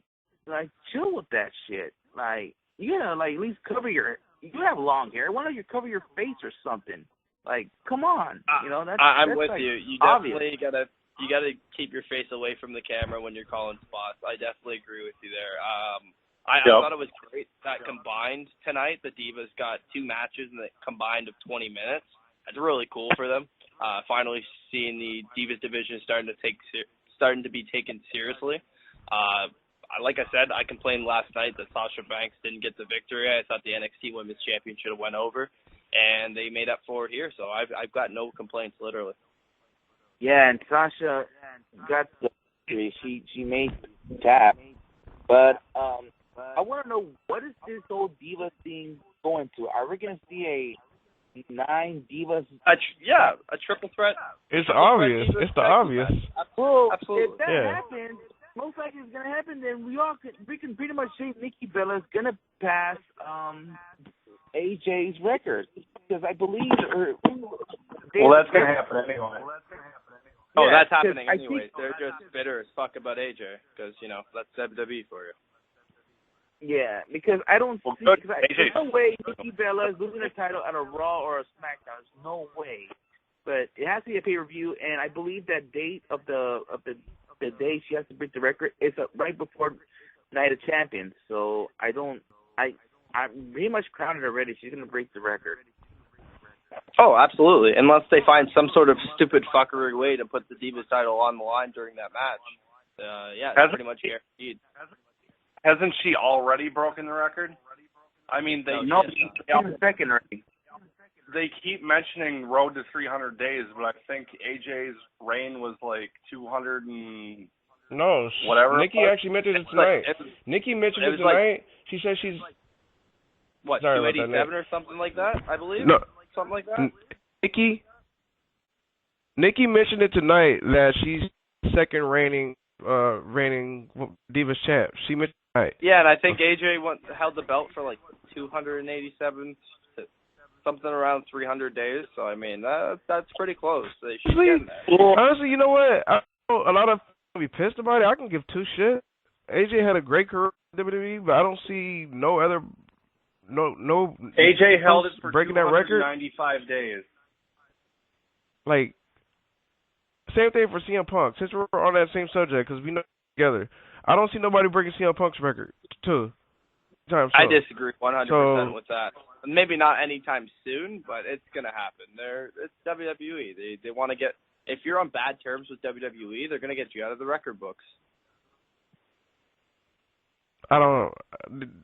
chill with that shit. Like, you gotta like at least cover your. You have long hair. Why don't you cover your face or something? Like, come on. I'm with like you. You obvious. definitely gotta keep your face away from the camera when you're calling spots. I definitely agree with you there. I thought it was great that combined tonight the Divas got 2 matches and they combined of 20 minutes. That's really cool for them. Finally seeing the Divas division starting to be taken seriously. Like I said, I complained last night that Sasha Banks didn't get the victory. I thought the NXT Women's Champion should have went over, and they made up for it here. So I've got no complaints, literally. Yeah, and Sasha got the victory. She made the tap. But I want to know, what is this whole Diva thing going to? Are we going to see a 9 Divas? A triple threat. It's obvious. It's the obvious. Well, absolutely. If that happens, most likely it's gonna happen. Then we can pretty much say Nikki Bella's gonna pass AJ's record, because I believe her. Well, that's gonna happen anyway. Oh, that's happening anyway. They're just bitter as fuck about AJ because that's WWE for you. Yeah, because I don't see. There's no way Nikki Bella is losing a title at a Raw or a SmackDown. There's no way. But it has to be a pay-per-view, and I believe that date of the day she has to break the record is right before Night of Champions. So I'm pretty much crowned already. She's gonna break the record. Oh, absolutely. Unless they find some sort of stupid fuckery way to put the Divas title on the line during that match. It's pretty much guaranteed. Hasn't she already broken the record? I mean, second already. They keep mentioning Road to 300 days, but I think AJ's reign was like 200 and whatever. Nikki actually mentioned it tonight. Nikki mentioned it tonight. She said she's what, Sorry about that, 287 or something like that, I believe? No. Something like that? Nikki mentioned it tonight that she's second reigning Divas champ. She mentioned it tonight. Yeah, and I think AJ held the belt for like 287, something around 300 days. So, I mean, that's pretty close. She's getting there. Honestly, you know what? I know a lot of people be pissed about it. I can give two shits. AJ had a great career in WWE, but I don't see no other AJ held it for breaking that record. 295 days. Like, same thing for CM Punk. Since we're on that same subject, because we know together, I don't see nobody breaking CM Punk's record too. I disagree 100% with that. Maybe not anytime soon, but it's gonna happen. It's WWE. They want to get. If you're on bad terms with WWE, they're gonna get you out of the record books. I don't know.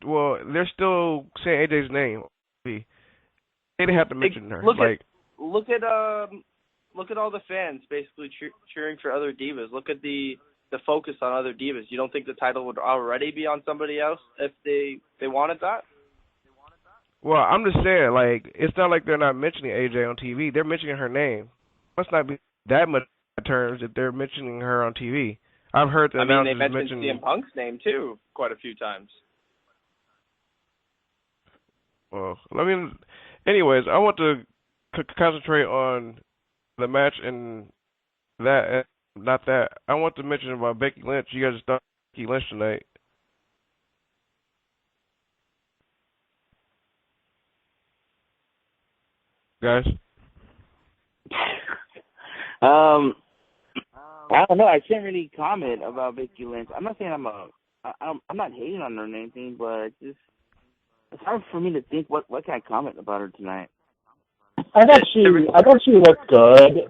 Well, they're still saying AJ's name. They didn't have to mention her. Look at all the fans basically cheering for other divas. Look at the focus on other divas. You don't think the title would already be on somebody else if they wanted that? Well, I'm just saying, like, it's not like they're not mentioning AJ on TV. They're mentioning her name. Must not be that much terms if they're mentioning her on TV. I've heard the announcers they mentioned CM Punk's name too quite a few times. Well, anyways, I want to concentrate on the match and that, not that. I want to mention about Becky Lynch. You guys thought Becky Lynch tonight. Guys? I don't know. I can't really comment about Becky Lynch. I'm not saying I'm not hating on her or anything, but it's hard for me to think what can I comment about her tonight. I thought she looked good,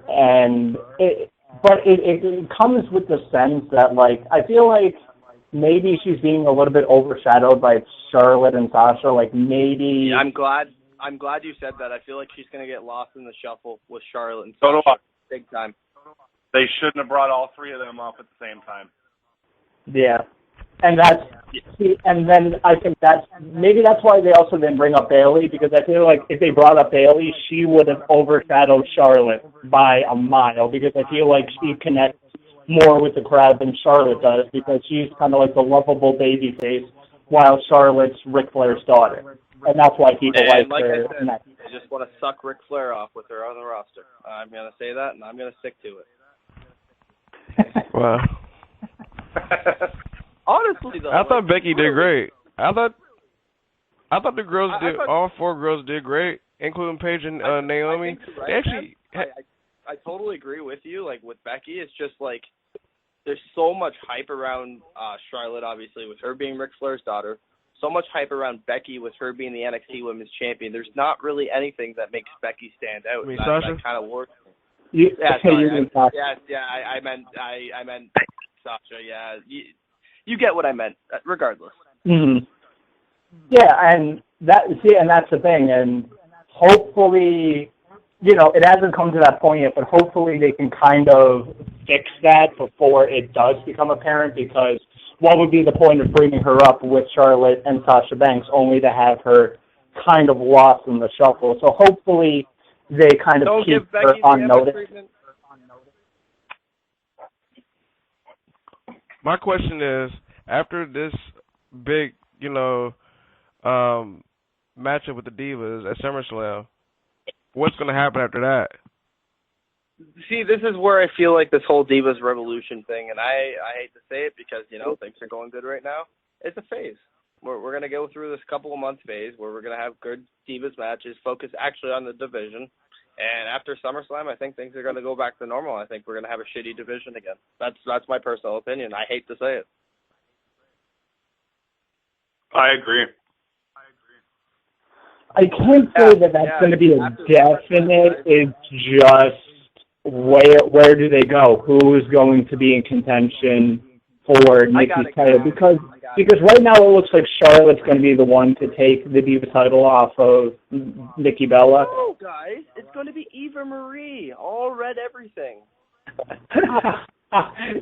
but it comes with the sense that, like, I feel like maybe she's being a little bit overshadowed by Charlotte and Sasha. Like, maybe. Yeah, I'm glad you said that. I feel like she's gonna get lost in the shuffle with Charlotte and Sasha. Big time. They shouldn't have brought all three of them up at the same time. Yeah. And then I think that's why they also didn't bring up Bayley, because I feel like if they brought up Bayley, she would have overshadowed Charlotte by a mile, because I feel like she connects more with the crowd than Charlotte does, because she's kind of like the lovable baby face, while Charlotte's Ric Flair's daughter. And that's why people like her. I said, they just want to suck Ric Flair off with her on the roster. I'm going to say that, and I'm going to stick to it. Wow. Honestly, though, I thought Becky did great. I thought the girls all four girls did great, including Paige and Naomi. Actually, I totally agree with you. Like with Becky, it's just like there's so much hype around Charlotte, obviously, with her being Ric Flair's daughter. So much hype around Becky with her being the NXT Women's Champion. There's not really anything that makes Becky stand out. That kind of works. I meant Sasha. Yeah, you get what I meant, regardless. Mm-hmm. Yeah, and that's the thing, and hopefully, it hasn't come to that point yet, but hopefully they can kind of fix that before it does become apparent, because what would be the point of bringing her up with Charlotte and Sasha Banks only to have her kind of lost in the shuffle? So hopefully they kind of keep her on notice. My question is, after this big, matchup with the Divas at SummerSlam, what's going to happen after that? See, this is where I feel like this whole Divas Revolution thing, and I hate to say it because, things are going good right now. It's a phase. We're going to go through this couple of month phase where we're going to have good Divas matches, focus actually on the division. And after SummerSlam, I think things are going to go back to normal. I think we're going to have a shitty division again. That's my personal opinion. I hate to say it. I agree. I can't say that that's going to be a definite. It's just where do they go? Who is going to be in contention for Nikki's title? Because right now it looks like Charlotte's going to be the one to take the Diva title off of Nikki Bella. Oh, guys, it's going to be Eva Marie. All read everything.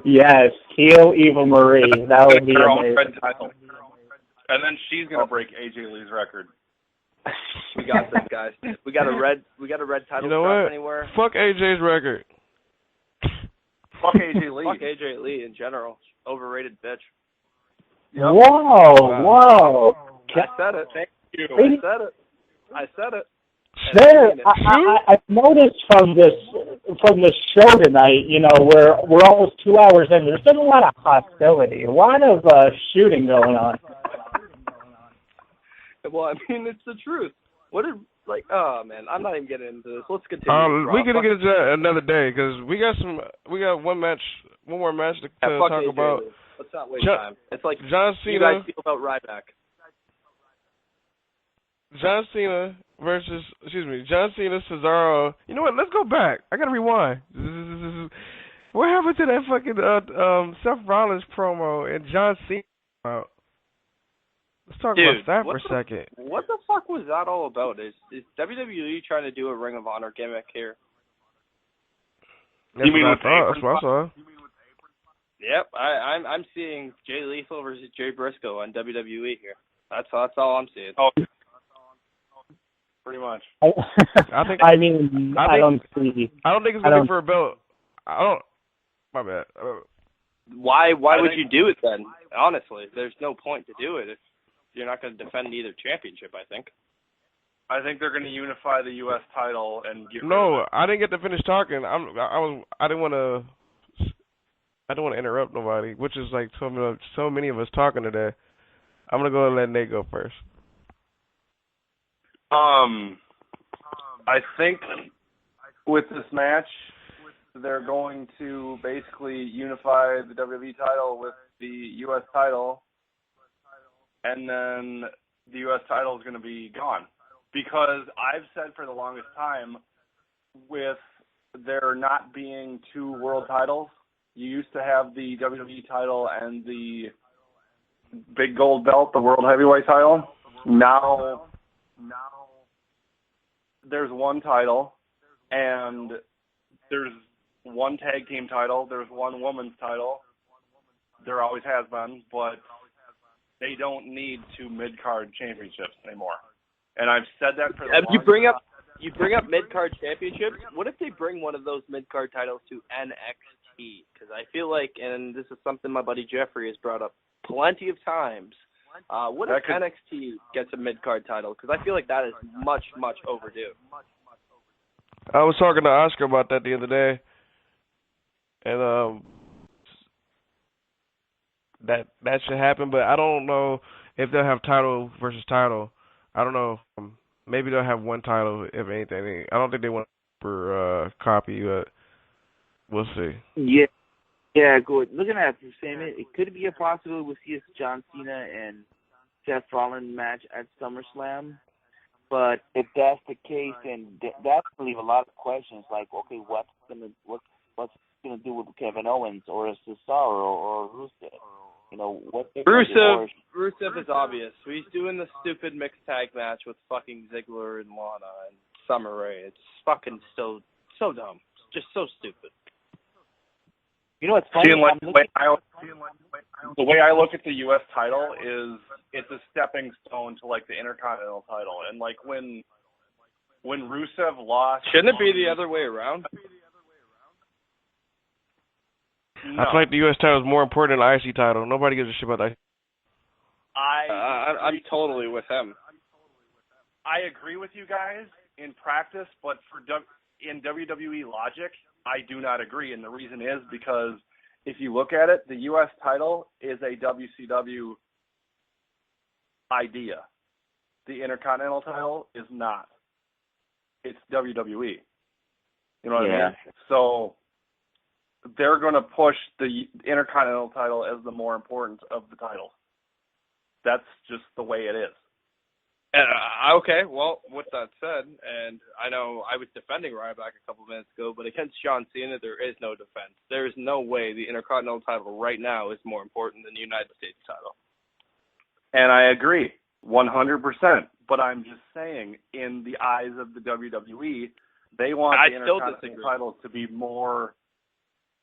Yes, heel Eva Marie. That would be amazing. And then she's going to break AJ Lee's record. We got this, guys. We got a red title strap anywhere. Fuck AJ's record. Fuck AJ Lee. Fuck AJ Lee in general. Overrated bitch. Yep. Whoa. I said it. Thank you. I said it. There, I've noticed from this show tonight, we're almost 2 hours in. There's been a lot of hostility, a lot of shooting going on. Well, I mean, it's the truth. Oh man, I'm not even getting into this. Let's continue. We're gonna get into that another day because we got one more match to talk about. Let's not waste time. It's like John Cena. You guys feel about Ryback. John Cena John Cena, Cesaro. You know what? Let's go back. I gotta rewind. What happened to that fucking Seth Rollins promo and John Cena? Let's talk about that for a second. What the fuck was that all about? Is WWE trying to do a Ring of Honor gimmick here? That's what I saw. Yep, I'm seeing Jay Lethal versus Jay Briscoe on WWE here. That's all I'm seeing. Oh, pretty much. I don't think it's gonna be for a belt. My bad. Why would you do it then? Honestly, there's no point to do it if you're not going to defend either championship. I think they're going to unify the U.S. title and get. No, I didn't get to finish talking. I didn't want to interrupt nobody, which is like so many of us talking today. I'm gonna go and let Nate go first. I think with this match, they're going to basically unify the WWE title with the U.S. title, and then the U.S. title is going to be gone. Because I've said for the longest time, with there not being two world titles, you used to have the WWE title and the big gold belt, the world heavyweight title. Now there's one title, and there's one tag team title, there's one women's title. There always has been, but they don't need two mid-card championships anymore. And I've said that for the longest time. You bring up mid-card championships. What if they bring one of those mid-card titles to NXT? Because I feel like, and this is something my buddy Jeffrey has brought up plenty of times, what if NXT gets a mid-card title? Because I feel like that is much, much overdue. I was talking to Oscar about that the other day, and that should happen, but I don't know if they'll have title versus title. I don't know. Maybe they'll have one title, if anything. I don't think they want for copy, but we'll see. Yeah, good. Looking at the same, it could be a possibility we'll see a John Cena and Seth Rollins match at SummerSlam. But if that's the case, then that will leave a lot of questions. Like, okay, what's gonna do with Kevin Owens or Cesaro or Rusev? Rusev is obvious. He's doing the stupid mixed tag match with fucking Ziggler and Lana and Summer Rae. It's fucking so dumb. It's just so stupid. You know what's funny? The way I look at the U.S. title is it's a stepping stone to like the Intercontinental title, and like when Rusev lost, shouldn't it be the other way around? No. I feel like the U.S. title is more important than the IC title. Nobody gives a shit about that. I'm totally with him. I agree with you guys in practice, but in WWE logic, I do not agree. And the reason is because if you look at it, the U.S. title is a WCW idea. The Intercontinental title is not. It's WWE. You know what I mean? So they're going to push the Intercontinental title as the more important of the titles. That's just the way it is. Okay, well, with that said, and I know I was defending Ryback a couple minutes ago, but against John Cena, there is no defense. There is no way the Intercontinental title right now is more important than the United States title. And I agree, 100%. But I'm just saying, in the eyes of the WWE, they want the Intercontinental title to be more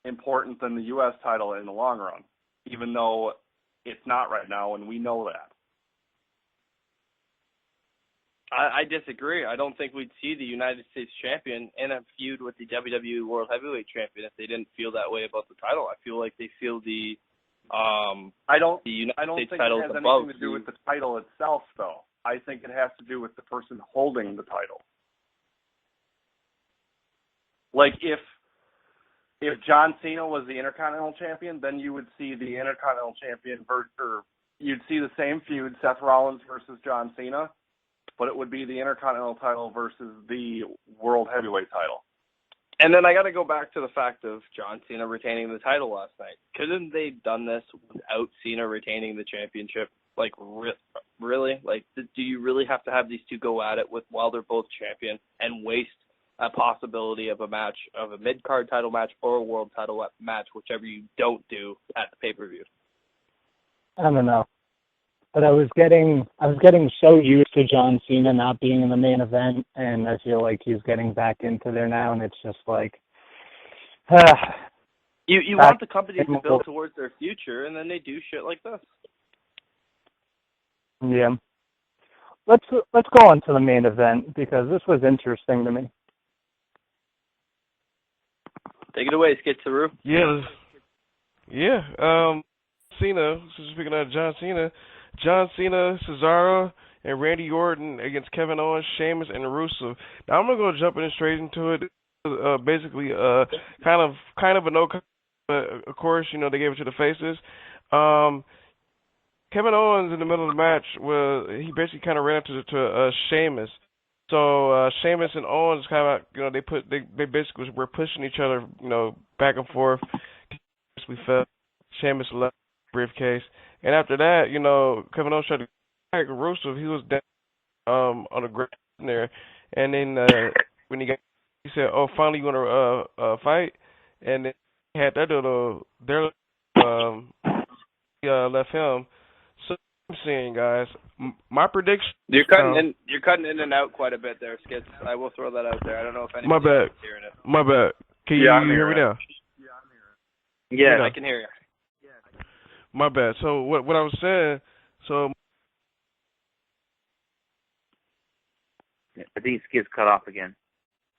important than the U.S. title in the long run, even though it's not right now, and we know that. I disagree. I don't think we'd see the United States champion in a feud with the WWE World Heavyweight Champion if they didn't feel that way about the title. I feel like they feel the United States title is above. I don't think it has anything to do with the title itself, though. I think it has to do with the person holding the title. Like if John Cena was the Intercontinental Champion, then you would see the Intercontinental Champion or you'd see the same feud, Seth Rollins versus John Cena, but it would be the Intercontinental title versus the World Heavyweight title. And then I got to go back to the fact of John Cena retaining the title last night. Couldn't they done this without Cena retaining the championship? Like, really? Like, do you really have to have these two go at it while they're both champion and waste a possibility of a match, of a mid-card title match or a world title match, whichever you don't do at the pay-per-view? I don't know. But I was getting so used to John Cena not being in the main event, and I feel like he's getting back into there now, and it's just like, you want the company to build towards their future, and then they do shit like this. Yeah. Let's go on to the main event because this was interesting to me. Take it away, Skitsaru. Yeah. Cena. Speaking of John Cena, Cesaro, and Randy Orton against Kevin Owens, Sheamus, and Rusev. Now I'm gonna go jumping straight into it. Basically, kind of a no. Of course, they gave it to the faces. Kevin Owens in the middle of the match, he basically kind of ran into Sheamus. So Sheamus and Owens kind of, they basically were pushing each other, back and forth. We felt Sheamus left the briefcase, and after that, Kevin Owens tried to attack Rusev. He was down on the ground there, and then when he said, "Oh, finally you want to fight?" And then he had that little, left him. So I'm saying, guys, my prediction. You're cutting in and out quite a bit there, Skits. I will throw that out there. I don't know if anybody's hearing it. My bad. Can you hear me now? Yeah, I can hear you. My bad. So what I was saying, I think Skits cut off again.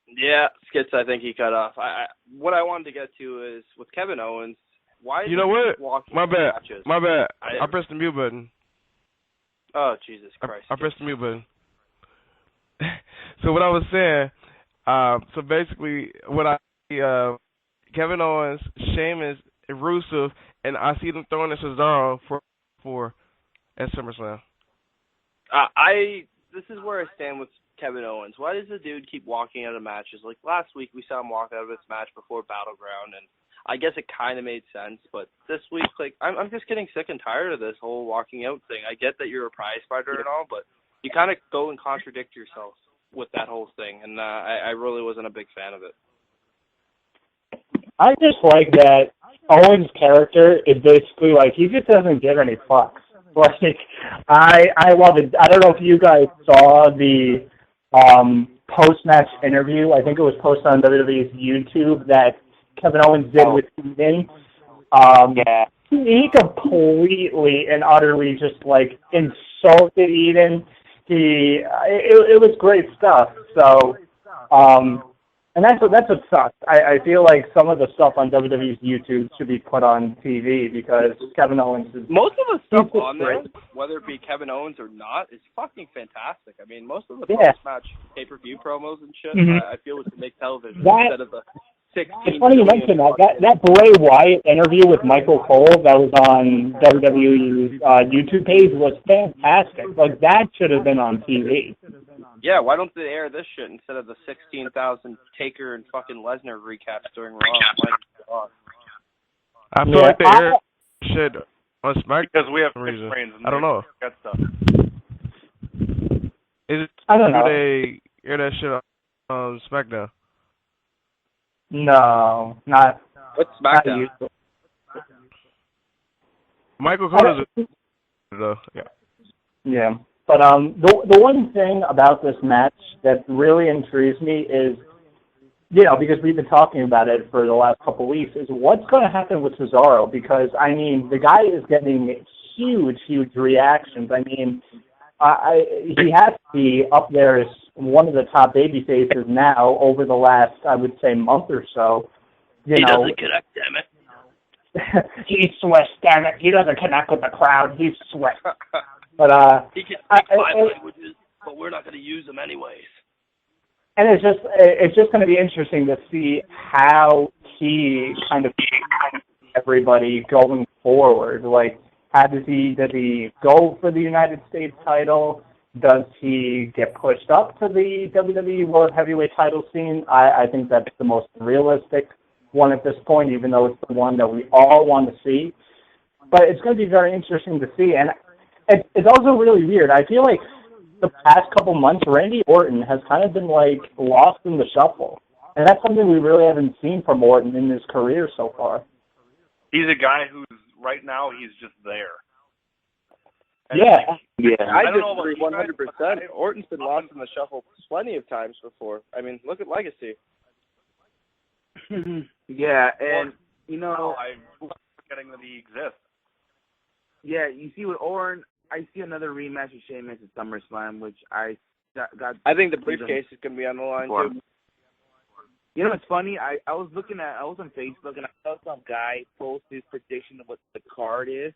Yeah, Skits, I think he cut off. What I wanted to get to is, with Kevin Owens, why is you know what? walking My bad. matches? My bad. I pressed the mute button. Oh, Jesus Christ. I pressed the mute button. So what I was saying, so basically, Kevin Owens, Sheamus, Rusev, and I see them throwing in Cesaro for at SummerSlam. This is where I stand with Kevin Owens. Why does the dude keep walking out of matches? Like last week, we saw him walk out of this match before Battleground, and I guess it kind of made sense. But this week, I'm just getting sick and tired of this whole walking out thing. I get that you're a prize fighter and all, but you kind of go and contradict yourself with that whole thing, and I really wasn't a big fan of it. I just like that Owens' character is basically like he just doesn't give any fucks. Like I love it. I don't know if you guys saw the post-match interview. I think it was posted on WWE's YouTube that Kevin Owens did with Eden. Yeah. He completely and utterly just insulted Eden. It was great stuff. So, and that's what sucks. I feel like some of the stuff on WWE's YouTube should be put on TV because Kevin Owens is... Most of the stuff on there, whether it be Kevin Owens or not, is fucking fantastic. I mean, most of the post-match pay-per-view promos and shit, I feel we should make television instead of the 16... It's funny you mention that Bray Wyatt interview with Michael Cole that was on WWE's YouTube page was fantastic. That should have been on TV. Yeah, why don't they air this shit instead of the 16,000 Taker and fucking Lesnar recaps during Raw? My God. I feel like they air shit on SmackDown because we have reason. brains. I don't know. That stuff. I don't know. Do they air that shit on SmackDown? No, not. What's SmackDown? Michael Cole is though. Yeah. But the one thing about this match that really intrigues me is, because we've been talking about it for the last couple of weeks, is what's going to happen with Cesaro? Because, the guy is getting huge reactions. he has to be up there as one of the top baby faces now over the last, I would say, month or so. He doesn't connect, damn it. He sweats, damn it. He doesn't connect with the crowd. He sweats. But he can speak 5 languages, but we're not going to use them anyways. And it's just going to be interesting to see how he kind of everybody going forward. Like, does he go for the United States title? Does he get pushed up to the WWE World Heavyweight title scene? I think that's the most realistic one at this point, even though it's the one that we all want to see. But it's going to be very interesting to see. And it's also really weird. I feel like the past couple months, Randy Orton has kind of been, like, lost in the shuffle. And that's something we really haven't seen from Orton in his career so far. He's a guy who's, right now, he's just there. And I don't know about disagree 100%. Orton's been lost in the shuffle plenty of times before. I mean, look at Legacy. Yeah, and, I'm forgetting that he exists. Yeah, you see with Orton, I see another rematch with Sheamus at SummerSlam, which I think the briefcase is going to be on the line, too. You know what's funny? I was on Facebook, and I saw some guy post his prediction of what the card is.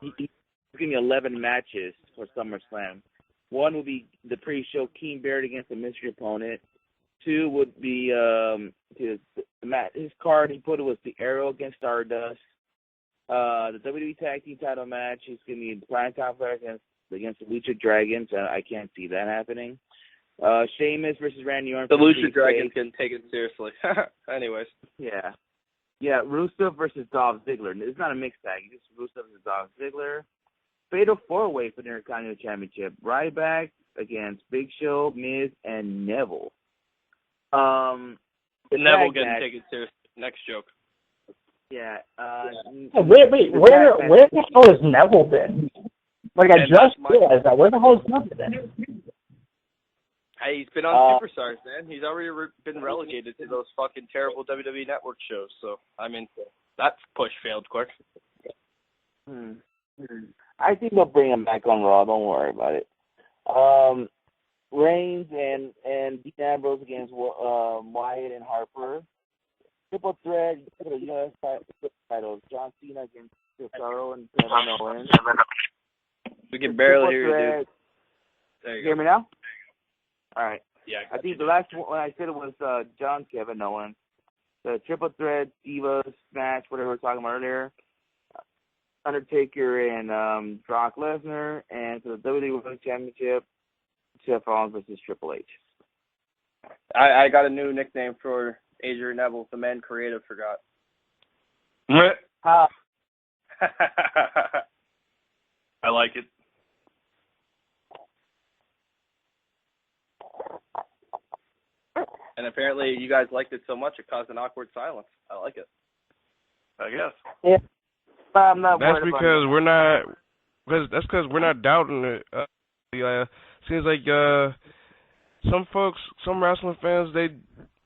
He's giving me 11 matches for SummerSlam. One would be the pre-show King Barrett against a mystery opponent. 2 would be his card he put it was the Arrow against Stardust. The WWE Tag Team title match is going to be Brian Thompson against the Lucha Dragons. I can't see that happening. Sheamus versus Randy Orton. The Lucha Dragons can take it seriously. Anyways. Yeah. Yeah, Rusev versus Dolph Ziggler. It's not a mixed tag. It's just Rusev versus Dolph Ziggler. Fatal 4-way for the Intercontinental Championship. Ryback against Big Show, Miz, and Neville. Neville can take it seriously. Next joke. Yeah. Where the hell has Neville been? Like, I just realized that. Where the hell has Neville been? Hey, he's been on Superstars, man. He's already been relegated to those fucking terrible WWE Network shows. So, I mean, that push failed quick. I think they'll bring him back on Raw. Don't worry about it. Reigns and Dean Ambrose against Wyatt and Harper. Triple threat for the U.S. titles. John Cena against Cesaro and Kevin Owens. We can barely hear you, dude. There you hear me now? All right. Yeah. I think the last one I said it was Kevin Owens. The triple threat Divas match, whatever we were talking about earlier. Undertaker and Brock Lesnar, and for the WWE World Championship, Seth Rollins versus Triple H. I got a new nickname for Adrian Neville. The man creative forgot. I like it. And apparently you guys liked it so much it caused an awkward silence. I like it. I guess. Yeah. I'm not that's because we're not. That's because we're not doubting it. Seems like some folks, some wrestling fans, they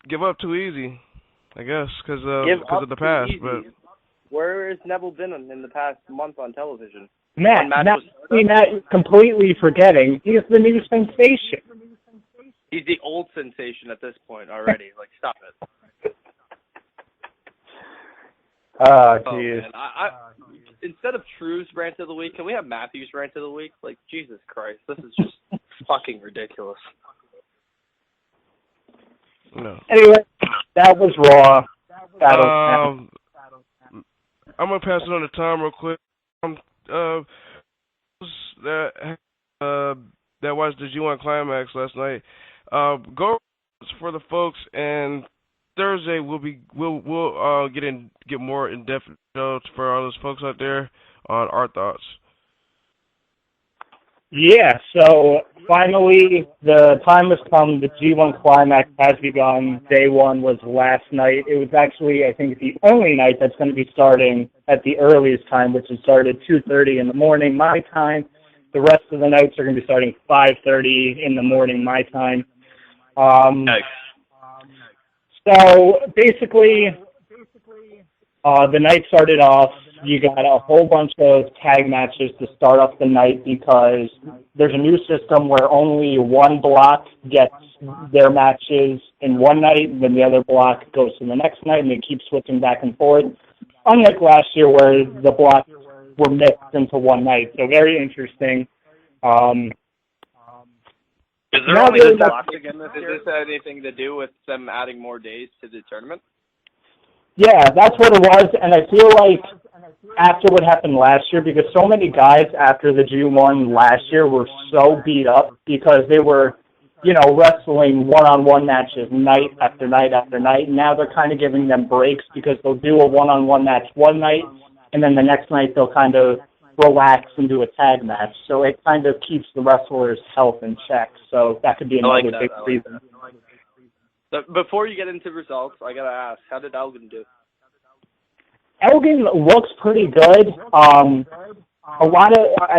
give up too easy. I guess because of the past. But where has Neville been in the past month on television? Matt, you're completely forgetting. He's the new sensation. He's the old sensation at this point already. Like, stop it. Oh, jeez. Instead of True's rant of the week, can we have Matthew's rant of the week? Like, Jesus Christ, this is just fucking ridiculous. No. Anyway, that was Raw. I'm gonna pass it on to Tom real quick. That watched the G1 Climax last night. Go for the folks, and Thursday we'll get more in-depth notes for all those folks out there on our thoughts. Yeah, so finally the time has come. The G1 Climax has begun. Day one was last night. It was actually, I think, the only night that's going to be starting at the earliest time, which is started 2:30 in the morning, my time. The rest of the nights are going to be starting 5:30 in the morning, my time. Nice. So basically, the night started off you got a whole bunch of tag matches to start off the night because there's a new system where only one block gets their matches in one night, then the other block goes to the next night, and they keep switching back and forth. Unlike last year where the blocks were mixed into one night. So very interesting. Is there only two blocks again this year? Does this have anything to do with them adding more days to the tournament? Yeah, that's what it was, and I feel like after what happened last year, because so many guys after the G1 last year were so beat up because they were, wrestling one-on-one matches night after night after night, and now they're kind of giving them breaks because they'll do a one-on-one match one night, and then the next night they'll kind of relax and do a tag match. So it kind of keeps the wrestlers' health in check. So that could be another big reason. But before you get into results, I gotta ask, how did Elgin do? Elgin looks pretty good. I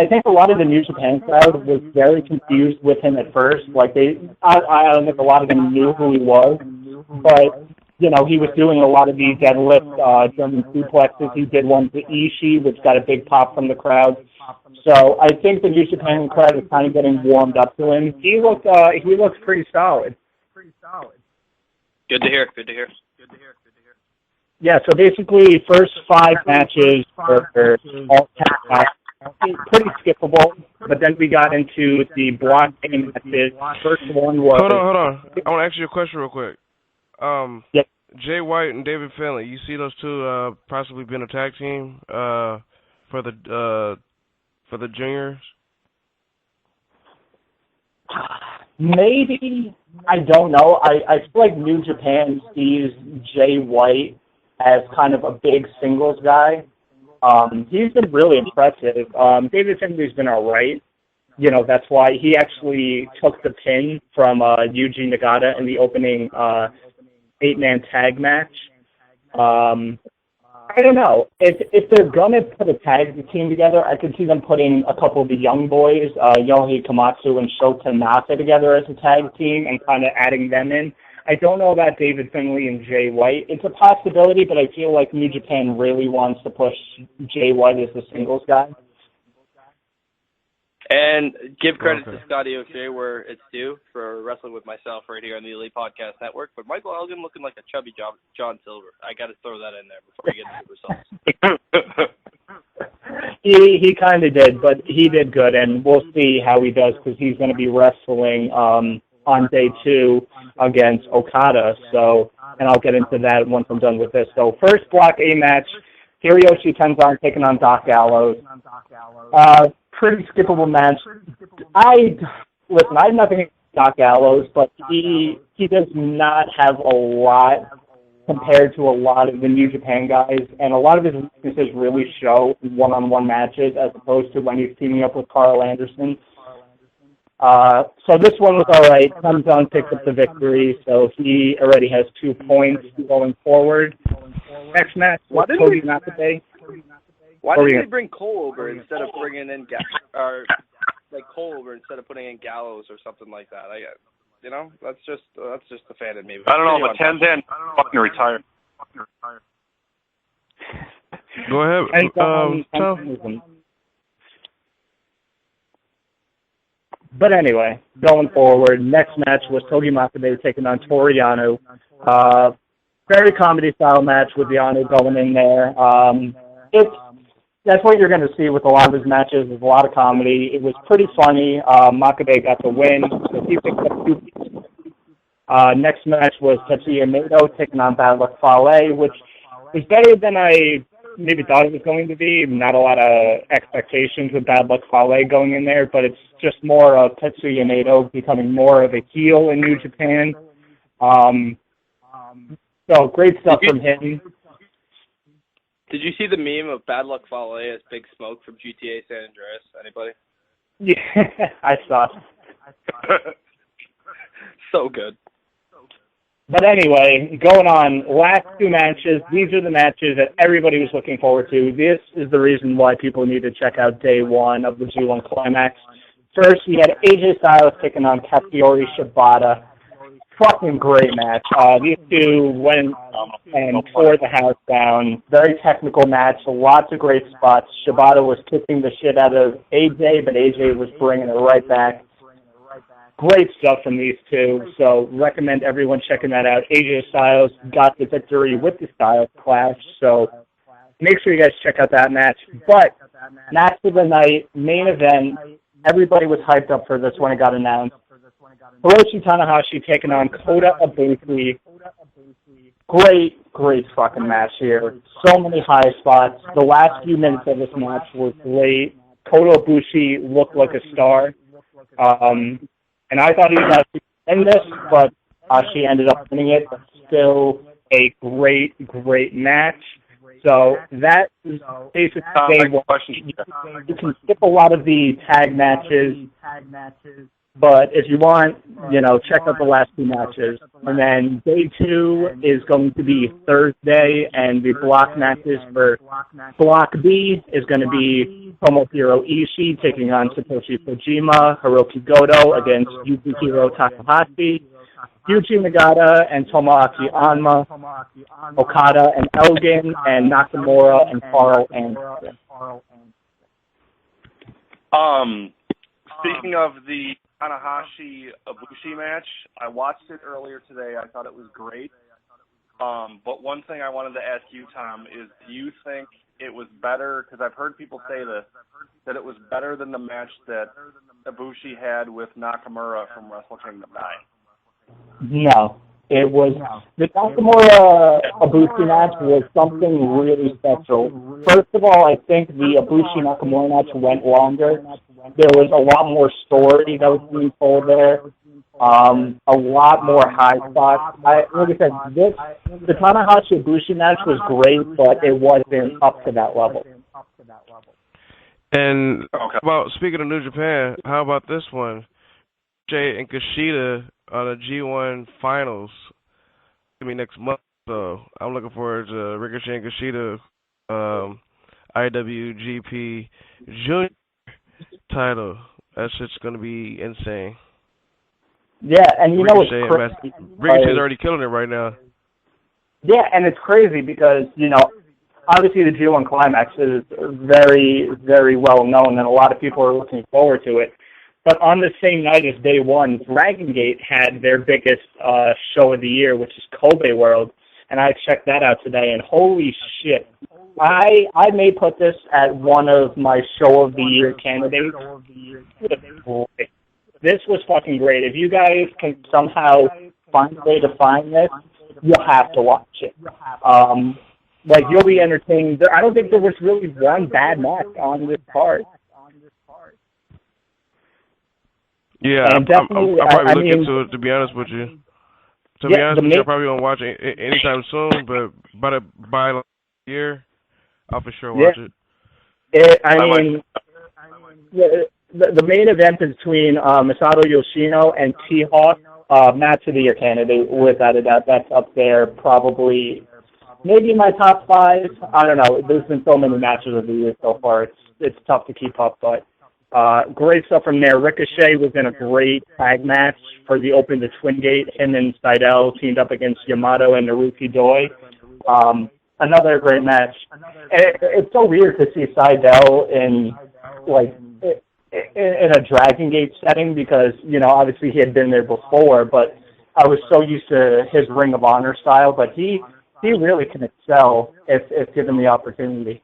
think a lot of the New Japan crowd was very confused with him at first. Like I don't think a lot of them knew who he was, but he was doing a lot of these deadlift German suplexes. He did one to Ishii, which got a big pop from the crowd. So I think the New Japan crowd is kind of getting warmed up to him. He looks pretty solid. Good to hear. Yeah, so basically, first 5 matches were all tag matches, pretty skippable. But then we got into the block game matches. First one was. Hold on. I want to ask you a question real quick. Yep. Jay White and David Finlay, you see those two possibly being a tag team for the juniors? Maybe. I don't know. I feel like New Japan sees Jay White as kind of a big singles guy. He's been really impressive. David Finlay's been all right. That's why he actually took the pin from Yuji Nagata in the opening 8-man tag match. I don't know. If they're going to put a tag team together, I could see them putting a couple of the young boys, Yohei Komatsu and Shota Naka together as a tag team and kind of adding them in. I don't know about David Finlay and Jay White. It's a possibility, but I feel like New Japan really wants to push Jay White as the singles guy. And give credit to Scotty O'Shea where it's due for wrestling with myself right here on the Elite Podcast Network. But Michael Elgin looking like a chubby John Silver. I got to throw that in there before we get into the results. He kind of did, but he did good, and we'll see how he does because he's going to be wrestling on day 2 against Okada. So, and I'll get into that once I'm done with this. So, first block A match, Hiroshi Tenzan taking on Doc Gallows. Pretty skippable match. I have nothing against Doc Gallows, but he does not have a lot compared to a lot of the New Japan guys, and a lot of his weaknesses really show in one-on-one matches as opposed to when he's teaming up with Carl Anderson. So this one was all right. Tenzan picked up the victory, so he already has 2 points going forward. Next match, Cody Nakate. Why didn't they bring Cole over instead of bringing in Cole over instead of putting in Gallows or something like that? That's just the fan in me. I don't know, but Tenzan fucking retired. Go ahead, Tom. But anyway, going forward, next match was Togi Makabe taking on Toru Yano. Very comedy-style match with Yano going in there. That's what you're going to see with a lot of his matches, is a lot of comedy. It was pretty funny. Makabe got the win. So he picked up 2 points. Next match was Tetsuya Naito taking on Bad Luck Fale, which was better than I maybe thought it was going to be. Not a lot of expectations with Bad Luck Fale going in there, but it's just more of Tetsuya Naito becoming more of a heel in New Japan. So great stuff from him. Did you see the meme of Bad Luck Fale as Big Smoke from GTA San Andreas? Anybody? Yeah, I saw it. So good. But anyway, going on, last 2 matches. These are the matches that everybody was looking forward to. This is the reason why people need to check out day 1 of the G1 Climax. First, we had AJ Styles taking on Katsuyori Shibata. fucking great match. These two went and tore the house down. Very technical match. Lots of great spots. Shibata was kicking the shit out of AJ, but AJ was bringing it right back. Great stuff from these two, so recommend everyone checking that out. AJ Styles got the victory with the Styles Clash, so make sure you guys check out that match. But match of the night, main event, everybody was hyped up for this when it got announced. Hiroshi Tanahashi taking on Kota Ibushi. Great fucking match here. So many high spots. The last few minutes of this match were great. Kota Ibushi looked like a star. And I thought he was actually in this, but she ended up winning it. But still a great match. So that is basically day one. You can skip a lot of the tag matches, but if you want, check out the last two matches. And then day two is going to be Thursday, and the block matches for Block B is going to be Tomohiro Ishii taking on Satoshi Kojima, Hiroki Goto against Yukihiro Takahashi, Yuji Nagata and Tomoaki Honma, Okada and Elgin, and Nakamura and Carl Anderson. Speaking of the Tanahashi-Ibushi match, I watched it earlier today. I thought it was great. But one thing I wanted to ask you, Tom, is do you think it was better, because I've heard people say this, that it was better than the match that Ibushi had with Nakamura from Wrestle Kingdom 9? No, it was the Nakamura-Ibushi match was something really special. First of all, I think the Ibushi-Nakamura match went longer. There was a lot more story that was being told there. A lot more high spots. Like I said, the Tanahashi-Ibushi match was great, but it wasn't up to that level. And speaking of New Japan, how about this one? Jay and Kushida on the G1 finals. It's going to be next month, so I'm looking forward to Ricochet and Kushida IWGP Junior title. That shit's going to be insane. Yeah, and you know what's crazy? Ricochet's already killing it right now. Yeah, and it's crazy because, obviously the G1 Climax is very, very well known, and a lot of people are looking forward to it. But on the same night as day one, Dragon Gate had their biggest show of the year, which is Kobe World, and I checked that out today, and holy shit. I may put this at one of my show of the year candidates. This was fucking great. If you guys can somehow find a way to find this, you'll have to watch it. You'll be entertained. I don't think there was really one bad match on this card. Yeah, I'll probably look into it, to be honest with you. To be honest with you, I probably won't watch it anytime soon, but by a year, I'll for sure watch it. The main event is between Masato Yoshino and T-Hawk, match of the year candidate, without a doubt. That's up there, probably, maybe my top 5. I don't know. There's been so many matches of the year so far. It's tough to keep up, but great stuff from there. Ricochet was in a great tag match for the Open to Twin Gate. Him and Seidel teamed up against Yamato and Naruki Doi. Another great match. It's so weird to see Seidel in a Dragon Gate setting because, obviously he had been there before, but I was so used to his Ring of Honor style, but he really can excel if given the opportunity.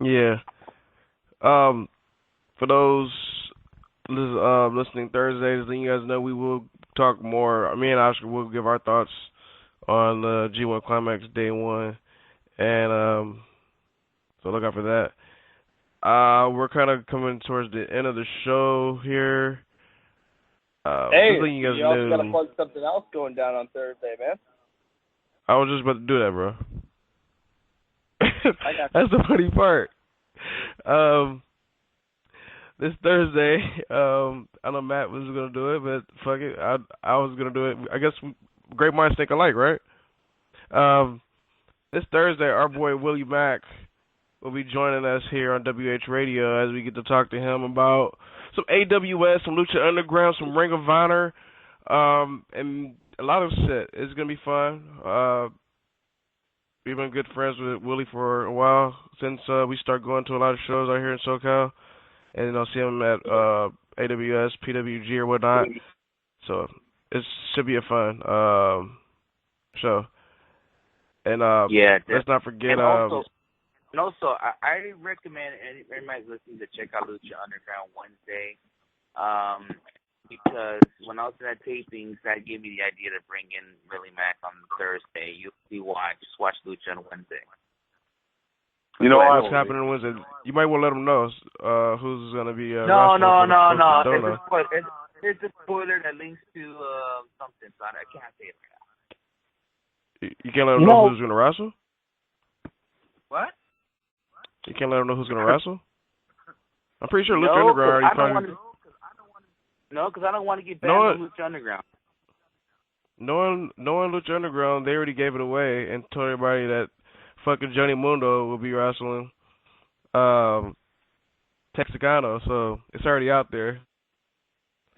Yeah. For those listening Thursdays, then you guys know we will talk more. Me and Oscar will give our thoughts on the G1 Climax Day 1. And so look out for that. We're kind of coming towards the end of the show here. Hey, you guys also got to plug something else going down on Thursday, man. I was just about to do that, bro. That's the funny part. This Thursday, I know Matt was going to do it, but fuck it. I was going to do it. I guess great minds think alike, right? This Thursday, our boy Willie Mack will be joining us here on WH Radio as we get to talk to him about some AWS, some Lucha Underground, some Ring of Honor, and a lot of shit. It's gonna be fun. We've been good friends with Willie for a while since we started going to a lot of shows out here in SoCal, and I'll see him at AWS, PWG, or whatnot. So it should be a fun show. And let's not forget. And also, I recommend everybody listening to check out Lucha Underground Wednesday, because when I was in that tapings, that gave me the idea to bring in Willie Mack on Thursday. You'll see why. Just watch Lucha on Wednesday. You know what's happening Wednesday? You might want to let them know who's going to be. No. It's a spoiler that links to something, so I can't say it right now. You can't let them know who's going to wrestle? What? You can't let them know who's going to wrestle? I'm pretty sure Lucha Underground already No, because I don't want to get banned on Lucha Underground. Knowing Lucha Underground, they already gave it away and told everybody that fucking Johnny Mundo will be wrestling Texicano, so it's already out there.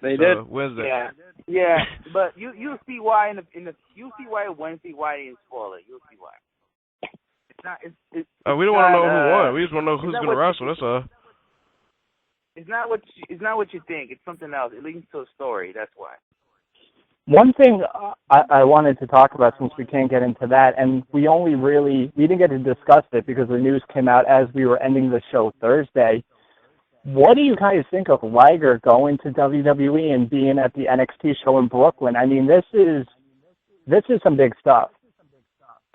They did Wednesday. Yeah, but you'll see why you'll see why Wednesday why they didn't spoil it. You'll see why. We don't want to know who won. We just want to know who's going to wrestle. That's all. It's not what you think. It's something else. It leads to a story. That's why. One thing I wanted to talk about, since we can't get into that, and we didn't get to discuss it because the news came out as we were ending the show Thursday. What do you guys think of Liger going to WWE and being at the NXT show in Brooklyn? I mean, this is some big stuff.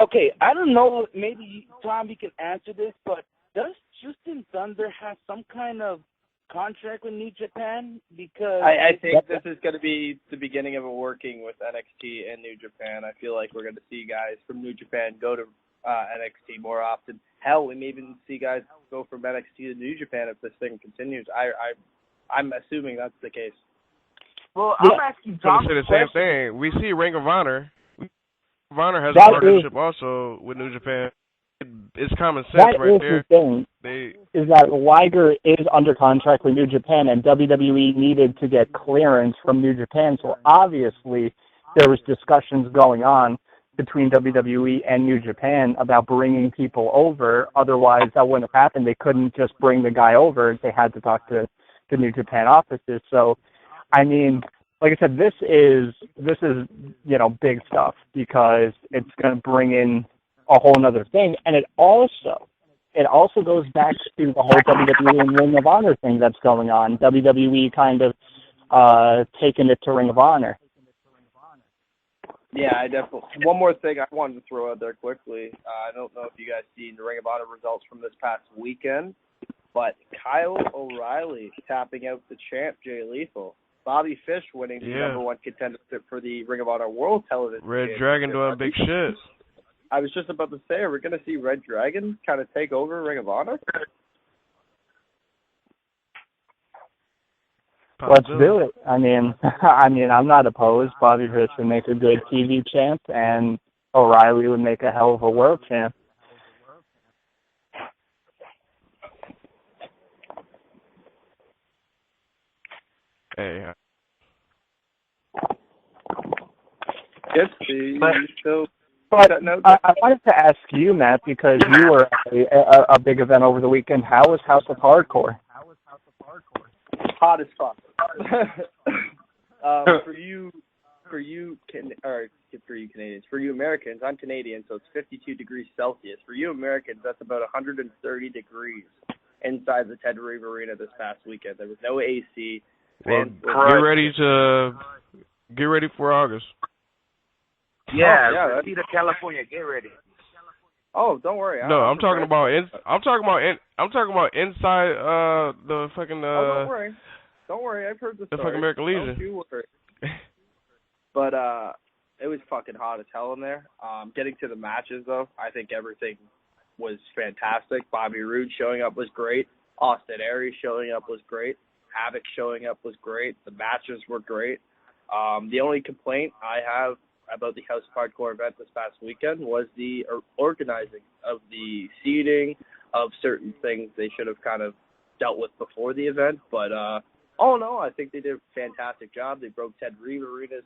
Okay, I don't know. Maybe Tom, can answer this, but does Justin Thunder have some kind of contract with New Japan? Because I think this is going to be the beginning of a working with NXT and New Japan. I feel like we're going to see guys from New Japan go to NXT more often. Hell, we may even see guys go from NXT to New Japan if this thing continues. I'm assuming that's the case. Well, I'm asking Tom. Say the same thing. We see Ring of Honor. Ring of Honor has a partnership also with New Japan. It's common sense right there. The thing is that Liger is under contract with New Japan, and WWE needed to get clearance from New Japan. So obviously, there was discussions going on between WWE and New Japan about bringing people over. Otherwise, that wouldn't have happened. They couldn't just bring the guy over. They had to talk to the New Japan offices. So, I mean, like I said, this is big stuff, because it's going to bring in a whole other thing, and it also goes back to the whole WWE and Ring of Honor thing that's going on. WWE kind of taking it to Ring of Honor. Yeah, I definitely. One more thing I wanted to throw out there quickly. I don't know if you guys seen the Ring of Honor results from this past weekend, but Kyle O'Reilly tapping out the champ Jay Lethal. Bobby Fish winning the number one contender for the Ring of Honor World Television. Red Dragon doing big shit. I was just about to say, are we going to see Red Dragon kind of take over Ring of Honor? Let's do it. I mean, I'm not opposed. Bobby Fish would make a good TV champ, and O'Reilly would make a hell of a world champ. Hey. Yes, But I wanted to ask you, Matt, because you were at a big event over the weekend. How was House of Hardcore? Hot as fuck. For you Canadians, for you Americans, I'm Canadian, so it's 52 degrees Celsius. For you Americans, that's about 130 degrees inside the Ted Reeve Arena this past weekend. There was no AC. Well, get ready for August. Yeah, Cedar, California, get ready. Oh, don't worry. I'm talking about inside the fucking Don't worry. I've heard the fucking story. American Legion. Don't you worry. But it was fucking hot as hell in there. Getting to the matches though, I think everything was fantastic. Bobby Roode showing up was great. Austin Aries showing up was great. Havoc showing up was great. The matches were great. The only complaint I have about the House of Hardcore event this past weekend was the organizing of the seating, of certain things they should have kind of dealt with before the event. But Oh, no, I think they did a fantastic job. They broke Ted Reeve Arena's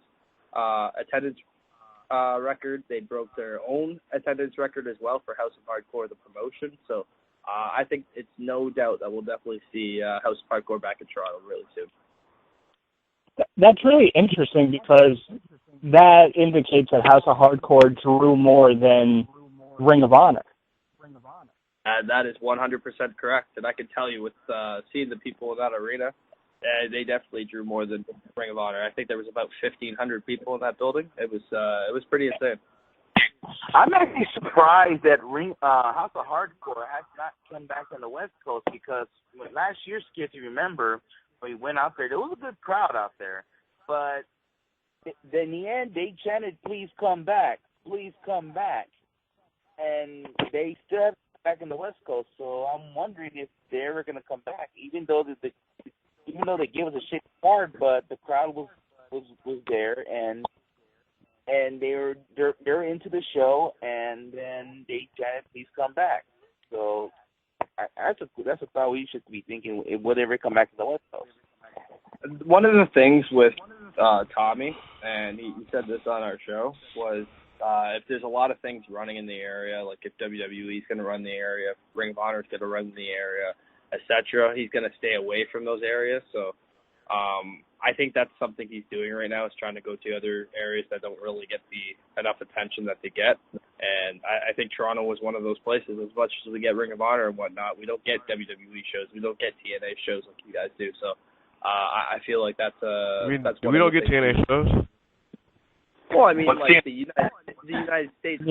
attendance record. They broke their own attendance record as well for House of Hardcore, the promotion. So I think it's no doubt that we'll definitely see House of Hardcore back in Toronto really soon. That's really interesting because that indicates that House of Hardcore drew more than Ring of Honor. That is 100% correct. And I can tell you with seeing the people in that arena, they definitely drew more than Ring of Honor. I think there was about 1,500 people in that building. It was pretty insane. I'm actually surprised that House of Hardcore has not come back on the West Coast because last year's skit, if you remember, when we went out there was a good crowd out there. But in the end, they chanted, "Please come back, please come back," and they still haven't come back on the West Coast. So I'm wondering if they're ever going to come back, even though they gave us a shit card, but the crowd was there and they're into the show, and then they chanted, "Please come back." So that's a thought we should be thinking. Will they ever come back to the West Coast? One of the things with Tommy, and he said this on our show, was if there's a lot of things running in the area, like if WWE is going to run the area, if Ring of Honor is going to run the area, etc., he's going to stay away from those areas. So I think that's something he's doing right now, is trying to go to other areas that don't really get enough attention that they get. And I think Toronto was one of those places. As much as we get Ring of Honor and whatnot, we don't get WWE shows. We don't get TNA shows like you guys do. So I feel like that's that's one we of don't the get things. TNA shows. Well, I mean, like the United States.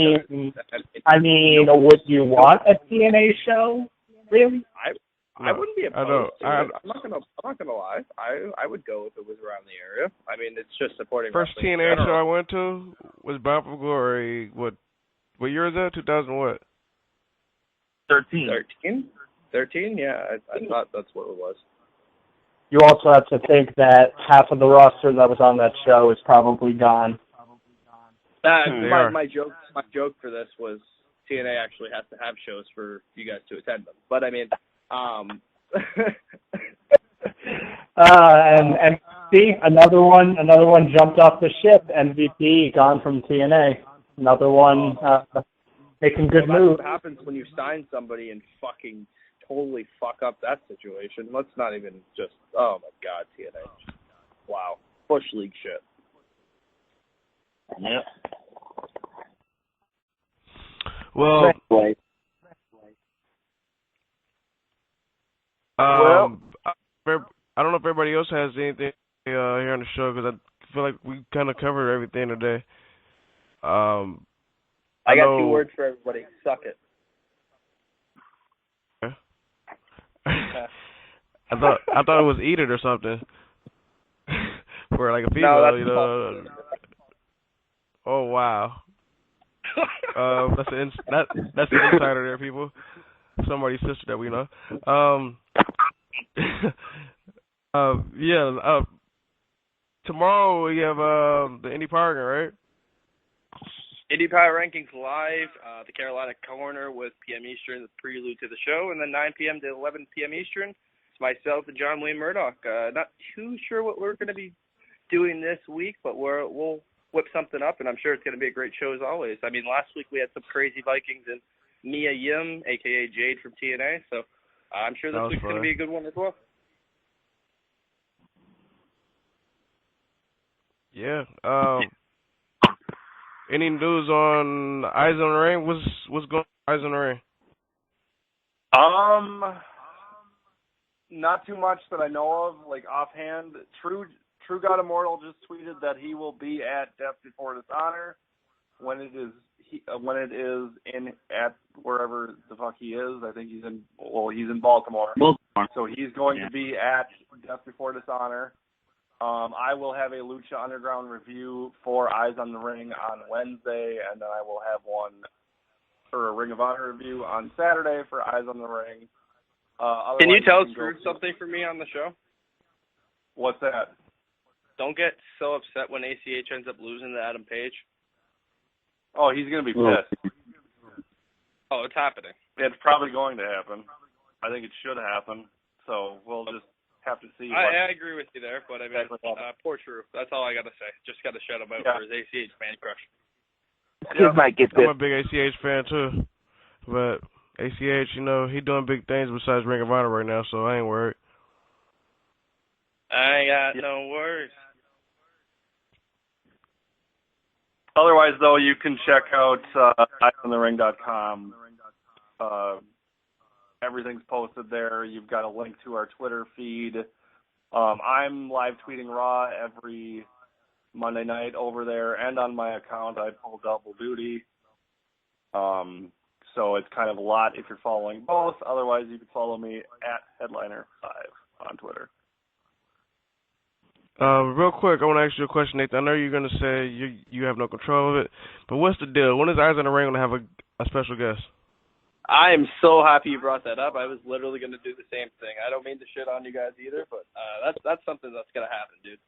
I mean, would you want a TNA show? Really? I wouldn't be opposed to I it. I'm not gonna lie. I would go if it was around the area. I mean, it's just supporting. First wrestling TNA in show general. I went to was Bound for Glory. What year is that? 2000 what? 13. 13? Yeah, I thought that's what it was. You also have to think that half of the roster that was on that show is probably gone. My joke for this was TNA actually has to have shows for you guys to attend them. But I mean, and see, another one jumped off the ship. MVP gone from TNA. Another one making good moves. That's what happens when you sign somebody and fucking totally fuck up that situation. Let's not even just. Oh my God, TNA. Wow, Bush League shit. Yeah. Well, I don't know if everybody else has anything here on the show, because I feel like we kind of covered everything today. I got 2 words for everybody. Suck it. I thought it was eat it or something. For like a female, no, that's Oh wow. That's an insider there, people. Somebody's sister that we know. Tomorrow we have the Indie Power, right? Indie Power Rankings live, the Carolina Corner with PM Eastern, the prelude to the show, and then 9 p.m. to 11 p.m. Eastern. It's myself and John Wayne Murdoch. Not too sure what we're going to be doing this week, but we'll whip something up, and I'm sure it's going to be a great show as always. I mean, last week we had some crazy Vikings and Mia Yim, a.k.a. Jade from TNA, so I'm sure this week's going to be a good one as well. Yeah. Any news on Eyes on the Ring? What's going on Eyes on the Ring? Not too much that I know of, like offhand. True God Immortal just tweeted that he will be at Death Before Dishonor when it is at wherever the fuck he is. I think he's in Baltimore. So he's going to be at Death Before Dishonor. I will have a Lucha Underground review for Eyes on the Ring on Wednesday, and then I will have one for a Ring of Honor review on Saturday for Eyes on the Ring. Can you tell Screw something for me on the show? What's that? Don't get so upset when ACH ends up losing to Adam Page. Oh, he's going to be pissed. Oh, it's happening. It's probably going to happen. I think it should happen. So we'll just have to see. I agree with you there, but I mean, poor True. That's all I got to say. Just got to shut him out for his ACH man crush. Kids might get I'm a big ACH fan too, but ACH, he doing big things besides Ring of Honor right now, so I ain't worried. I ain't got no worries. Otherwise, though, you can check out IonTheRing.com. Everything's posted there. You've got a link to our Twitter feed. I'm live tweeting Raw every Monday night over there, and on my account I pull double duty. So it's kind of a lot if you're following both. Otherwise, you can follow me at Headliner5 on Twitter. Real quick, I want to ask you a question, Nathan. I know you're going to say you have no control of it, but what's the deal? When is Eyes on the Ring going to have a special guest? I am so happy you brought that up. I was literally going to do the same thing. I don't mean to shit on you guys either, but that's something that's going to happen, dude.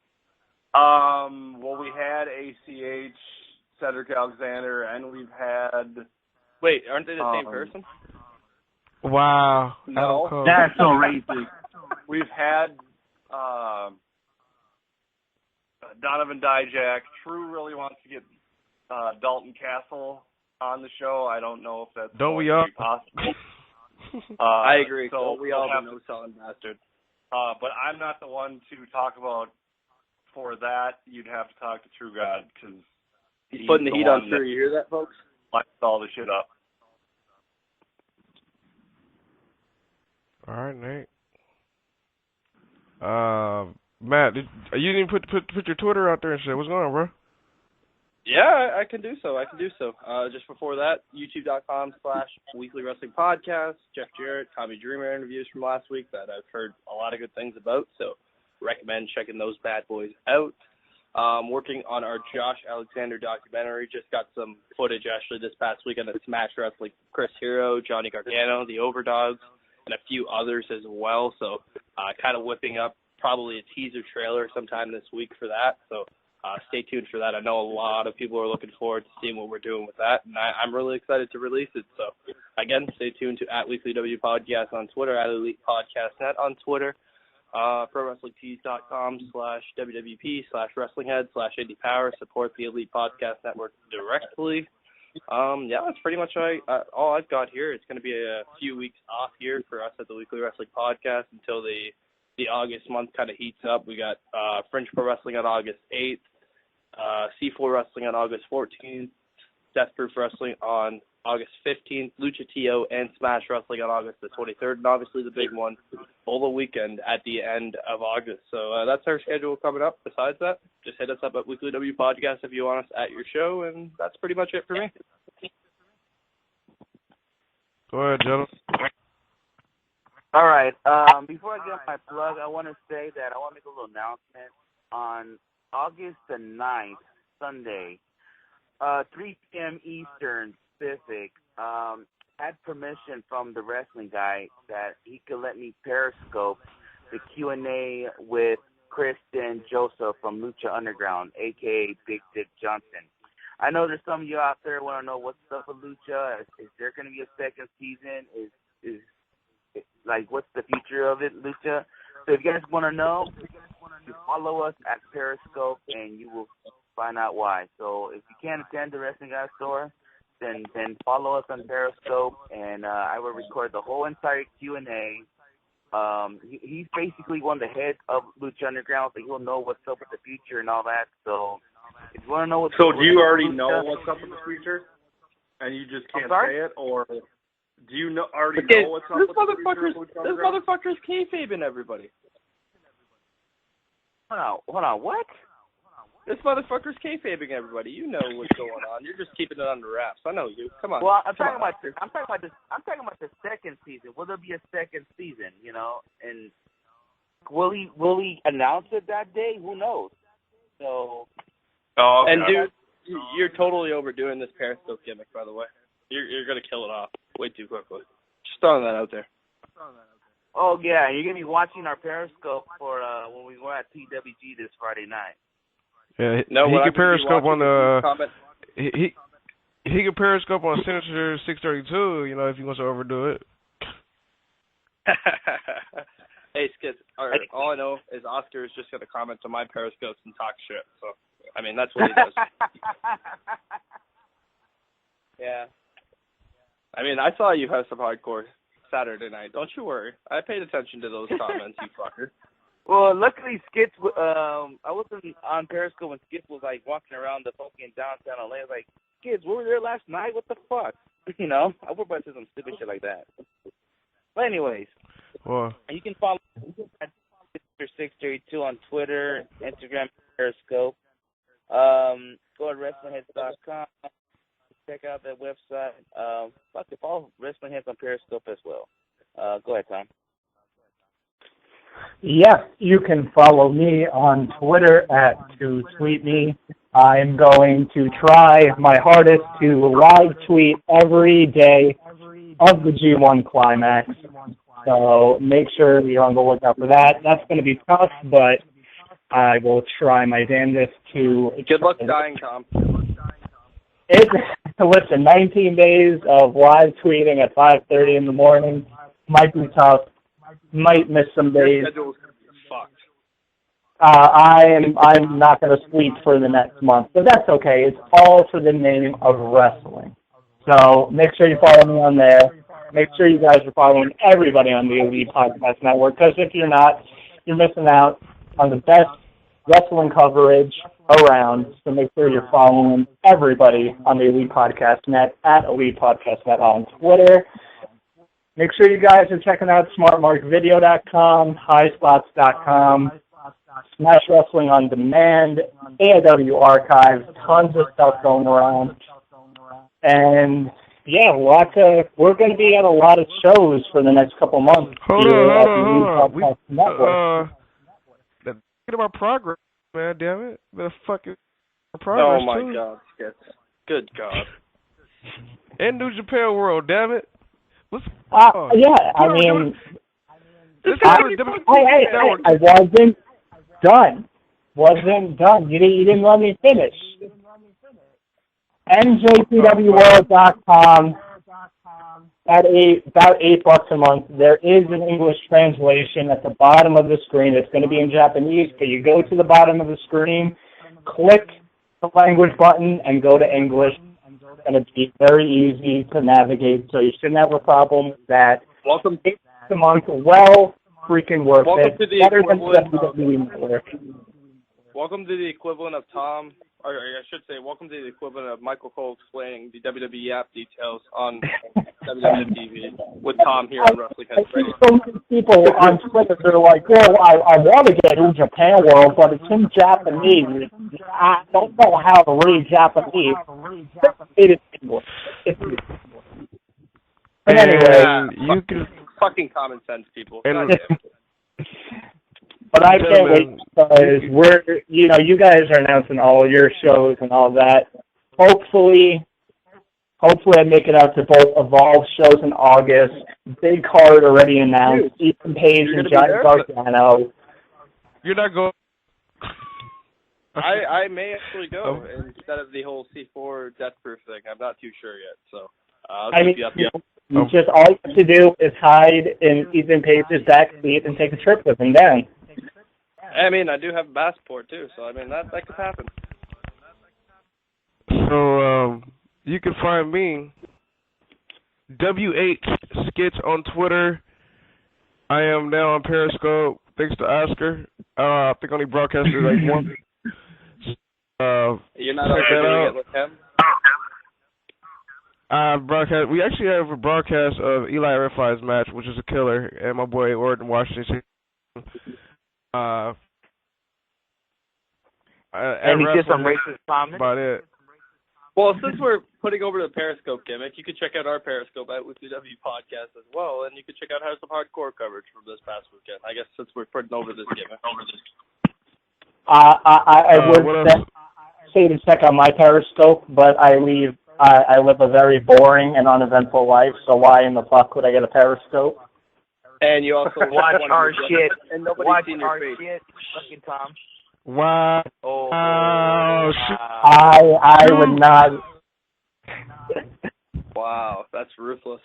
Well, we had ACH, Cedric Alexander, and we've had... Wait, aren't they the same person? Wow. No. That's so racist. We've had Donovan Dijak. True really wants to get Dalton Castle on the show. I don't know if that's Don't we all? possible. I agree. So we all have no selling bastard. But I'm not the one to talk about for that. You'd have to talk to True God because he's putting the heat on True. You hear that, folks? Lights all the shit up. All right, Nate. Matt, you didn't put your Twitter out there and shit. What's going on, bro? Yeah, I can do so. Just before that, youtube.com/Weekly Wrestling Podcast. Jeff Jarrett, Tommy Dreamer interviews from last week that I've heard a lot of good things about, so recommend checking those bad boys out. Working on our Josh Alexander documentary. Just got some footage actually this past weekend at Smash Wrestling. Chris Hero, Johnny Gargano, the Overdogs, and a few others as well. So kind of whipping up probably a teaser trailer sometime this week for that. So stay tuned for that. I know a lot of people are looking forward to seeing what we're doing with that, and I'm really excited to release it. So again, stay tuned to @WeeklyW Podcast on Twitter, @ElitePodcastNet on Twitter. ProWrestlingTees.com/WWP/WrestlingHead/IndiePower. Support the Elite Podcast Network directly. That's pretty much all I've got here. It's going to be a few weeks off here for us at the Weekly Wrestling Podcast until the August month kind of heats up. We got Fringe Pro Wrestling on August 8th, C4 Wrestling on August 14th, Death Proof Wrestling on August 15th, Lucha Tio and Smash Wrestling on August the 23rd, and obviously the big one, Bola Weekend at the end of August. So that's our schedule coming up. Besides that, just hit us up at Weekly W Podcast if you want us at your show, and that's pretty much it for me. Go ahead, gentlemen. All right. Before I get my plug, I want to say that I want to make a little announcement. On August the 9th, Sunday, 3 p.m. Eastern Pacific, had permission from the wrestling guy that he could let me Periscope the Q&A with Kristen Joseph from Lucha Underground, a.k.a. Big Dick Johnson. I know there's some of you out there want to know what's up with Lucha. Is there going to be a second season? Is what's the future of it, Lucha? So if you guys want to know, you follow us at Periscope, and you will find out why. So if you can't attend the Wrestling Guy store, then follow us on Periscope, and I will record the whole entire Q&A. He's basically one of the heads of Lucha Underground, so he'll know what's up with the future and all that. So if you want to know what's So up do you already Lucha, know what's up with the future, and you just can't sorry? say it, or do you already Okay, know what's up with the future? This motherfucker's kayfabing everybody. Hold on, what? This motherfucker's kayfabing everybody. You know what's going on. You're just keeping it under wraps. I know you. Come on. Well, I'm talking about the second season. Will there be a second season? And will he announce it that day? Who knows? So. Oh, okay. And dude, you're totally overdoing this Periscope gimmick, by the way. You're gonna kill it off way too quickly. Just throwing that out there. Oh yeah, you're gonna be watching our Periscope for when we were at PWG this Friday night. Yeah, no, he can Periscope on the he can Periscope on Signature 632. If he wants to overdo it. Hey, Skits, all I know is Oscar is just going to comment on my Periscopes and talk shit. So, I mean, that's what he does. Yeah. I mean, I saw you have some hardcore Saturday night. Don't you worry. I paid attention to those comments, you fucker. Well, luckily, Skits, I wasn't on Periscope when Skits was, like, walking around the fucking downtown LA. I was like, Skits, we were there last night? What the fuck? You know? I would probably say some stupid shit like that. But anyways, you can follow Mr.632 on Twitter, Instagram, Periscope. Go to WrestlingHeads.com. Check out that website. Follow Wrestling Heads on Periscope as well. Go ahead, Tom. Yes, you can follow me on Twitter at @2tweetme. I'm going to try my hardest to live tweet every day of the G1 Climax. So make sure you're on the lookout for that. That's going to be tough, but I will try my damnedest to... Good luck dying, Tom. Listen, 19 days of live tweeting at 5:30 in the morning might be tough. Might miss some days. Your schedule's gonna be fucked. I'm not going to sleep for the next month, but that's okay. It's all for the name of wrestling. So make sure you follow me on there. Make sure you guys are following everybody on the Elite Podcast Network, because if you're not, you're missing out on the best wrestling coverage around. So make sure you're following everybody on the Elite Podcast Net at Elite Podcast Net on Twitter. Make sure you guys are checking out smartmarkvideo.com, highspots.com, Smash Wrestling on Demand, AIW Archives, tons of stuff going around. And yeah, we're going to be at a lot of shows for the next couple months. Hold on. Get about progress, man, damn it. The fucking progress, Oh, my too. God, Skits. Good God. And New Japan World, damn it. Yeah, I mean... I wasn't done. You didn't let me finish. NJPWWorld.com. At about $8 a month, there is an English translation at the bottom of the screen. It's going to be in Japanese, but you go to the bottom of the screen, click the language button, and go to English. It's going to be very easy to navigate, so you shouldn't have a problem with that. Welcome $8 a month, well freaking worth Welcome it. to the Better than equivalent WWE Network. Welcome to the equivalent of Tom, or I should say, welcome to the equivalent of Michael Cole explaining the WWE app details on WWE TV with Tom here on Wrestling Heads Radio. So many people on Twitter that are like, well, I want to get New Japan World, but it's in Japanese. I don't know how to read Japanese. It is English. But anyway, you can... Fucking common sense, people. But I can't wait because you guys are announcing all your shows and all that. Hopefully I make it out to both Evolve shows in August. Big card already announced. Ethan Page and Johnny Gargano. You're not going. I may actually go instead of the whole C4 death proof thing. I'm not too sure yet, so I'll keep you up. Just all you have to do is hide in Ethan Page's back seat and take a trip with him down. I mean, I do have a passport too, so I mean that could happen. So you can find me WH Skits on Twitter. I am now on Periscope. Thanks to Oscar. I think only broadcasted like one. You're not doing it with him. We actually have a broadcast of Eli Riffai's match, which is a killer, and my boy Orton Washington. And he did some racist comments. About it. Well, since we're putting over the Periscope gimmick, you can check out our Periscope at WW Podcast as well, and you can check out some hardcore coverage from this past weekend. I guess since we're putting over this gimmick. I would say to check out my Periscope, but I live a very boring and uneventful life, so why in the fuck would I get a Periscope? And you also watch our shit. And nobody's watch seen your our face. shit, fucking Tom. Wow. Oh, I would not. Wow, that's ruthless.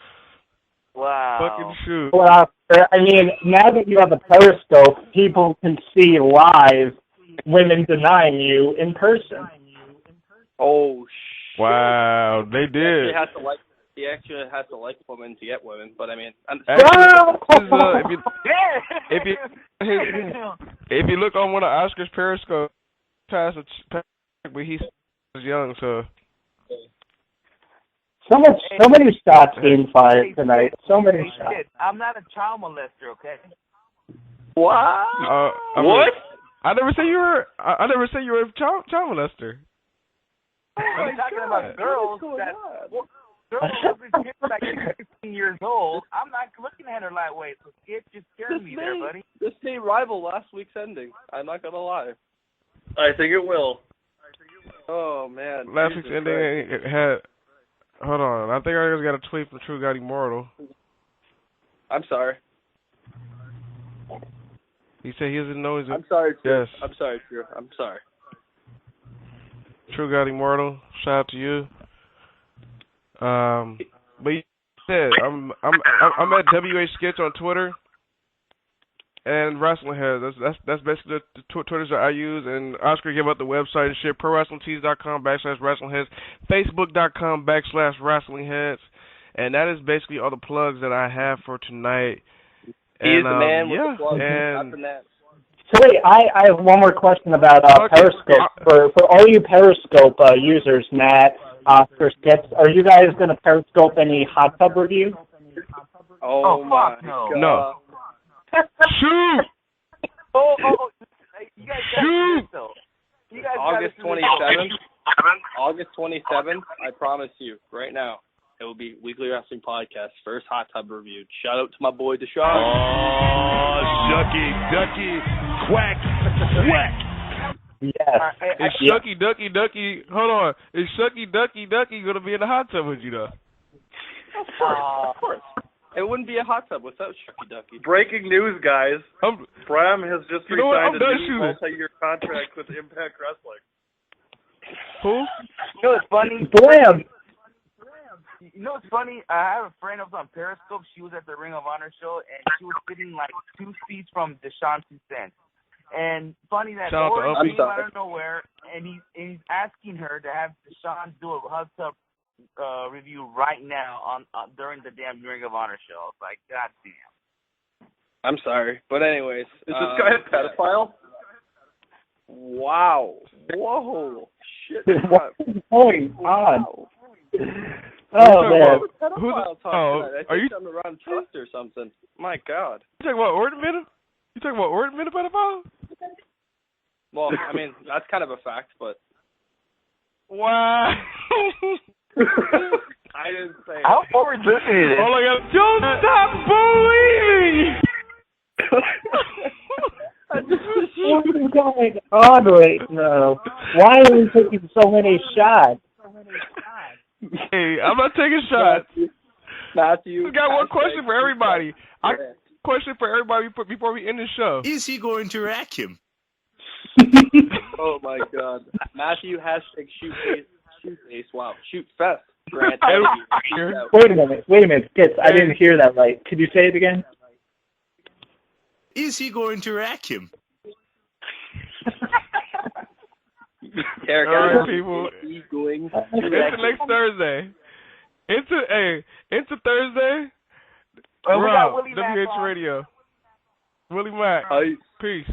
Wow. Fucking shoot. Well, I mean, now that you have a Periscope, people can see live women denying you in person. Oh, shit. Wow, they did. He actually has to like women to get women, but I mean, if you look on one of Oscar's Periscope, but he's young, so. So many shots being fired tonight. So many shots. I'm not a child molester, okay? What? What? I never said you were. I never said you were a child molester. I'm talking about girls that like 15 years old. I'm not looking at her that way. So it just scared me there, buddy. This may rival last week's ending. I'm not gonna lie. I think it will. Oh man. Last week's ending it had. Hold on. I think I just got a tweet from True God Immortal. I'm sorry. He said he doesn't know his. I'm sorry, True. Yes. I'm sorry, True. I'm sorry. True God Immortal, shout out to you. But he said I'm at WH Sketch on Twitter and Wrestling Heads. That's basically the Twitters that I use. And Oscar gave out the website and shit. ProWrestlingTees.com/WrestlingHeads, Facebook.com/WrestlingHeads, and that is basically all the plugs that I have for tonight. He is the man with the plugs, and not the net. So wait, I have one more question about Periscope. For all you Periscope users, Matt, Oscar, Skips, are you guys going to Periscope any hot tub review? Oh my no. God. No. Shoot! You guys got this, though. August 27th. August 27th. I promise you, right now, it will be Weekly Wrestling Podcast first hot tub review. Shout out to my boy Deshaun. Oh, shucky, ducky, quack, quack. Yes. Is Shucky Ducky Ducky? Hold on. Is Shucky Ducky Ducky gonna be in the hot tub with you though? Of course. It wouldn't be a hot tub without Shucky Ducky. Breaking news, guys. Bram has just re-signed a new multi-year contract with Impact Wrestling. Who? You know what's funny? Blam! You know what's funny? I have a friend who was on Periscope. She was at the Ring of Honor show, and she was sitting like 2 feet from Deshaun Toussaint. And funny that Lord came out of nowhere, and he's asking her to have Deshaun do a hot tub review right now on during the damn Ring of Honor show. I was like, God damn. I'm sorry, but anyways, is this guy a pedophile? Wow! Whoa! Shit! What's going on? Oh man! Are you talking around trust or something? My God! You talking about Ornament? You talking about Ornament pedophile? Well, I mean that's kind of a fact, but wow! I didn't say it. How far is listening to this? Oh my God! Don't stop believing! What is going on right now? Why are we taking so many shots? Hey, I'm not taking shots. Matthew. We got one question for everybody. Question for everybody before we end the show. Is he going to rack him? Oh my God. Matthew hashtag shoot face. Wow. Shoot fest. Grant. Wait a minute, Skits, I didn't hear that right. Could you say it again? Is he going to rack him? Eric, all right, people. It's next Thursday. It's a Thursday. Rob, WH Radio. Willie Mack. Peace.